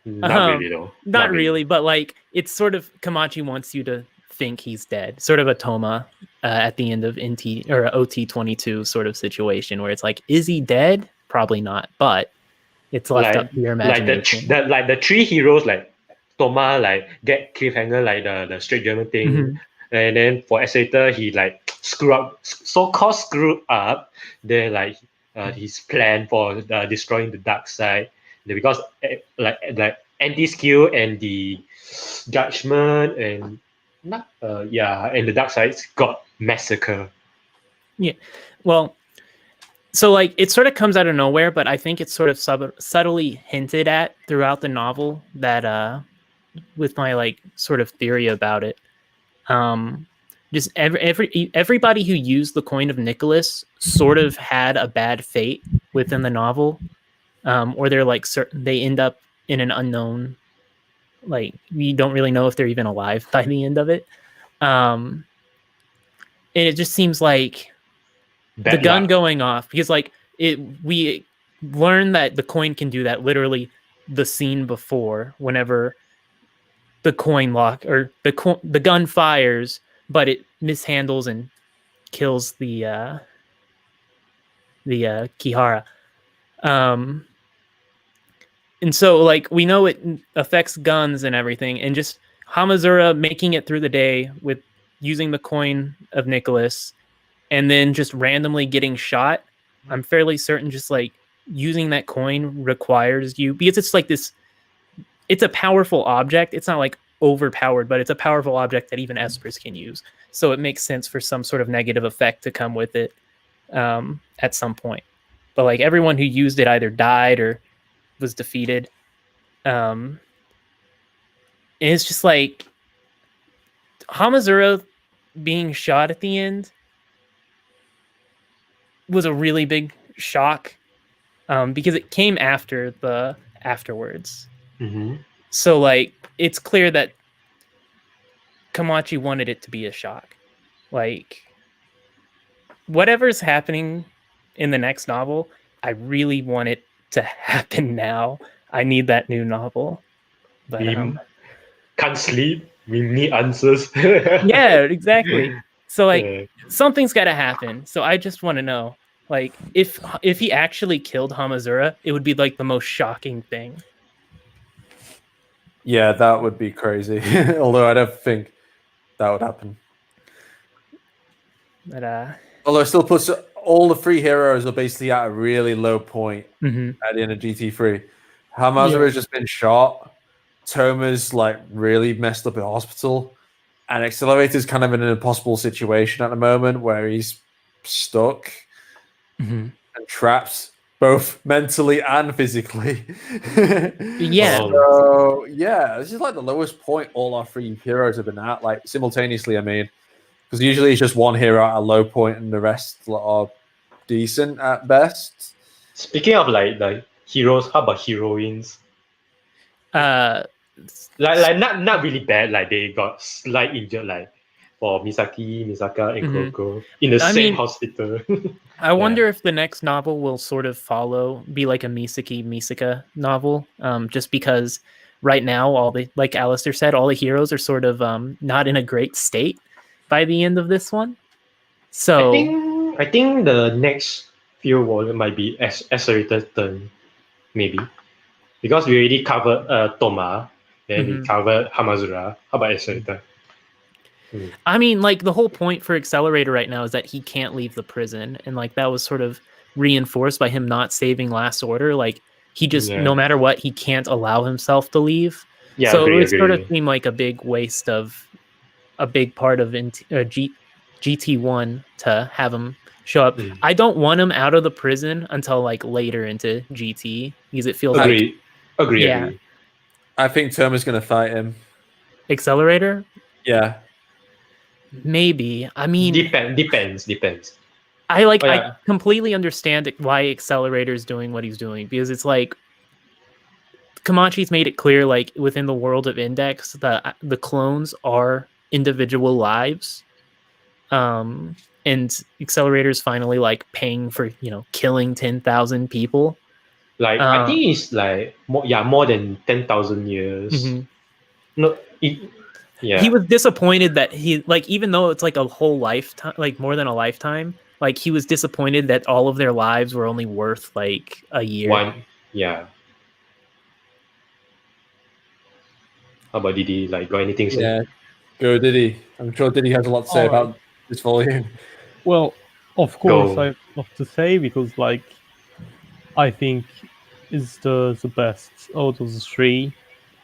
[SPEAKER 2] Not really though.
[SPEAKER 3] Not really, but like it's sort of Kamachi wants you to think he's dead. Sort of a Toma at the end of NT or OT22 sort of situation where it's like, is he dead? Probably not, but it's left up to your imagination.
[SPEAKER 2] Like the three heroes, like Toma, like get cliffhanger, like the straight German thing, and then for Esseter, he like so-called screw up. Then like his plan for destroying the dark side, because like anti-skill and the judgment and and the dark side got massacred.
[SPEAKER 3] Yeah, well. So, like, it sort of comes out of nowhere, but I think it's sort of subtly hinted at throughout the novel that, with my, like, sort of theory about it, just everybody who used the coin of Nicholas sort of had a bad fate within the novel, or they're, like, they end up in an unknown, like, we don't really know if they're even alive by the end of it. And it just seems like the gun going off, because like we learned that the coin can do that literally the scene before, whenever the coin lock or the gun fires, but it mishandles and kills the Kihara. And so like we know it affects guns and everything, and just Hamazura making it through the day with using the coin of Nicholas and then just randomly getting shot. I'm fairly certain just like using that coin requires you, because it's like this, it's a powerful object. It's not like overpowered, but it's a powerful object that even espers can use. So it makes sense for some sort of negative effect to come with it at some point. But like everyone who used it either died or was defeated. And it's just like Hamazura being shot at the end was a really big shock because it came after the afterwards. So like it's clear that Kamachi wanted it to be a shock. Like whatever's happening in the next novel, I really want it to happen now. I need that new novel. But
[SPEAKER 2] can't sleep. We need answers.
[SPEAKER 3] Yeah, exactly. So like something's got to happen. So I just want to know, like, if he actually killed Hamazura, it would be like the most shocking thing.
[SPEAKER 1] Yeah, that would be crazy. Although I don't think that would happen.
[SPEAKER 3] But
[SPEAKER 1] although it still puts all the three heroes are basically at a really low point at the end of GT3. Hamazura has just been shot. Toma's like really messed up in hospital, and Accelerator's kind of in an impossible situation at the moment where he's stuck and trapped both mentally and physically.
[SPEAKER 3] Yeah.
[SPEAKER 1] So yeah, this is like the lowest point all our three heroes have been at, like simultaneously. I mean, because usually it's just one hero at a low point and the rest are decent at best.
[SPEAKER 2] Speaking of like heroes, how about heroines? Like not really bad. Like they got slight injured, like for Misaki, Misaka, and Kuroko in the same hospital.
[SPEAKER 3] I wonder if the next novel will sort of be like a Misaka novel, just because right now all the, like Alistair said, all the heroes are sort of not in a great state by the end of this one. So
[SPEAKER 2] I think the next few volume might be Accelerator's turn, maybe, because we already covered Toma, then we covered Hamazura. How about Accelerator?
[SPEAKER 3] I mean, like the whole point for Accelerator right now is that he can't leave the prison, and like that was sort of reinforced by him not saving Last Order. Like he just, no matter what, he can't allow himself to leave. Yeah, so it sort of seemed like a big waste of a big part of GT1 to have him show up. I don't want him out of the prison until like later into GT, because it feels
[SPEAKER 2] agree.
[SPEAKER 1] I think Toma's going to fight him.
[SPEAKER 3] Accelerator?
[SPEAKER 1] Yeah.
[SPEAKER 3] Maybe. I mean,
[SPEAKER 2] depends.
[SPEAKER 3] I completely understand why Accelerator is doing what he's doing, because it's like Kamachi's made it clear, like within the world of Index, that the clones are individual lives. And Accelerator's finally like paying for, you know, killing 10,000 people.
[SPEAKER 2] Like I think it's like more than 10,000 years.
[SPEAKER 3] Mhm.
[SPEAKER 2] No, yeah.
[SPEAKER 3] He was disappointed that he, like, even though it's like a whole lifetime, like more than a lifetime, like he was disappointed that all of their lives were only worth like a year.
[SPEAKER 2] One, yeah. How about Didi? Like, got anything to say?
[SPEAKER 1] Yeah, go Diddy. I'm sure Diddy has a lot to say
[SPEAKER 4] Alright.
[SPEAKER 1] about this volume.
[SPEAKER 4] Well, of course,
[SPEAKER 2] Go.
[SPEAKER 4] I have to say because like I think is the best out of the three,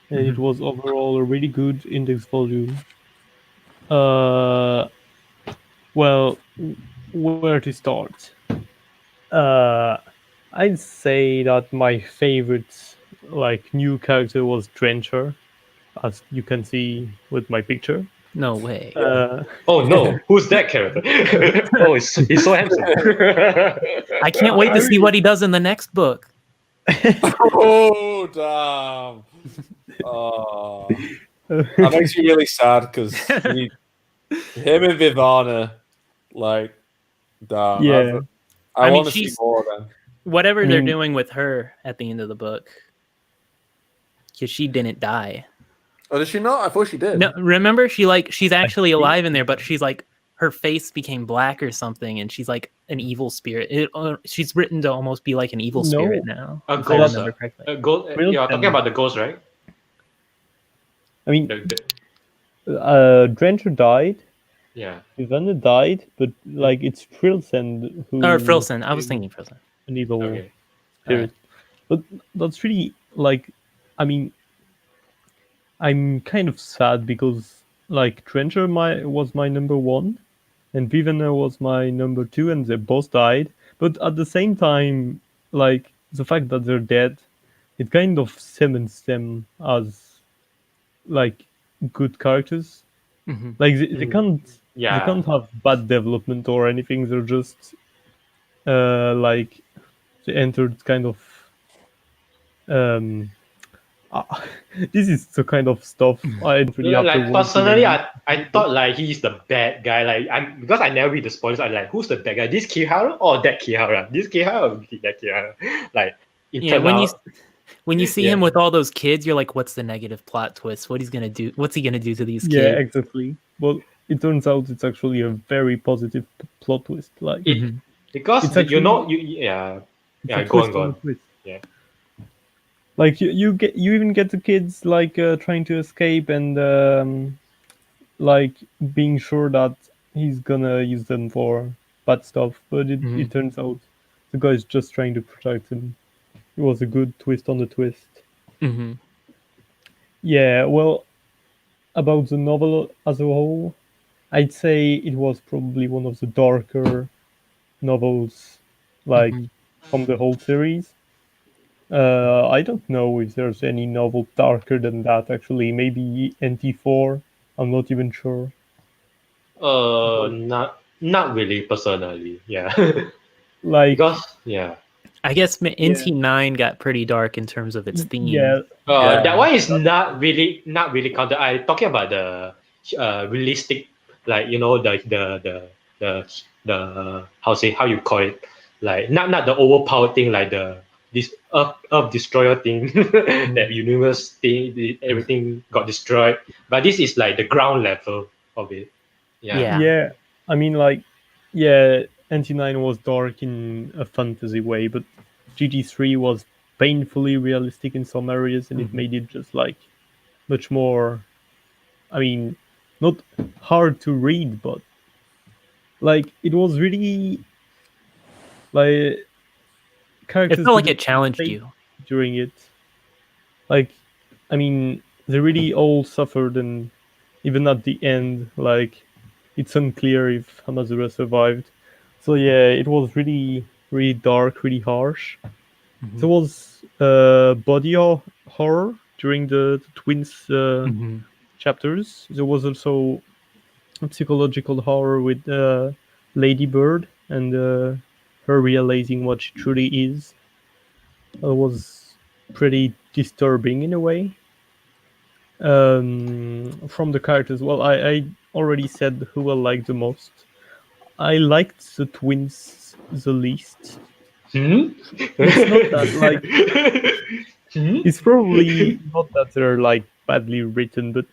[SPEAKER 4] and it was overall a really good index volume. Well, where to start? I'd say that my favorite like new character was Drencher, as you can see with my picture.
[SPEAKER 3] No way.
[SPEAKER 2] Oh no, who's that character? Oh, he's so handsome.
[SPEAKER 3] I can't wait to see what he does in the next book.
[SPEAKER 1] Oh damn! Oh, that makes me really sad because him and Vivana, like, damn.
[SPEAKER 4] Yeah.
[SPEAKER 1] I
[SPEAKER 3] I mean,
[SPEAKER 1] want to see
[SPEAKER 3] she's-
[SPEAKER 1] more of them.
[SPEAKER 3] Whatever they're
[SPEAKER 4] mean-
[SPEAKER 3] doing with her at the end of the book, because she didn't die.
[SPEAKER 1] Oh, did she not? I thought she did.
[SPEAKER 3] No, remember she's actually alive in there, but she's like her face became black or something, and she's like an evil spirit. She's written to almost be like an evil
[SPEAKER 4] No.
[SPEAKER 3] spirit now.
[SPEAKER 2] A
[SPEAKER 3] if I
[SPEAKER 2] ghost.
[SPEAKER 3] remember correctly.
[SPEAKER 4] Real
[SPEAKER 2] You're talking
[SPEAKER 4] time.
[SPEAKER 2] about the ghost, right?
[SPEAKER 4] I mean,
[SPEAKER 2] The-
[SPEAKER 4] Drencher died,
[SPEAKER 2] yeah.
[SPEAKER 4] Ivana died, but like it's Frilsen who
[SPEAKER 3] Or Frilson. I was thinking Frilson.
[SPEAKER 4] an evil
[SPEAKER 2] Okay.
[SPEAKER 4] spirit. But that's really like, I mean, I'm kind of sad because like Drencher was my number one, and Vivana was my number two, and they both died. But at the same time, like the fact that they're dead, it kind of cements them as like good characters.
[SPEAKER 3] Mhm.
[SPEAKER 4] Like they can't
[SPEAKER 2] Yeah.
[SPEAKER 4] they can't have bad development or anything. They're just like they entered kind of this is the kind of stuff I don't really have to
[SPEAKER 2] Like
[SPEAKER 4] watch
[SPEAKER 2] personally,
[SPEAKER 4] again.
[SPEAKER 2] I thought like he's the bad guy. Like I'm because I never read the spoilers. I'm like, who's the bad guy? This Kihara or that Kihara? This Kihara or that Kihara? Like it
[SPEAKER 3] Yeah,
[SPEAKER 2] turned out,
[SPEAKER 3] when you see
[SPEAKER 2] Yeah.
[SPEAKER 3] him with all those kids, you're like, what's the negative plot twist? What he's gonna do? What's he gonna do to these
[SPEAKER 4] Yeah,
[SPEAKER 3] kids?
[SPEAKER 4] exactly. Well, it turns out it's actually a very positive plot twist. Like
[SPEAKER 2] it,
[SPEAKER 3] Mhm.
[SPEAKER 2] because
[SPEAKER 4] It's actually-
[SPEAKER 2] yeah
[SPEAKER 4] it's
[SPEAKER 2] yeah
[SPEAKER 4] a
[SPEAKER 2] go
[SPEAKER 4] twist
[SPEAKER 2] on go
[SPEAKER 4] on a
[SPEAKER 2] on.
[SPEAKER 4] twist.
[SPEAKER 2] Yeah.
[SPEAKER 4] Like you even get the kids like trying to escape and like being sure that he's gonna use them for bad stuff, but it turns out the guy's just trying to protect him. It was a good twist on the twist.
[SPEAKER 3] Mm-hmm.
[SPEAKER 4] Yeah, well, about the novel as a whole, I'd say it was probably one of the darker novels, like from the whole series. I don't know if there's any novel darker than that. Actually, maybe NT4. I'm not even sure.
[SPEAKER 2] Not really personally. Yeah.
[SPEAKER 4] Like,
[SPEAKER 2] Because yeah.
[SPEAKER 3] I guess NT9 got pretty dark in terms of its theme.
[SPEAKER 4] yeah,
[SPEAKER 1] Yeah.
[SPEAKER 2] That one is not really counted. I talking about the realistic, like the how you call it, like not the overpowered thing, like this Earth destroyer thing, that universe thing, everything got destroyed. But this is like the ground level of it.
[SPEAKER 3] Yeah.
[SPEAKER 4] yeah. I mean, like, yeah, NT9 was dark in a fantasy way, but GG3 was painfully realistic in some areas, and it made it just like much more. I mean, not hard to read, but like it was really like characters
[SPEAKER 3] It felt like
[SPEAKER 4] didn't
[SPEAKER 3] it challenged
[SPEAKER 4] think
[SPEAKER 3] you.
[SPEAKER 4] during it. Like, I mean, they really all suffered, and even at the end, like, it's unclear if Hamazura survived. So yeah, it was really, really dark, really harsh. There was body horror during the twins chapters. There was also a psychological horror with Lady Bird and her realizing what she truly is. It was pretty disturbing in a way. From the characters, well, I already said who I liked the most. I liked the twins the least. It's not that like it's probably not that they're like badly written, but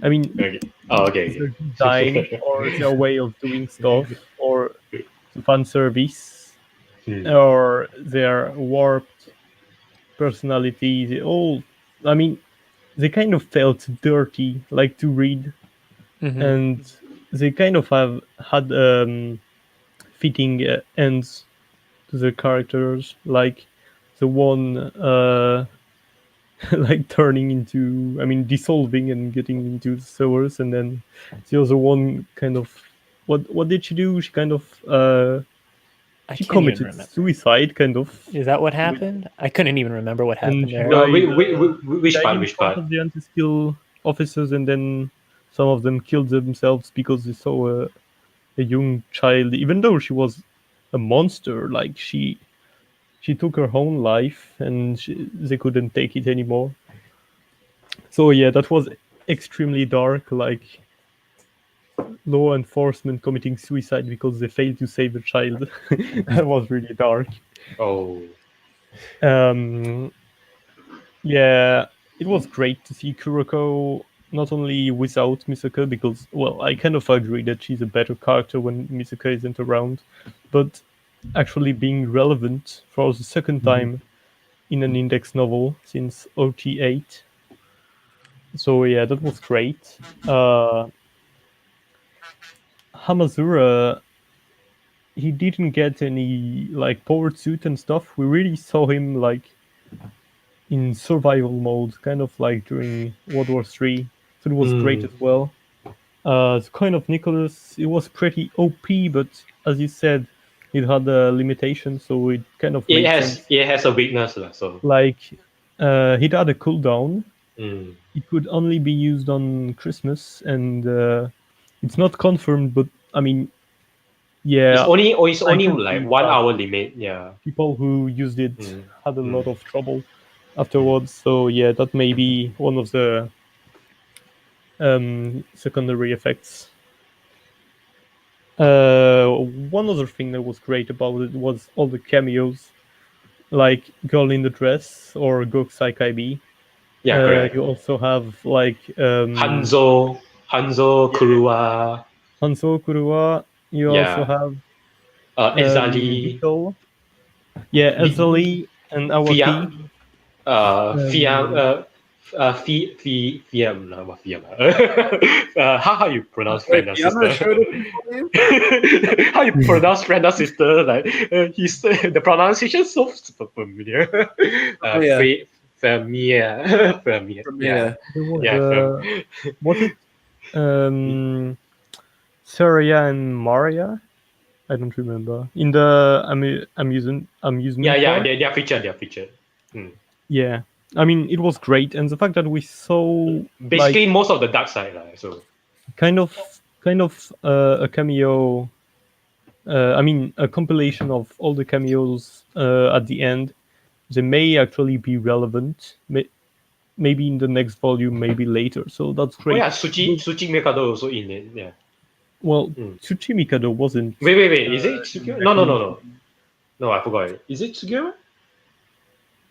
[SPEAKER 4] I mean
[SPEAKER 2] Okay. Oh, okay.
[SPEAKER 4] their design or their way of doing stuff or the fan service or their warped personality, they all I mean they kind of felt dirty like to read, and they kind of have had fitting ends to the characters, like the one like turning into, I mean, dissolving and getting into the sewers, and then the other one kind of, what did she do? She kind of
[SPEAKER 3] I
[SPEAKER 4] she
[SPEAKER 3] can't even
[SPEAKER 4] committed
[SPEAKER 3] remember.
[SPEAKER 4] suicide, kind of,
[SPEAKER 3] Is that what happened? I couldn't even remember what
[SPEAKER 4] and
[SPEAKER 3] happened
[SPEAKER 4] she
[SPEAKER 3] there.
[SPEAKER 4] died,
[SPEAKER 2] Which
[SPEAKER 4] died
[SPEAKER 2] part?
[SPEAKER 4] in
[SPEAKER 2] Which
[SPEAKER 4] front
[SPEAKER 2] part?
[SPEAKER 4] of the anti-skill officers, and then some of them killed themselves because they saw a young child, even though she was a monster. Like she took her own life, and they couldn't take it anymore. So yeah, that was extremely dark. Like law enforcement committing suicide because they failed to save a child. That was really dark.
[SPEAKER 2] Oh.
[SPEAKER 4] Um, yeah, it was great to see Kuroko not only without Misaka, because, well, I kind of agree that she's a better character when Misaka isn't around, but actually being relevant for the second time in an index novel since OT8. So yeah, that was great. Hamazura, he didn't get any like powered suit and stuff. We really saw him like in survival mode, kind of like during World War III. So it was great as well. The coin of Nicholas, it was pretty OP, but as you said, it had a limitation, so it kind of made sense.
[SPEAKER 2] It has a weakness, so.
[SPEAKER 4] Like it had a cooldown.
[SPEAKER 2] Mm.
[SPEAKER 4] It could only be used on Christmas, and it's not confirmed, but I mean, yeah,
[SPEAKER 2] It's
[SPEAKER 4] I
[SPEAKER 2] only
[SPEAKER 4] can
[SPEAKER 2] like
[SPEAKER 4] see
[SPEAKER 2] 1
[SPEAKER 4] that
[SPEAKER 2] hour limit. Yeah.
[SPEAKER 4] people who used it
[SPEAKER 2] Mm.
[SPEAKER 4] had a lot of trouble afterwards. So yeah, that may be one of the secondary effects. One other thing that was great about it was all the cameos, like Girl in the Dress or Gokusai Kaibi.
[SPEAKER 2] Yeah, correct.
[SPEAKER 4] You also have like
[SPEAKER 2] Hanzo Kurua.
[SPEAKER 4] Hanzo Kurua. You also
[SPEAKER 2] Yeah.
[SPEAKER 4] have
[SPEAKER 2] Izali.
[SPEAKER 4] Beetle. Yeah, Ezali and Awaki.
[SPEAKER 2] Fiam. Fiam.
[SPEAKER 4] Um,
[SPEAKER 2] Fiam. What Fiam? How you pronounce
[SPEAKER 1] Wait,
[SPEAKER 2] friend and
[SPEAKER 1] Fiona
[SPEAKER 2] sister?
[SPEAKER 1] showed up for you?
[SPEAKER 2] How you pronounce friend and sister? Like he's the pronunciation is so super familiar.
[SPEAKER 1] Oh, yeah.
[SPEAKER 2] Familiar. Familiar.
[SPEAKER 1] From
[SPEAKER 2] Yeah.
[SPEAKER 4] there was
[SPEAKER 2] Yeah.
[SPEAKER 4] was it Surya and Maria? I don't remember. In the amusement
[SPEAKER 2] Yeah.
[SPEAKER 4] park?
[SPEAKER 2] They are featured. They are featured.
[SPEAKER 4] Yeah. I mean, it was great, and the fact that we saw
[SPEAKER 2] Basically,
[SPEAKER 4] like
[SPEAKER 2] most of the dark side, so.
[SPEAKER 4] kind of a cameo. I mean, a compilation of all the cameos at the end. They may actually be relevant. Maybe in the next volume, maybe later. So that's
[SPEAKER 2] Oh
[SPEAKER 4] great.
[SPEAKER 2] yeah, Suchi Mikado also in it. Yeah.
[SPEAKER 4] Well, Tsuchimikado wasn't.
[SPEAKER 2] Wait. Is it
[SPEAKER 4] in
[SPEAKER 2] Tsukiura?
[SPEAKER 4] the
[SPEAKER 2] No.
[SPEAKER 4] main-
[SPEAKER 2] No, I forgot it. Is it Tsukiura?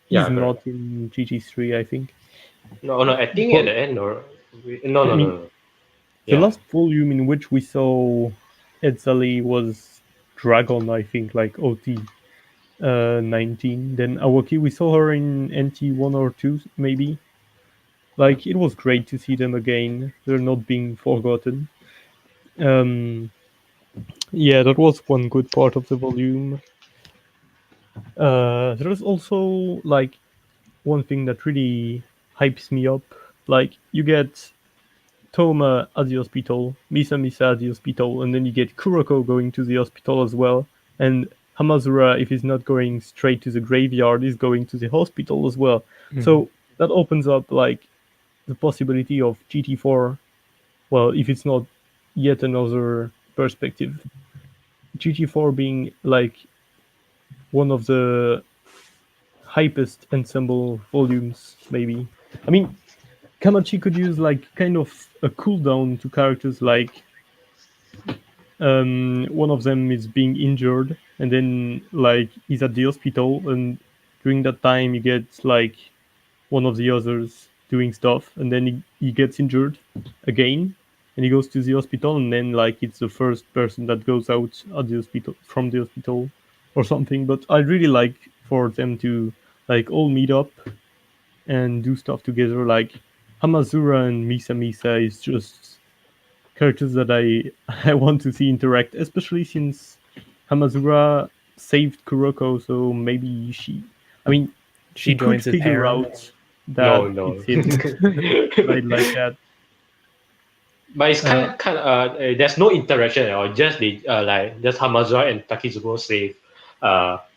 [SPEAKER 4] He's
[SPEAKER 2] Yeah, correct.
[SPEAKER 4] not in GG3, I think.
[SPEAKER 2] No. I think at the end or no.
[SPEAKER 4] I mean,
[SPEAKER 2] No.
[SPEAKER 4] the
[SPEAKER 2] Yeah.
[SPEAKER 4] last volume in which we saw Edzali was Dragon, I think, like OT 19. Then Awaki, we saw her in NT 1 or 2, maybe. Like, it was great to see them again. They're not being forgotten. Yeah, that was one good part of the volume. There was also, like, one thing that really hypes me up. Like, you get Toma at the hospital, Misa at the hospital, and then you get Kuroko going to the hospital as well. And Hamazura, if he's not going straight to the graveyard, is going to the hospital as well. So that opens up like the possibility of GT4. Well, if it's not yet another perspective, GT4 being like one of the hypest ensemble volumes, maybe. I mean, Kamachi could use like kind of a cooldown to characters like one of them is being injured, and then like he's at the hospital, and during that time you get like one of the others doing stuff, and then he gets injured again, and he goes to the hospital, and then like it's the first person that goes out at the hospital from the hospital or something. But I really like for them to like all meet up and do stuff together. Like Hamazura and Misa Misa is just characters that I want to see interact, especially since Hamazura saved Kuroko, so maybe I mean,
[SPEAKER 3] She
[SPEAKER 4] could
[SPEAKER 3] joins his
[SPEAKER 4] figure
[SPEAKER 3] harem.
[SPEAKER 4] out that
[SPEAKER 2] No.
[SPEAKER 4] it's him. I like that.
[SPEAKER 2] But it's kind of there's no interaction at all. Just just Hamazura and Takizubo save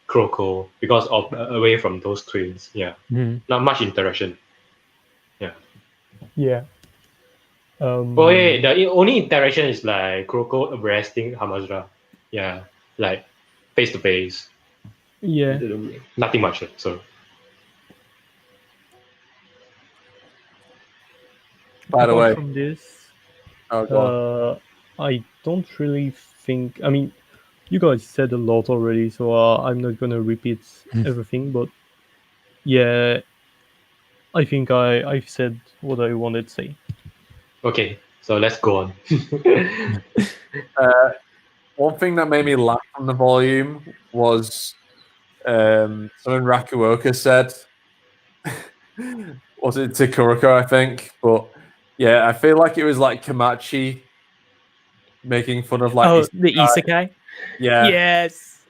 [SPEAKER 2] Kuroko because of away from those twins. Yeah,
[SPEAKER 3] Mhm.
[SPEAKER 2] not much interaction.
[SPEAKER 4] Yeah.
[SPEAKER 2] Oh yeah, the only interaction is like Kuroko arresting Hamazura. Yeah, like face to face.
[SPEAKER 4] Yeah.
[SPEAKER 2] Nothing much. So
[SPEAKER 1] By the
[SPEAKER 4] Apart
[SPEAKER 1] way,
[SPEAKER 4] from this,
[SPEAKER 1] oh, go on.
[SPEAKER 4] I don't really think. I mean, you guys said a lot already, so I'm not gonna repeat everything. But yeah, I think I've said what I wanted to say.
[SPEAKER 2] okay, so let's go on.
[SPEAKER 1] One thing that made me laugh on the volume was something Rakuoka said. Was it to Kuroko, I think? But yeah, I feel like it was like Kamachi making fun of like
[SPEAKER 3] the isekai.
[SPEAKER 1] Yeah.
[SPEAKER 3] Yes.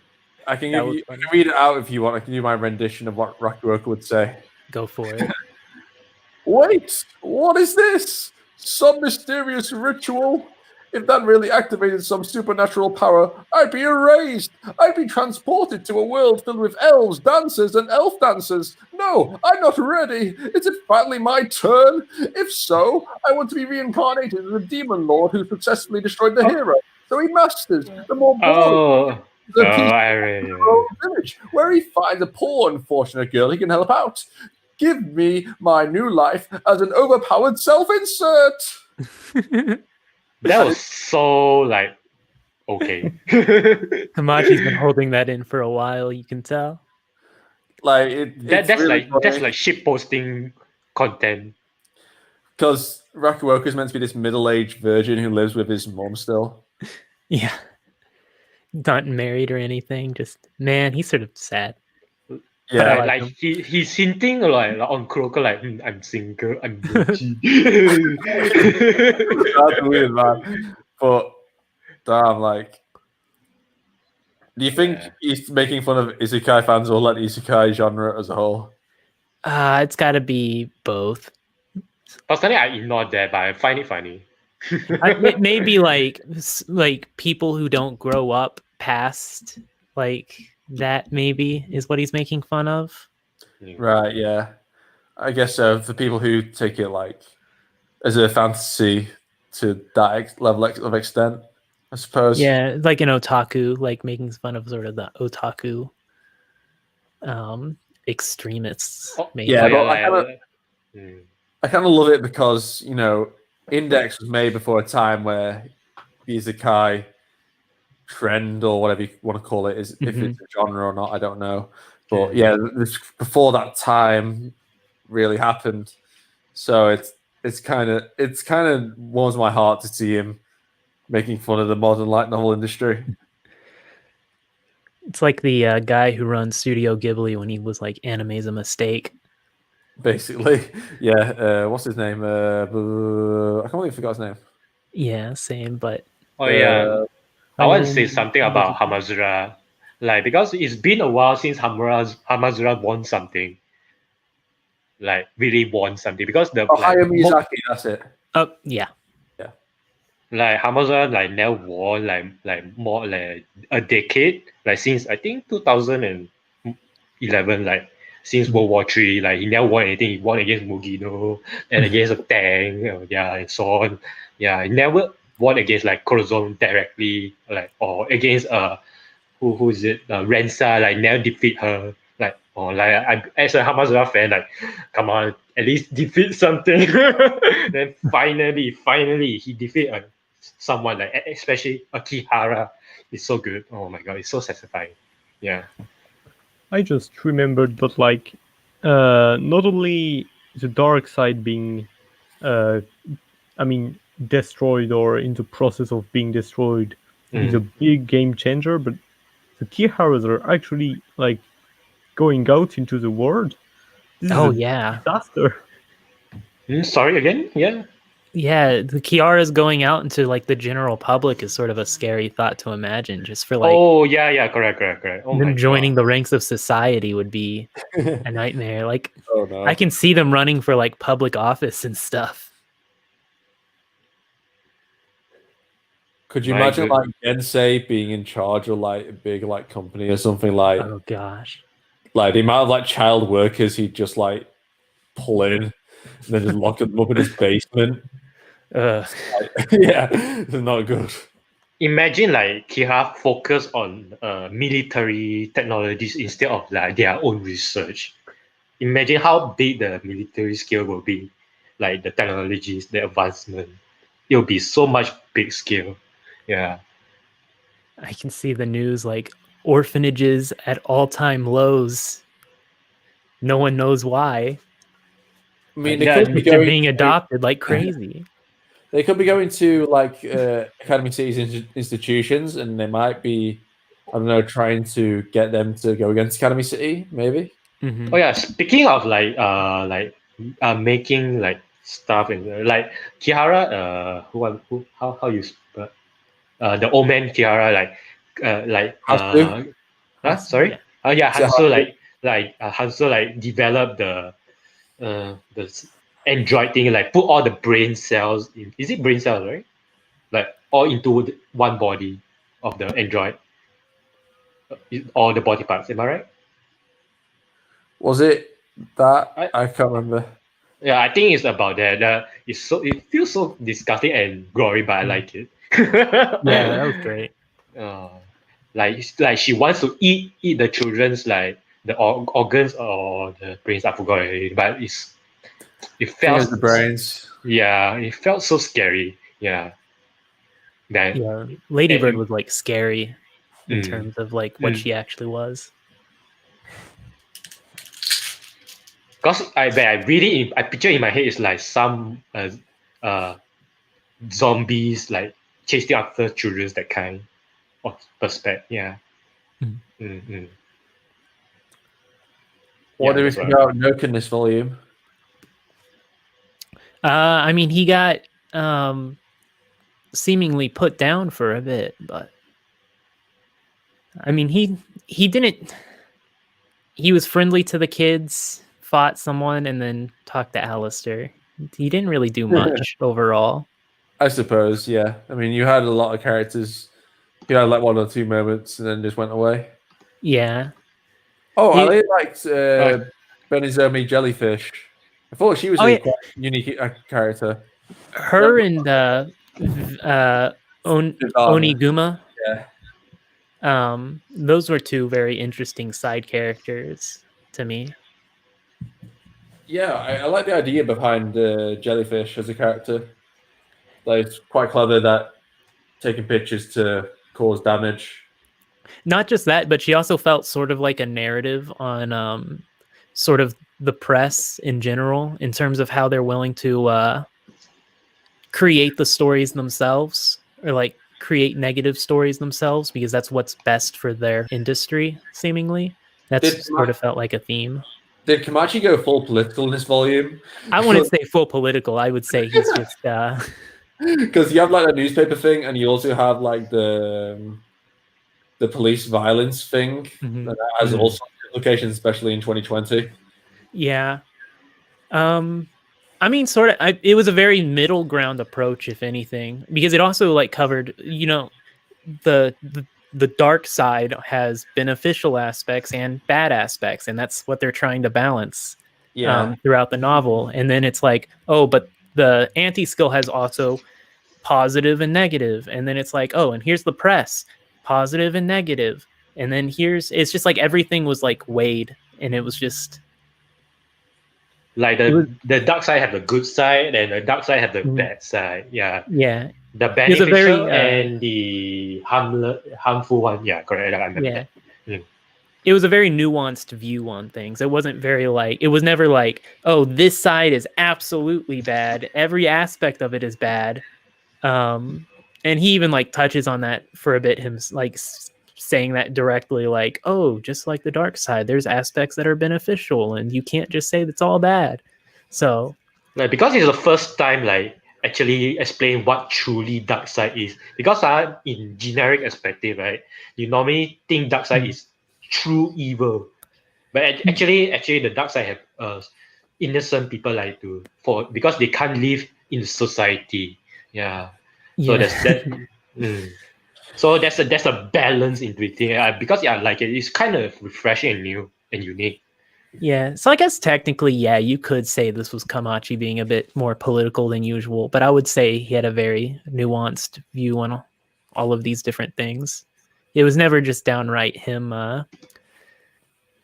[SPEAKER 1] I can
[SPEAKER 3] That
[SPEAKER 1] give
[SPEAKER 3] was
[SPEAKER 1] you. I
[SPEAKER 3] funny.
[SPEAKER 1] can read it out if you want. I can do my rendition of what Rakuoka would say.
[SPEAKER 3] Go for it.
[SPEAKER 1] Wait, what is this? Some mysterious ritual? If that really activated some supernatural power, I'd be erased. I'd be transported to a world filled with elves, dancers, and elf dancers. No, I'm not ready. Is it finally my turn? If so, I want to be reincarnated as a demon lord who successfully destroyed the hero. So he masters the more boring village, where he finds a poor, unfortunate girl he can help out. Give me my new life as an overpowered self-insert.
[SPEAKER 2] That was so like okay.
[SPEAKER 3] Kamachi's been holding that in for a while. You can tell.
[SPEAKER 1] Like
[SPEAKER 2] that's like ship posting content.
[SPEAKER 1] Because Rakuoka is meant to be this middle-aged virgin who lives with his mom still.
[SPEAKER 3] Yeah. Not married or anything. Just man, he's sort of sad.
[SPEAKER 1] Yeah,
[SPEAKER 2] like he's hinting like on Kuroko like I'm single, I'm virgin.
[SPEAKER 1] That's weird, man. But damn, like, do you think he's making fun of isekai fans or like the isekai genre as a whole?
[SPEAKER 3] It's got to be both.
[SPEAKER 2] Personally, I ignore that, but I find it funny.
[SPEAKER 3] Maybe like people who don't grow up past like that maybe is what he's making fun of.
[SPEAKER 1] Right, yeah. I guess so. For people who take it like as a fantasy to that level of extent, I suppose.
[SPEAKER 3] Yeah, like an otaku, like making fun of sort of the otaku extremists. Maybe.
[SPEAKER 1] Yeah, but I kind of love it because, you know, Index was made before a time where the isekai trend or whatever you want to call it is, if it's a genre or not, I don't know. But yeah, before that time really happened. So it's kind of warms my heart to see him making fun of the modern light novel industry.
[SPEAKER 3] It's like the guy who runs Studio Ghibli when he was like anime's a mistake.
[SPEAKER 1] Basically, yeah. What's his name? I can't believe I forgot his name.
[SPEAKER 3] Yeah, same. But
[SPEAKER 2] I want to say something about Hamazura, like because it's been a while since Hamazura won something, like really won something. Because the
[SPEAKER 1] Hayao Miyazaki, that's it.
[SPEAKER 3] Oh yeah.
[SPEAKER 2] Like Hamazura like never won like more like a decade, like since I think 2011, like since World War III, like he never won anything. He won against Mugino and against a tank, and so on. Yeah, he never won against like Corazon directly, like or against who is it? Rensa, like never defeat her. Like I as a Hamazura fan, like come on, at least defeat something. Then finally he defeat someone like, especially Akihara, is so good. Oh my god, it's so satisfying. Yeah.
[SPEAKER 4] I just remembered that like not only the dark side being uh I mean destroyed or in the process of being destroyed is a big game changer, but the Kiharas are actually like going out into the world. This is
[SPEAKER 3] Oh
[SPEAKER 4] a
[SPEAKER 3] yeah,
[SPEAKER 4] disaster.
[SPEAKER 2] Sorry again? Yeah.
[SPEAKER 3] yeah. The Kiara's going out into like the general public is sort of a scary thought to imagine. Just for like
[SPEAKER 2] Oh yeah, correct. Oh my
[SPEAKER 3] them joining
[SPEAKER 2] god.
[SPEAKER 3] the ranks of society would be a nightmare. Like
[SPEAKER 1] Oh no.
[SPEAKER 3] I can see them running for like public office and stuff.
[SPEAKER 1] Could you
[SPEAKER 2] My
[SPEAKER 1] imagine
[SPEAKER 2] good-
[SPEAKER 1] like Gensei being in charge of like a big like company or something like
[SPEAKER 3] Oh gosh.
[SPEAKER 1] the amount of like child workers he'd just like pull in and then just lock them up in his basement?
[SPEAKER 3] Ugh.
[SPEAKER 1] Yeah, it's not good.
[SPEAKER 2] Imagine like Kira focus on military technologies instead of like their own research. Imagine how big the military scale will be, like the technologies, the advancement. It'll be so much big scale. Yeah.
[SPEAKER 3] I can see the news like orphanages at all-time lows. No one knows why.
[SPEAKER 1] I mean, they
[SPEAKER 2] Yeah,
[SPEAKER 1] could be
[SPEAKER 3] They're
[SPEAKER 1] going.
[SPEAKER 3] being adopted like crazy.
[SPEAKER 1] They could be going to like academy cities institutions, and they might be, I don't know, trying to get them to go against Academy City, maybe.
[SPEAKER 3] Mhm.
[SPEAKER 2] Oh yeah, speaking of making like stuff and like Kiara, how you the old man Kiara
[SPEAKER 1] Hasu?
[SPEAKER 2] sorry,
[SPEAKER 3] Yeah.
[SPEAKER 2] yeah,
[SPEAKER 1] So
[SPEAKER 2] Hanzo
[SPEAKER 1] Hasu?
[SPEAKER 2] Hanzo like developed the android thing, like put all the brain cells in, is it brain cells, right? Like all into one body of the android, all the body parts, am I right?
[SPEAKER 1] Was it that?
[SPEAKER 2] I-
[SPEAKER 1] I can't remember.
[SPEAKER 2] Yeah, I think it's about that. It feels so disgusting and gory, but I like it.
[SPEAKER 3] Yeah, that was great.
[SPEAKER 2] Uh, like she wants to eat the children's like the organs or the brains. I forgot already, but it
[SPEAKER 1] I think it
[SPEAKER 2] felt
[SPEAKER 1] was the brains.
[SPEAKER 2] yeah, it felt so scary. Yeah, that
[SPEAKER 3] Yeah, Ladybird
[SPEAKER 2] and-
[SPEAKER 3] was like scary in
[SPEAKER 2] Mm.
[SPEAKER 3] terms of like what
[SPEAKER 2] Mm.
[SPEAKER 3] she actually was.
[SPEAKER 2] Because I picture in my head is like some zombies like chasing after children, that kind of perspective. Yeah.
[SPEAKER 3] Mm.
[SPEAKER 2] Mm-hmm.
[SPEAKER 1] What do we
[SPEAKER 2] that's
[SPEAKER 1] think
[SPEAKER 2] right.
[SPEAKER 1] about Nook in this volume?
[SPEAKER 3] I mean, he got seemingly put down for a bit, but I mean, he didn't. He was friendly to the kids, fought someone, and then talked to Alistair. He didn't really do much overall.
[SPEAKER 1] I suppose, yeah. I mean, you had a lot of characters who had like one or two moments and then just went away.
[SPEAKER 3] Yeah,
[SPEAKER 1] Oh, I
[SPEAKER 3] He-
[SPEAKER 1] really liked Benizomi Jellyfish. I thought she was
[SPEAKER 3] Oh,
[SPEAKER 1] a
[SPEAKER 3] yeah.
[SPEAKER 1] quite unique character.
[SPEAKER 3] her and Oniguma.
[SPEAKER 1] Yeah.
[SPEAKER 3] Those were two very interesting side characters to me.
[SPEAKER 1] Yeah, I like the idea behind Jellyfish as a character. Like, it's quite clever that taking pictures to cause damage.
[SPEAKER 3] Not just that, but she also felt sort of like a narrative on sort of the press in general in terms of how they're willing to create the stories themselves, or like create negative stories themselves, because that's what's best for their industry, seemingly. That's sort of felt like a theme.
[SPEAKER 1] Did Kamachi go full political in this volume?
[SPEAKER 3] I wouldn't say full political. I would say he's just
[SPEAKER 1] Because you have like a newspaper thing, and you also have like the police violence thing that has also implications, especially in 2020.
[SPEAKER 3] yeah. I mean, sort of. It was a very middle ground approach, if anything, because it also like covered, you know, the dark side has beneficial aspects and bad aspects, and that's what they're trying to balance throughout the novel. And then it's like, oh, but the anti-skill has also positive and negative, and then it's like, oh, and here's the press, positive and negative, and then it's just like everything was like weighed, and it was just
[SPEAKER 2] like the dark side have the good side, and the dark side have the
[SPEAKER 3] Mhm.
[SPEAKER 2] bad side. Yeah,
[SPEAKER 3] Yeah,
[SPEAKER 2] the
[SPEAKER 3] was a
[SPEAKER 2] beneficial
[SPEAKER 3] very,
[SPEAKER 2] and the harmful one. Yeah, correct. I meant
[SPEAKER 3] yeah.
[SPEAKER 2] that.
[SPEAKER 3] It was a very nuanced view on things. It wasn't very like, it was never like, oh, this side is absolutely bad. Every aspect of it is bad. And he even like touches on that for a bit, him like saying that directly, like, oh, just like the dark side, there's aspects that are beneficial, and you can't just say that's all bad. So
[SPEAKER 2] Like, because it's the first time like actually explain what truly dark side is. Because in generic perspective, right, you normally think dark side is true evil, but actually the dark side have innocent people like to for because they can't live in society. Yeah, so
[SPEAKER 3] yeah.
[SPEAKER 2] there's that. So there's a balance in between. Because like it's kind of refreshing and new and unique.
[SPEAKER 3] Yeah, so I guess technically, yeah, you could say this was Kamachi being a bit more political than usual, but I would say he had a very nuanced view on all of these different things. It was never just downright him.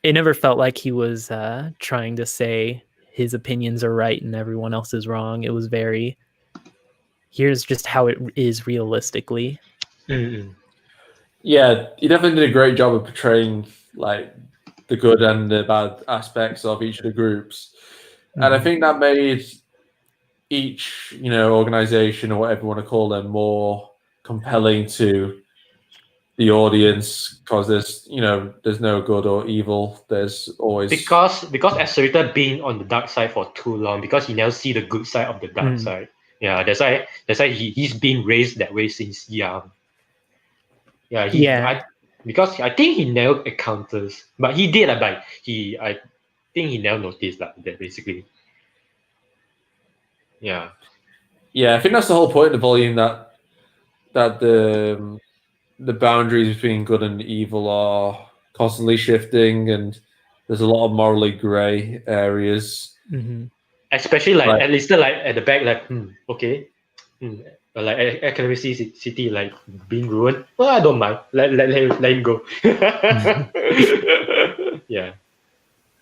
[SPEAKER 3] It never felt like he was trying to say his opinions are right and everyone else is wrong. It was very, here's just how it is realistically.
[SPEAKER 1] Yeah, he definitely did a great job of portraying like the good and the bad aspects of each of the groups, and I think that made each organization or whatever you want to call them more compelling to the audience, because there's no good or evil. There's always
[SPEAKER 2] because Accelerator been on the dark side for too long, because he never see the good side of the dark side. Yeah, that's why he's been raised that way since young. Yeah, because I think he never encounters, but he did. But I think he never noticed that basically. Yeah.
[SPEAKER 1] I think that's the whole point of the volume, that the boundaries between good and evil are constantly shifting, and there's a lot of morally gray areas.
[SPEAKER 2] Especially like at least like at the back, like okay, like Academy City like being ruined. Well, I don't mind. Let him go. Yeah.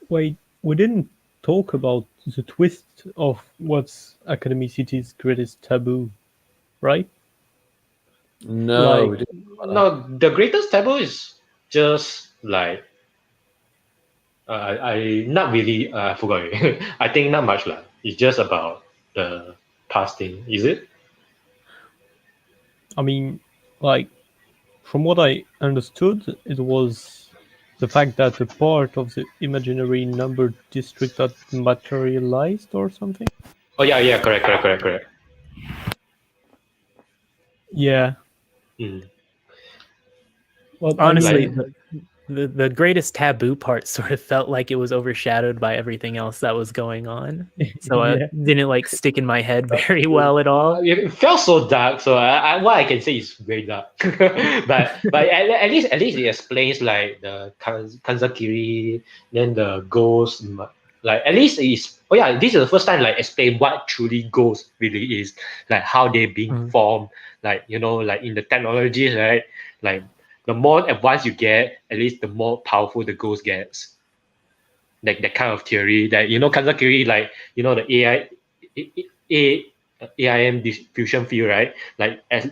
[SPEAKER 4] Wait, we didn't talk about the twist of what's Academy City's greatest taboo, right?
[SPEAKER 1] No, we
[SPEAKER 4] Like,
[SPEAKER 1] didn't.
[SPEAKER 2] No, the greatest taboo is just like I not really. I forgot. I think not much lah. It's just about the past thing. Is it?
[SPEAKER 4] I mean, like, from what I understood, it was the fact that a part of the imaginary number district had materialized or something.
[SPEAKER 2] Oh yeah, correct.
[SPEAKER 4] Yeah. Well,
[SPEAKER 3] Honestly,
[SPEAKER 4] I mean,
[SPEAKER 3] the greatest taboo part sort of felt like it was overshadowed by everything else that was going on. So
[SPEAKER 4] Yeah.
[SPEAKER 3] it didn't like stick in my head very well at all.
[SPEAKER 2] It felt so dark. So what I can say is very dark. but at least it explains like the Kanzakiri, then the ghost. Like at least it's this is the first time like explain what truly ghost really is, like how they being formed, like like in the technologies, right? Like the more advanced you get, at least the more powerful the ghost gets. Like that kind of theory that Kanzakiri, like the AIM diffusion field, right? Like as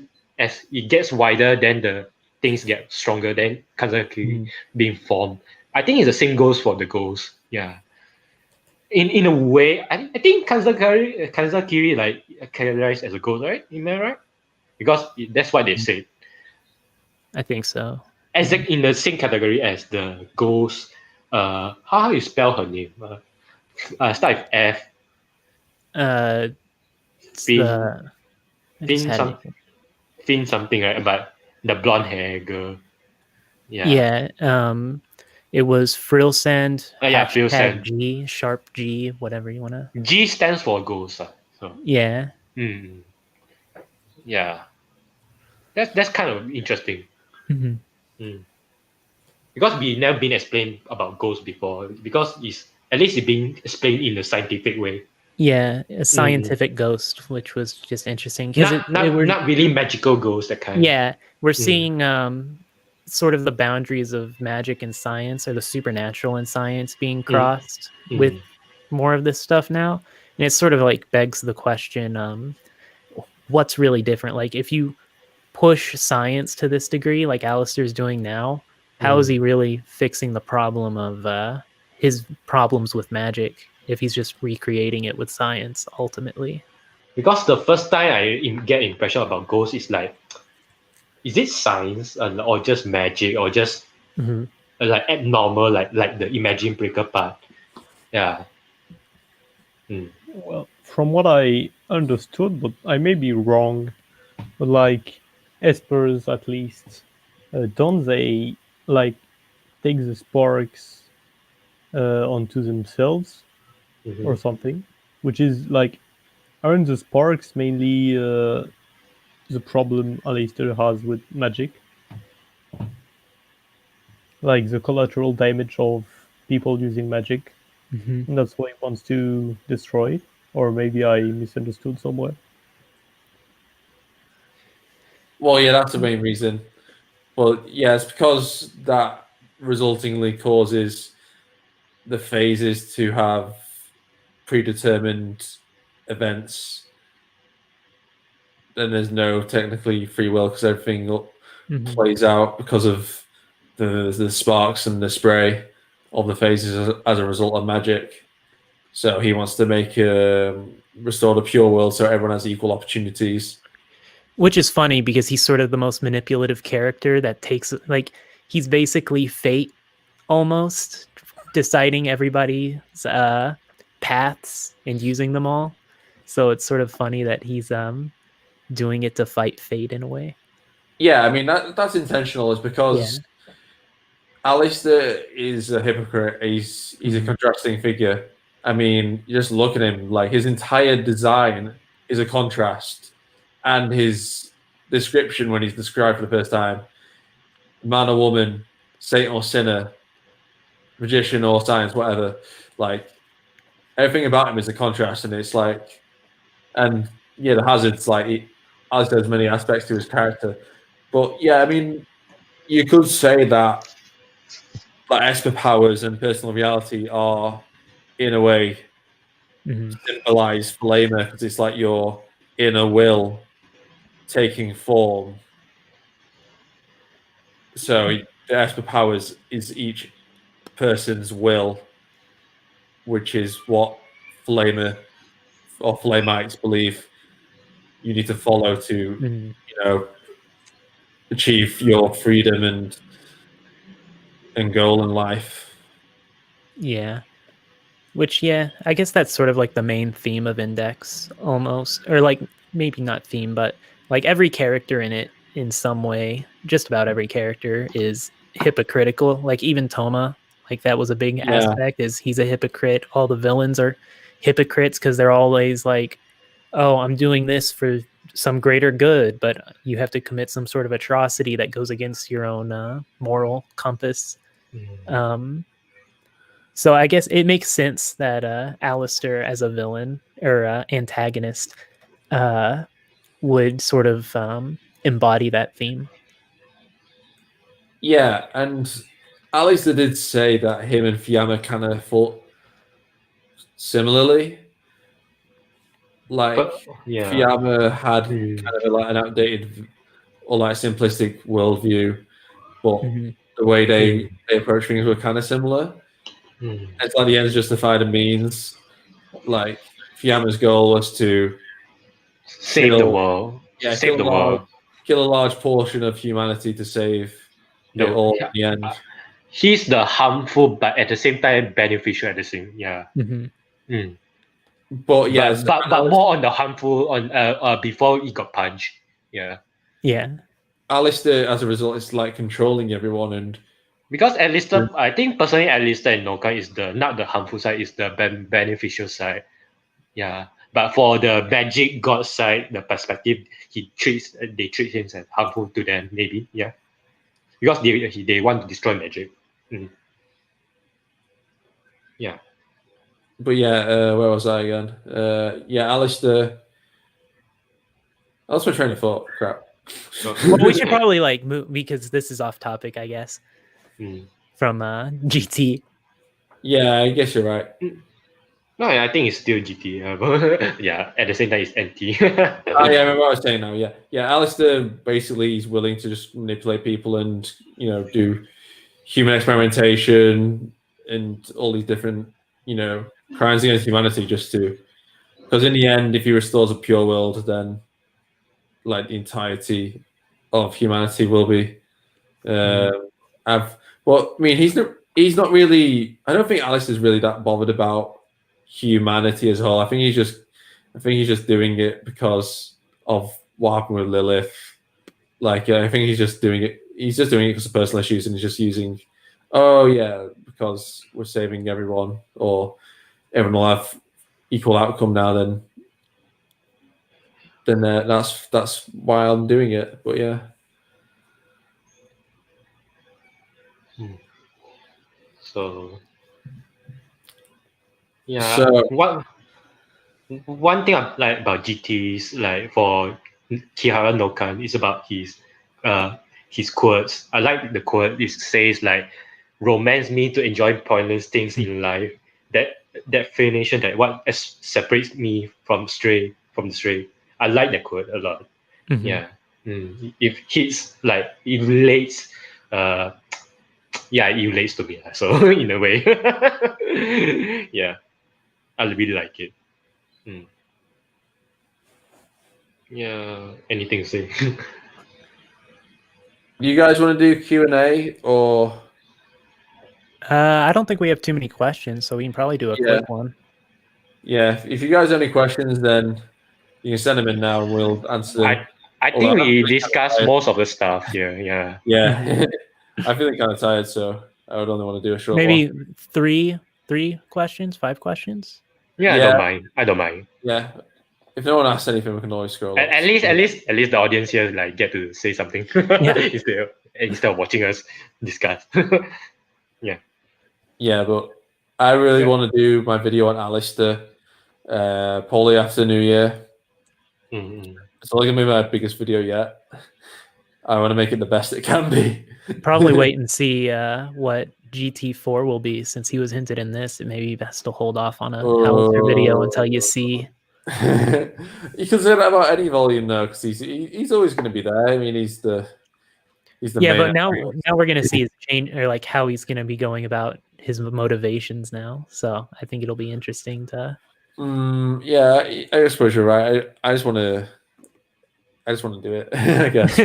[SPEAKER 2] it gets wider, then the things get stronger. Then Kanzakiri being formed. I think it's the same goes for the ghosts. Yeah. In a way, I think Kanzakiri like categorized as a ghost, right? Am I right? Because that's what they say.
[SPEAKER 3] I think so.
[SPEAKER 2] Exact in the same category as the ghost. How you spell her name? Start with F.
[SPEAKER 3] It's
[SPEAKER 2] Fin,
[SPEAKER 3] the I just had it.
[SPEAKER 2] Fin something, right? But the blonde hair girl.
[SPEAKER 3] Yeah. It was Frilsand,
[SPEAKER 2] Frilsand.
[SPEAKER 3] G, sharp G, whatever you want to.
[SPEAKER 2] G stands for ghost. So
[SPEAKER 3] Yeah.
[SPEAKER 2] yeah, that's kind of interesting. Because we never been explained about ghosts before. Because it's at least it's being explained in a scientific way.
[SPEAKER 3] Yeah, a scientific ghost, which was just interesting because
[SPEAKER 2] not really magical ghosts, that kind.
[SPEAKER 3] Yeah, we're seeing sort of the boundaries of magic and science, or the supernatural and science being crossed with more of this stuff now, and it sort of like begs the question, what's really different? Like if you push science to this degree, like Alistair's doing now, how is he really fixing the problem of his problems with magic if he's just recreating it with science ultimately?
[SPEAKER 2] Because the first time I get impression about ghosts is like, is it science or just magic or just like abnormal, like the Imagine Breaker part? Yeah.
[SPEAKER 4] Well, from what I understood, but I may be wrong, but like espers at least, don't they like take the sparks onto themselves or something? Which is like, aren't the sparks mainly the problem Aleister has with magic? Like the collateral damage of people using magic. And that's why he wants to destroy it. Or maybe I misunderstood somewhere.
[SPEAKER 1] Well, yeah, that's the main reason. Well, yeah, it's because that resultingly causes the phases to have predetermined events. Then there's no technically free will because everything plays out because of the sparks and the spray of the phases as a result of magic. So he wants to make restore the pure world so everyone has equal opportunities.
[SPEAKER 3] Which is funny because he's sort of the most manipulative character that takes, like, he's basically fate almost, deciding everybody's paths and using them all. So it's sort of funny that he's doing it to fight fate in a way.
[SPEAKER 1] Yeah, I mean that's intentional. Is because Alistair is a hypocrite. He's a contrasting figure. I mean, you just look at him, like his entire design is a contrast, and his description when he's described for the first time, man or woman, saint or sinner, magician or science, whatever, like everything about him is a contrast, and it's like, and yeah, the hazards, like Alistair has many aspects to his character, but yeah, I mean, you could say that like Esper powers and personal reality are, in a way, symbolize Flamer because it's like your inner will taking form. So the Esper powers is each person's will, which is what Flamer or Flamites believe you need to follow to, achieve your freedom and goal in life.
[SPEAKER 3] Yeah. Which, yeah, I guess that's sort of like the main theme of Index almost, or like maybe not theme, but like every character in it in some way, just about every character is hypocritical. Like even Toma, like that was a big aspect, is he's a hypocrite. All the villains are hypocrites because they're always like, oh, I'm doing this for some greater good, but you have to commit some sort of atrocity that goes against your own moral compass. So I guess it makes sense that Alistair as a villain or antagonist would sort of embody that theme.
[SPEAKER 1] Yeah, and Alistair did say that him and Fiamma kind of fought similarly. Like Fiamma had kind of like an outdated or like simplistic worldview, but the way they approach things were kind of similar. It's like the ends justify the means. Like Fiamma's goal was to
[SPEAKER 2] save the world.
[SPEAKER 1] Yeah,
[SPEAKER 2] save the world.
[SPEAKER 1] Kill a large portion of humanity to save it all in the end.
[SPEAKER 2] He's the harmful, but at the same time beneficial at the same. Yeah.
[SPEAKER 1] But yeah,
[SPEAKER 2] but more on the harmful on before he got punched. Yeah.
[SPEAKER 3] Yeah.
[SPEAKER 1] Alistair, as a result, is like controlling everyone, and
[SPEAKER 2] because Alistair, I think personally, Alistair and Noka is not the harmful side, is the beneficial side. Yeah. But for the magic god side, the perspective they treat him as harmful to them, maybe. Yeah. Because they want to destroy magic. Yeah.
[SPEAKER 1] But yeah, where was I again? Yeah, Alistair. That's my train of thought. Crap.
[SPEAKER 3] Well, we should probably like move because this is off topic, I guess. From GT.
[SPEAKER 1] Yeah, I guess you're right.
[SPEAKER 2] No, I think it's still GT. Yeah, at the same time, it's NT.
[SPEAKER 1] Oh yeah, I remember what I was saying now. Yeah, yeah. Alistair basically is willing to just manipulate people and do human experimentation and all these different crimes against humanity just to, because in the end, if he restores a pure world, then like the entirety of humanity will be. Well, I mean, he's not really. I don't think Alice is really that bothered about humanity as a whole. I think he's just doing it because of what happened with Lilith. Like, I think he's just doing it. He's just doing it because of personal issues, and he's just using, oh yeah, because we're saving everyone, or everyone will have equal outcome now. Then that's why I'm doing it. But yeah.
[SPEAKER 2] So yeah,
[SPEAKER 1] So
[SPEAKER 2] one thing I like about GTs, like for Kihara Nokan, is about his quotes. I like the quote. It says like, "Romance me to enjoy pointless things in life." That definition, that what separates me from the stray. I like that quote a lot.
[SPEAKER 3] Mhm.
[SPEAKER 2] Yeah, it hits, like it relates. Yeah, it relates to me. So in a way, yeah, I really like it. Yeah, anything to say?
[SPEAKER 1] you guys want to do Q&A or?
[SPEAKER 3] I don't think we have too many questions, so we can probably do a quick one.
[SPEAKER 1] Yeah, if you guys have any questions, then you can send them in now, and we'll answer them.
[SPEAKER 2] I think
[SPEAKER 1] Although
[SPEAKER 2] we
[SPEAKER 1] I'm
[SPEAKER 2] discussed
[SPEAKER 1] tired.
[SPEAKER 2] most of the stuff here. Yeah.
[SPEAKER 1] Yeah, I'm feeling kind of tired, so I would only want to do a short
[SPEAKER 3] Maybe
[SPEAKER 1] one.
[SPEAKER 3] three questions, 5 questions.
[SPEAKER 2] Yeah,
[SPEAKER 1] Yeah.
[SPEAKER 2] I don't mind.
[SPEAKER 1] Yeah, if no one asks anything, we can always scroll.
[SPEAKER 2] At least the audience here like get to say something instead of watching us discuss.
[SPEAKER 1] Yeah, but I really want to do my video on Alistair probably after New Year. It's only gonna be my biggest video yet. I want to make it the best it can be.
[SPEAKER 3] Probably wait and see what GT4 will be, since he was hinted in this. It may be best to hold off on a Alistair video until you see.
[SPEAKER 1] You can say that about any volume though, because he's always going to be there. I mean, he's the
[SPEAKER 3] yeah,
[SPEAKER 1] main
[SPEAKER 3] but now we're going to see his change, or like how he's going to be going about his motivations now. So I think it'll be interesting to.
[SPEAKER 1] Yeah, I suppose you're right. I just want to do it. I guess.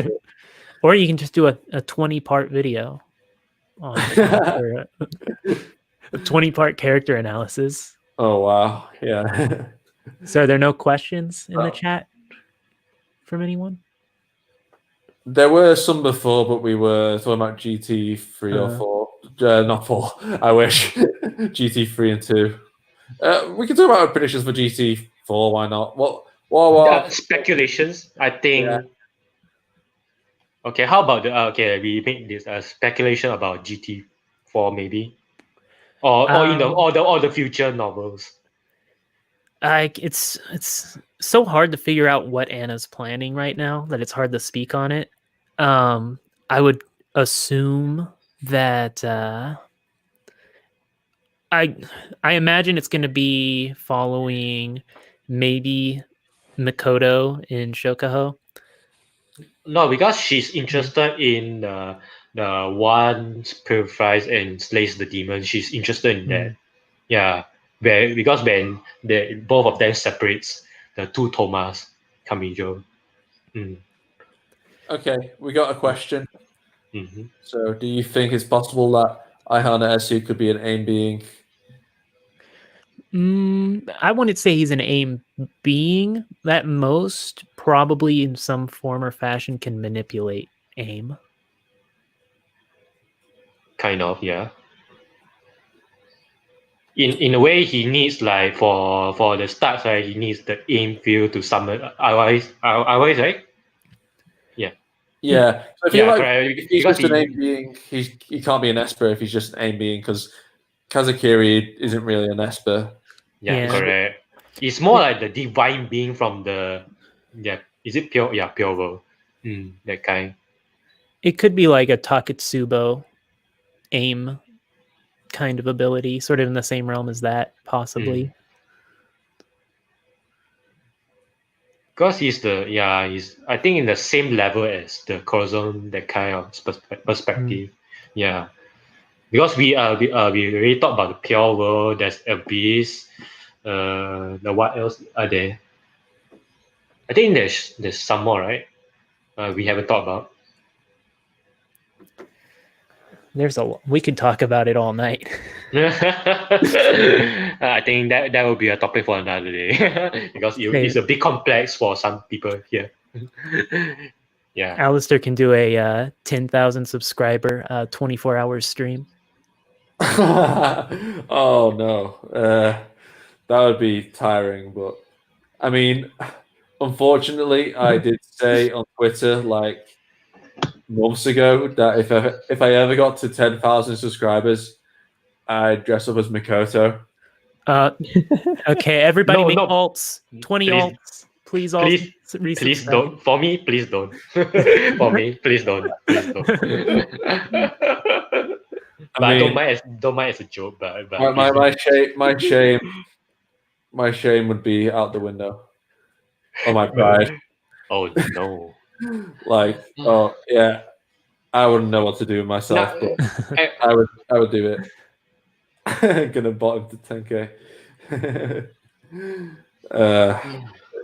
[SPEAKER 3] Or you can just do a 20-part video on or a 20-part character analysis.
[SPEAKER 1] Oh wow! Yeah.
[SPEAKER 3] So are there no questions in the chat from anyone?
[SPEAKER 1] There were some before, but we were talking about GT3 or 4. Not 4. I wish. GT3 and 2. We can talk about our predictions for GT4. Why not? What
[SPEAKER 2] speculations? I think. Yeah. Okay, how about we make this speculation about GT4 maybe, or the future novels.
[SPEAKER 3] It's so hard to figure out what Anna's planning right now that it's hard to speak on it. I would assume that I imagine it's going to be following maybe Mikoto in Shokaho.
[SPEAKER 2] No, because she's interested in the one purifies and slays the demon. She's interested in that. Yeah, because when both of them separates the two Thomas Kamijo.
[SPEAKER 1] Okay, we got a question. So, do you think it's possible that Aihana Esu could be an AIM being?
[SPEAKER 3] I wouldn't say he's an AIM being. At most, probably in some form or fashion, can manipulate AIM.
[SPEAKER 2] Kind of, yeah. In a way, he needs, like, for the start, right? He needs the AIM field to summon. Otherwise, right? Yeah.
[SPEAKER 1] Yeah. So I feel like
[SPEAKER 2] if
[SPEAKER 1] he's just an AIM being, he can't be an Esper if he's just an AIM being, because Kazakiri isn't really an Esper.
[SPEAKER 2] Yeah, correct. It's more like the divine being from the is it pure? Yeah, pure world. That kind.
[SPEAKER 3] It could be like a Taketsubo AIM kind of ability, sort of in the same realm as that, possibly.
[SPEAKER 2] Because he's I think in the same level as the Corazon, that kind of perspective. Yeah. Because we already talked about the pure world, there's Abyss, the what else are there? I think there's some more, right? We haven't talked about.
[SPEAKER 3] We could talk about it all night.
[SPEAKER 2] I think that will be a topic for another day because it's a bit complex for some people here. Yeah.
[SPEAKER 3] Alistair can do a 10,000 subscriber 24-hour stream.
[SPEAKER 1] Oh no, that would be tiring. But I mean, unfortunately, I did say on Twitter like months ago that if I ever got to 10,000 subscribers, I'd dress up as Mikoto.
[SPEAKER 3] Okay, everybody make
[SPEAKER 2] No.
[SPEAKER 3] alts. 20
[SPEAKER 2] Please.
[SPEAKER 3] alts. Please
[SPEAKER 2] don't. For me, please don't. For me, please don't. Please don't. I don't mind as a joke, but
[SPEAKER 1] my shame would be out the window. Oh my pride.
[SPEAKER 2] Oh no.
[SPEAKER 1] Like, oh yeah, I wouldn't know what to do with myself, but I would do it. Gonna bottom to 10K.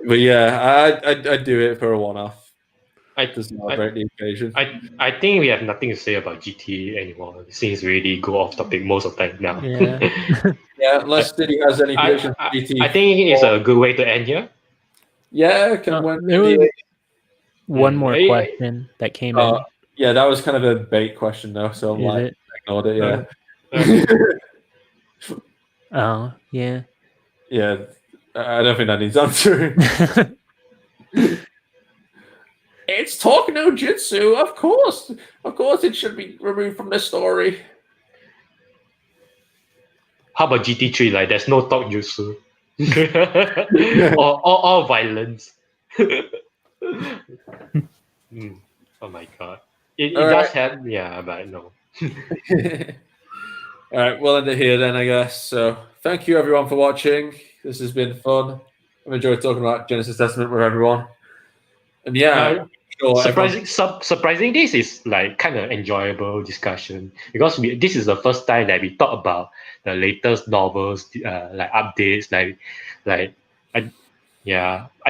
[SPEAKER 1] But yeah, I'd do it for a one-off. To celebrate the occasion.
[SPEAKER 2] I think we have nothing to say about GT anymore. Since we already go off topic most of the time now.
[SPEAKER 3] Yeah.
[SPEAKER 1] Yeah, unless Diddy has any predictions for GT.
[SPEAKER 2] I think it's a good way to end here.
[SPEAKER 1] Yeah,
[SPEAKER 3] there was one more question that came in.
[SPEAKER 1] Yeah, that was kind of a bait question though, so I'm like ignored it. Yeah.
[SPEAKER 3] Oh yeah.
[SPEAKER 1] Yeah, I don't think that needs answering. It's talk no jutsu, of course it should be removed from the story.
[SPEAKER 2] How about GT3? Like, there's no talk jutsu, or violence. Oh my god, it does have, but no.
[SPEAKER 1] All right, we'll end it here then, I guess. So, thank you everyone for watching. This has been fun. I've enjoyed talking about Genesis Testament with everyone. And
[SPEAKER 2] surprising, this is like kind of enjoyable discussion because this is the first time that we talk about the latest novels, like updates, I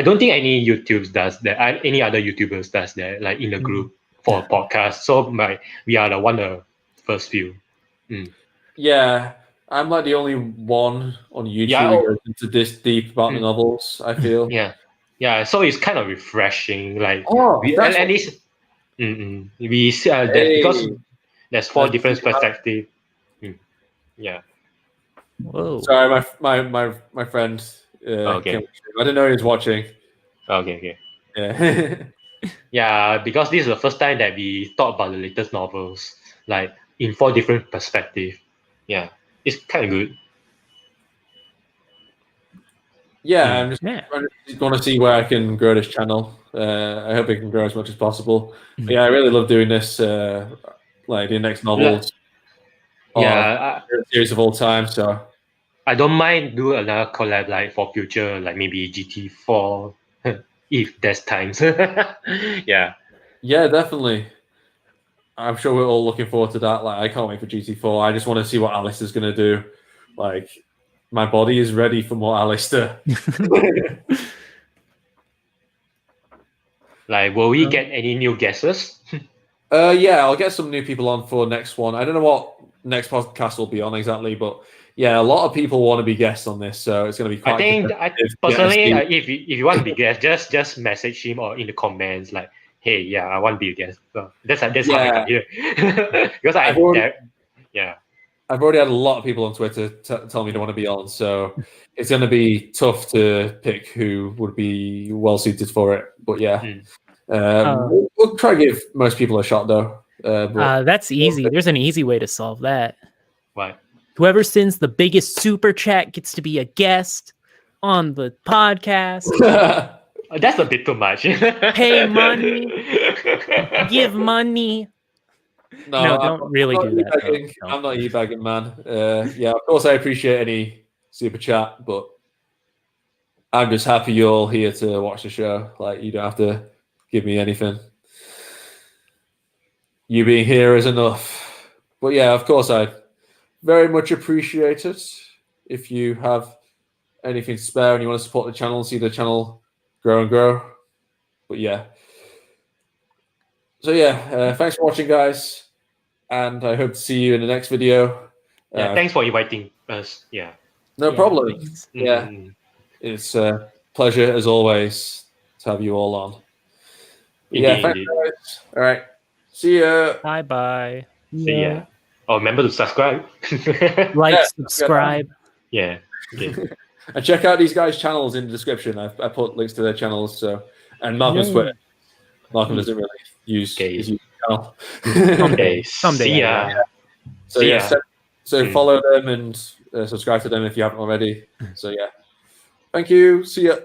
[SPEAKER 2] don't think any YouTubers does that. Any other YouTubers does that, like in a group for a podcast. So we are the first few.
[SPEAKER 1] Yeah, I'm like the only one on YouTube who goes into this deep about the novels, I feel.
[SPEAKER 2] Yeah, so it's kind of refreshing. Like, at least we see because there's 4 different perspectives. Yeah.
[SPEAKER 3] Whoa.
[SPEAKER 1] Sorry, my friend.
[SPEAKER 2] Okay.
[SPEAKER 1] I didn't know he was watching.
[SPEAKER 2] Okay.
[SPEAKER 1] Yeah.
[SPEAKER 2] Yeah, because this is the first time that we talk about the latest novels, like in 4 different perspectives. Yeah, it's kind of good.
[SPEAKER 1] Yeah, I'm just going to see where I can grow this channel. I hope it can grow as much as possible. But yeah, I really love doing this. Like the next novels. Series of all time. So
[SPEAKER 2] I don't mind do another collab like for future, like maybe GT4 if there's times. Yeah.
[SPEAKER 1] Yeah, definitely. I'm sure we're all looking forward to that. Like, I can't wait for GT4. I just want to see what Alistair's going to do. Like, my body is ready for more Alistair.
[SPEAKER 2] Like, will we get any new guesses?
[SPEAKER 1] Yeah, I'll get some new people on for next one. I don't know what next podcast will be on exactly, but yeah, a lot of people want to be guests on this, so it's going to be quite.
[SPEAKER 2] I personally, if you want to be guest, just message him or in the comments like, hey, yeah, I want to be a guest. So that's how I come here. Because I've
[SPEAKER 1] already had a lot of people on Twitter tell me they want to be on, so it's going to be tough to pick who would be well suited for it. But yeah, we'll try to give most people a shot though.
[SPEAKER 3] That's easy. There's an easy way to solve that.
[SPEAKER 2] What?
[SPEAKER 3] Whoever sends the biggest super chat gets to be a guest on the podcast.
[SPEAKER 2] That's a bit too much.
[SPEAKER 3] Pay money. Give money. No, don't really do that.
[SPEAKER 1] I'm not e-bagging, man. Yeah, of course I appreciate any super chat, but I'm just happy you're all here to watch the show. Like, you don't have to give me anything. You being here is enough. But yeah, of course, I very much appreciate it. If you have anything spare and you want to support the channel, see the channel grow and grow. But yeah. So yeah, thanks for watching, guys. And I hope to see you in the next video.
[SPEAKER 2] Yeah, thanks for inviting us. Yeah.
[SPEAKER 1] No problem.
[SPEAKER 3] Thanks.
[SPEAKER 1] Yeah. It's a pleasure, as always, to have you all on. Yeah, thanks, guys. All right. See ya.
[SPEAKER 3] Bye-bye.
[SPEAKER 2] See ya. Oh, remember to subscribe.
[SPEAKER 3] Like,
[SPEAKER 1] Yeah,
[SPEAKER 3] subscribe.
[SPEAKER 2] Yeah. Okay.
[SPEAKER 1] And check out these guys' channels in the description. I put links to their channels. So, and Malcolm's Twitter. Malcolm doesn't really use his YouTube channel.
[SPEAKER 2] Okay.
[SPEAKER 3] Someday
[SPEAKER 2] See
[SPEAKER 3] I
[SPEAKER 2] ya.
[SPEAKER 3] will.
[SPEAKER 1] So
[SPEAKER 2] See
[SPEAKER 1] yeah,
[SPEAKER 2] ya.
[SPEAKER 1] so follow them and subscribe to them if you haven't already. So yeah, thank you. See ya.